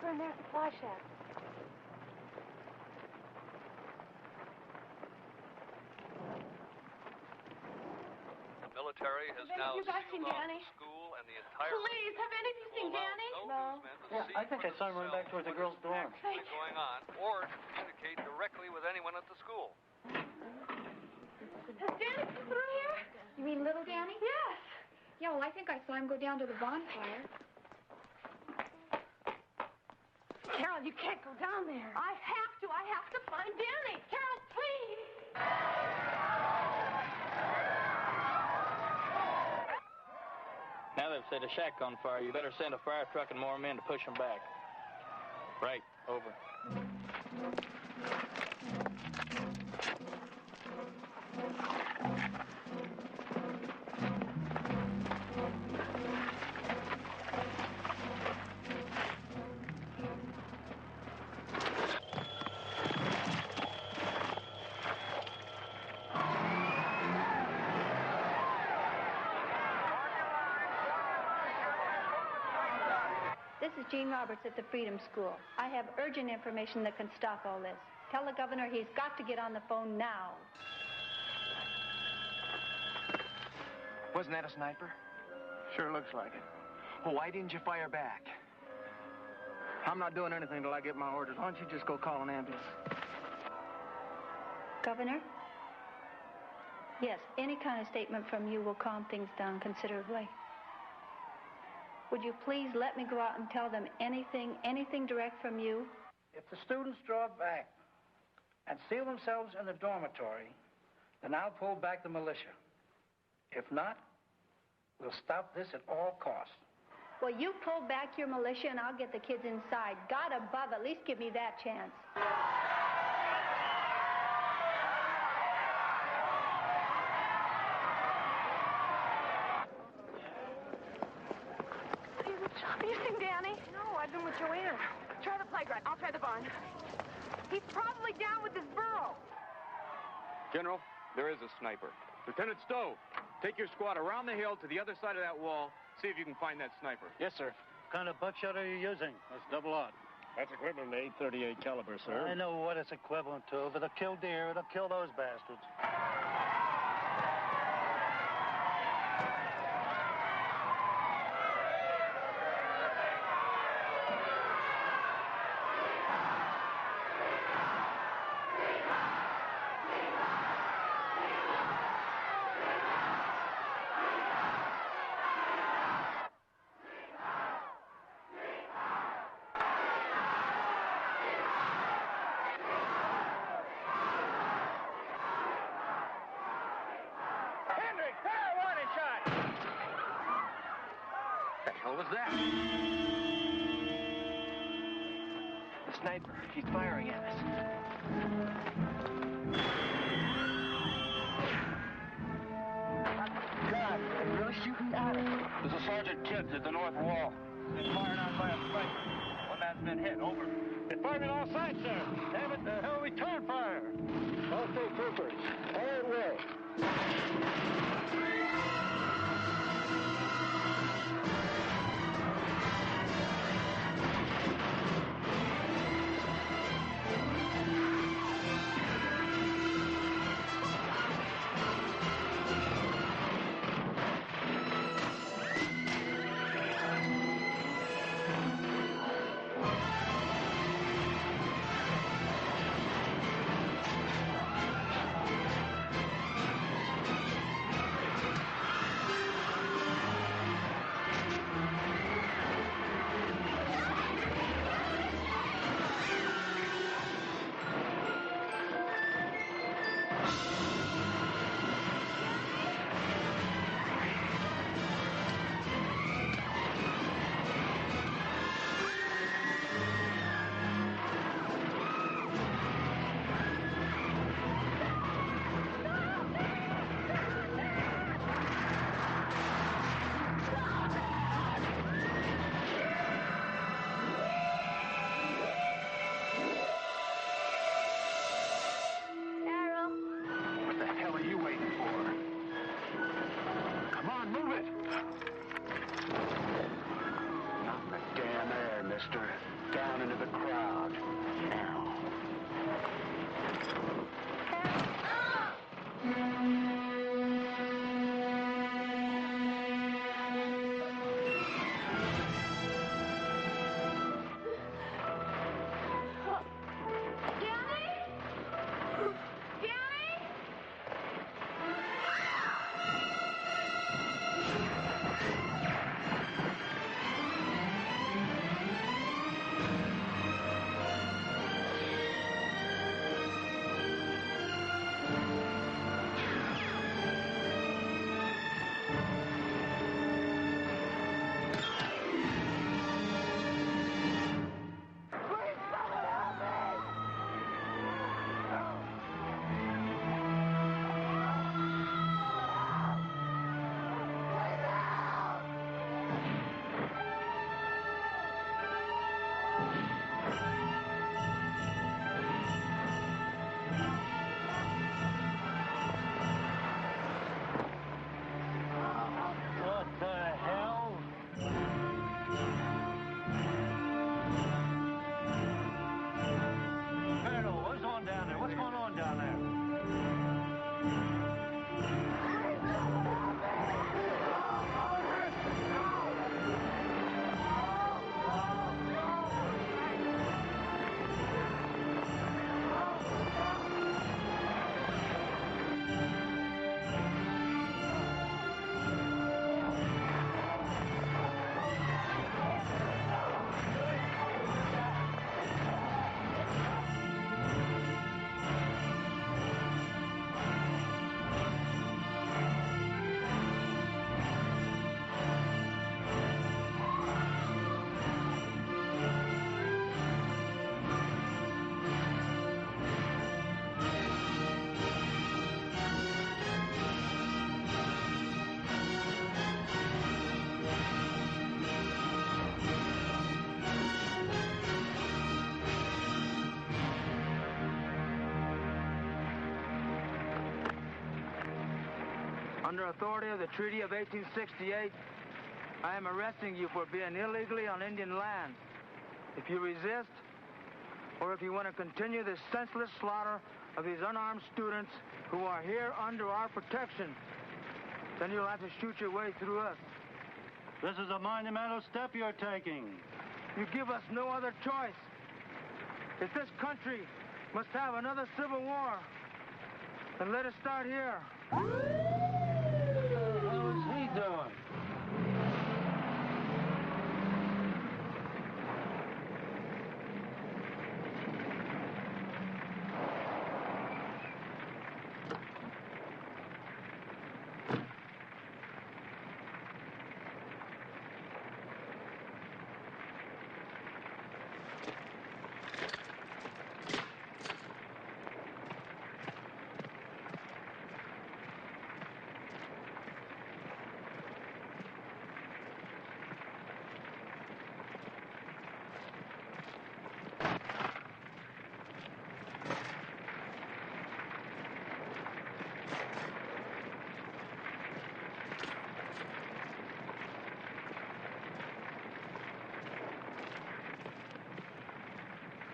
Speaker 12: We're in their supply shack.
Speaker 11: The military has now
Speaker 12: You guys seen
Speaker 11: sealed off
Speaker 12: Danny?
Speaker 11: the school and the entire...
Speaker 12: Please, have any of you seen Danny?
Speaker 11: No.
Speaker 17: Yeah, I think I saw him run back towards the girls' dorm.
Speaker 11: Actually going on, or to communicate directly with anyone at the school.
Speaker 12: Has Danny come through here?
Speaker 7: You mean little Danny?
Speaker 12: Yes.
Speaker 7: Yeah, well, I think I saw him go down to the bonfire.
Speaker 12: Carol, you can't go down there. I have to. I have to find Danny. Carol, please.
Speaker 17: Now they've set a shack on fire. You better send a fire truck and more men to push them back. Right. Over.
Speaker 7: This is Jean Roberts at the Freedom School. I have urgent information that can stop all this. Tell the governor he's got to get on the phone now.
Speaker 19: Wasn't that a sniper? Sure looks like it. Well, why didn't you fire back? I'm not doing anything till I get my orders. Why don't you just go call an ambulance?
Speaker 7: Governor? Yes, any kind of statement from you will calm things down considerably. Would you please let me go out and tell them anything direct from you?
Speaker 8: If the students draw back and seal themselves in the dormitory, then I'll pull back the militia. If not, we'll stop this at all costs.
Speaker 7: Well, you pull back your militia and I'll get the kids inside. God above, at least give me that chance.
Speaker 12: Have you seen Danny? No, I've been with Joanna. Try the playground. I'll try the barn. He's probably down with his burro.
Speaker 20: General, there is a sniper. Lieutenant Stowe, take your squad around the hill to the other side of that wall. See if you can find that sniper.
Speaker 17: Yes, sir.
Speaker 21: What kind of buckshot are you using? That's double-aught.
Speaker 13: That's equivalent to .838 caliber, sir.
Speaker 21: I know what it's equivalent to. If it'll kill deer, it'll kill those bastards.
Speaker 19: Sniper. He's firing at us. God, they're really shooting at us.
Speaker 20: There's a Sergeant Kidd at the north wall. He's fired on by a sniper. One man's been hit. Over.
Speaker 21: They're firing all sides, sir. Damn it, the hell return fire. All state troopers. All away.
Speaker 18: Chester. Down into the crowd. Now.
Speaker 6: Under authority of the Treaty of 1868, I am arresting you for being illegally on Indian land. If you resist, or if you want to continue this senseless slaughter of these unarmed students who are here under our protection, then you'll have to shoot your way through us.
Speaker 9: This is a monumental step you're taking.
Speaker 6: You give us no other choice. If this country must have another civil war, then let us start here.
Speaker 9: How is he doing?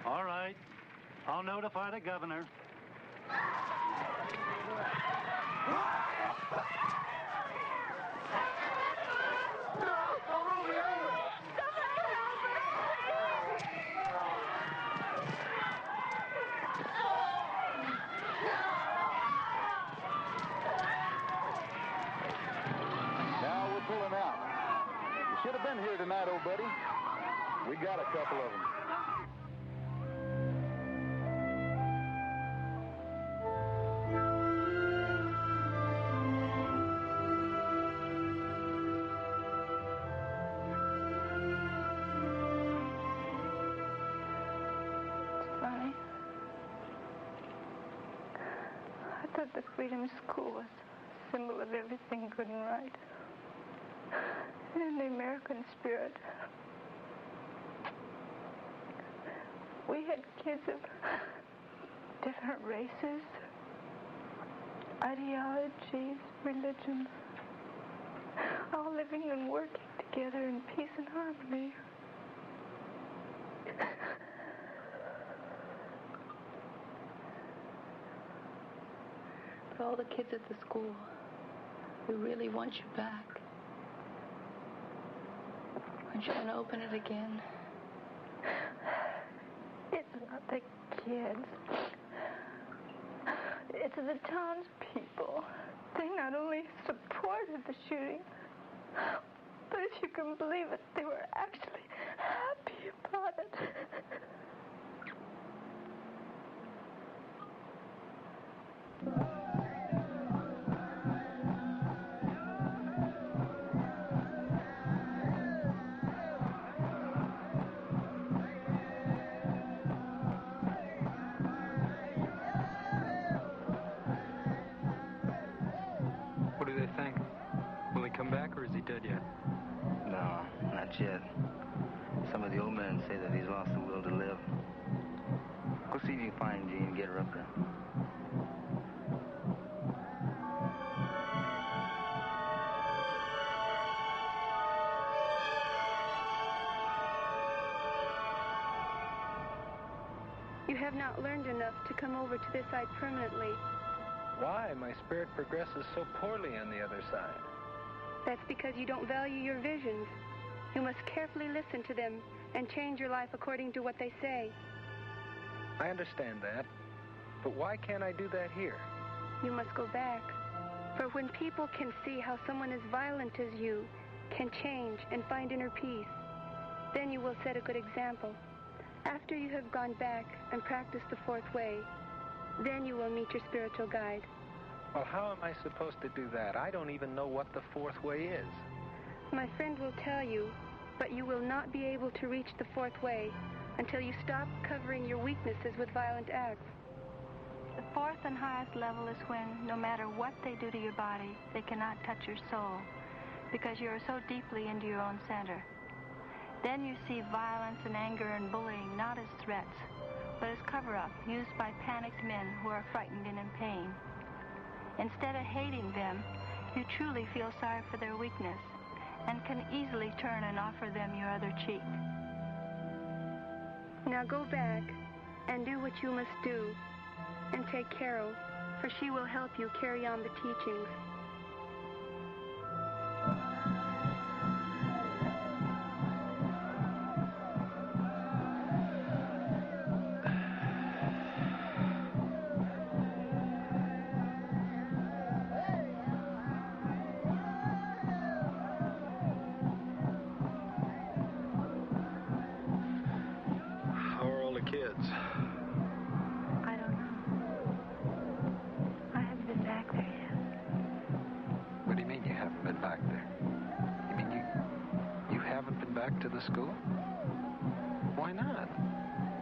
Speaker 9: All right. I'll notify the governor.
Speaker 14: Now we're pulling out. You should have been here tonight, old buddy. We got a couple of them.
Speaker 3: I thought the Freedom School was a symbol of everything good and right. And the American spirit. We had kids of different races, ideologies, religions, all living and working together in peace and harmony. But all the kids at the school, we really want you back. Aren't you going to open it again?
Speaker 10: It's not the kids. It's the townspeople. They not only supported the shooting, but if you can believe it, they were actually happy about it.
Speaker 19: What do they think? Will he come back, or is he dead yet?
Speaker 22: No, not yet. Some of the old men say that he's lost the will to live. Go see if you can find Jean and get her up there.
Speaker 2: You have not learned enough to come over to this side permanently.
Speaker 19: Why? My spirit progresses so poorly on the other side.
Speaker 2: That's because you don't value your visions. You must carefully listen to them and change your life according to what they say.
Speaker 19: I understand that. But why can't I do that here?
Speaker 2: You must go back. For when people can see how someone as violent as you can change and find inner peace, then you will set a good example. After you have gone back and practiced the fourth way, then you will meet your spiritual guide.
Speaker 19: Well, how am I supposed to do that? I don't even know what the fourth way is.
Speaker 2: My friend will tell you, but you will not be able to reach the fourth way until you stop covering your weaknesses with violent acts.
Speaker 3: The fourth and highest level is when, no matter what they do to your body, they cannot touch your soul, because you are so deeply into your own center. Then you see violence and anger and bullying not as threats, but as cover-up used by panicked men who are frightened and in pain. Instead of hating them, you truly feel sorry for their weakness and can easily turn and offer them your other cheek.
Speaker 2: Now go back and do what you must do, and take Carol, for she will help you carry on the teachings.
Speaker 19: Kids.
Speaker 3: I don't know. I haven't been back there yet.
Speaker 19: What do you mean you haven't been back there? You mean you haven't been back to the school? Why not?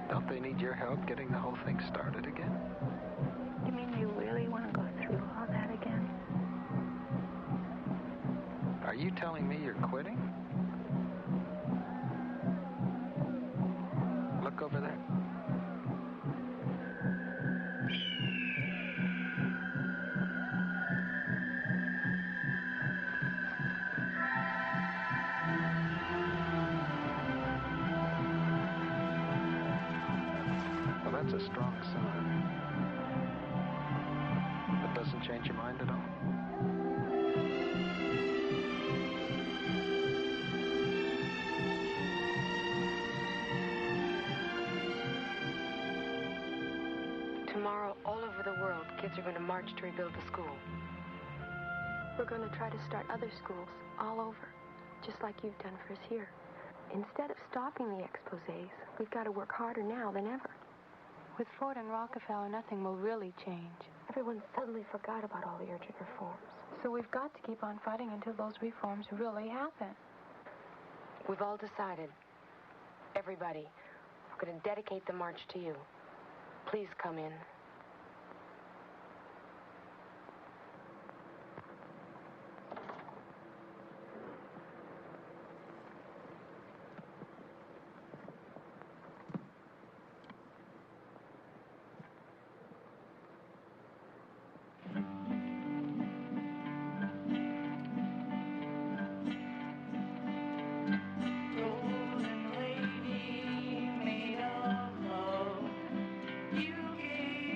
Speaker 19: Don't they need your help getting the whole thing started again?
Speaker 3: You mean you really want to go through all that again?
Speaker 19: Are you telling me you're quitting? Look over there. Well, that's a strong sign. That doesn't change your mind at all?
Speaker 5: Tomorrow, all over the world, kids are going to march to rebuild the school.
Speaker 2: We're going to try to start other schools all over, just like you've done for us here. Instead of stopping the exposés, we've got to work harder now than ever.
Speaker 3: With Ford and Rockefeller, nothing will really change.
Speaker 2: Everyone suddenly forgot about all the urgent reforms.
Speaker 3: So we've got to keep on fighting until those reforms really happen.
Speaker 5: We've all decided, everybody, we're going to dedicate the march to you. Please come in.
Speaker 10: Golden lady made of love, you gave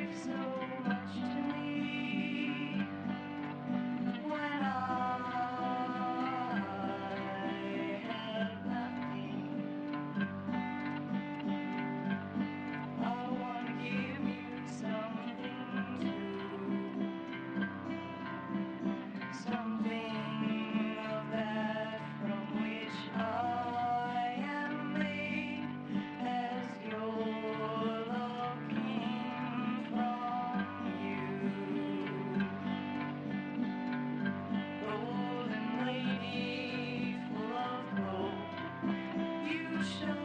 Speaker 10: show.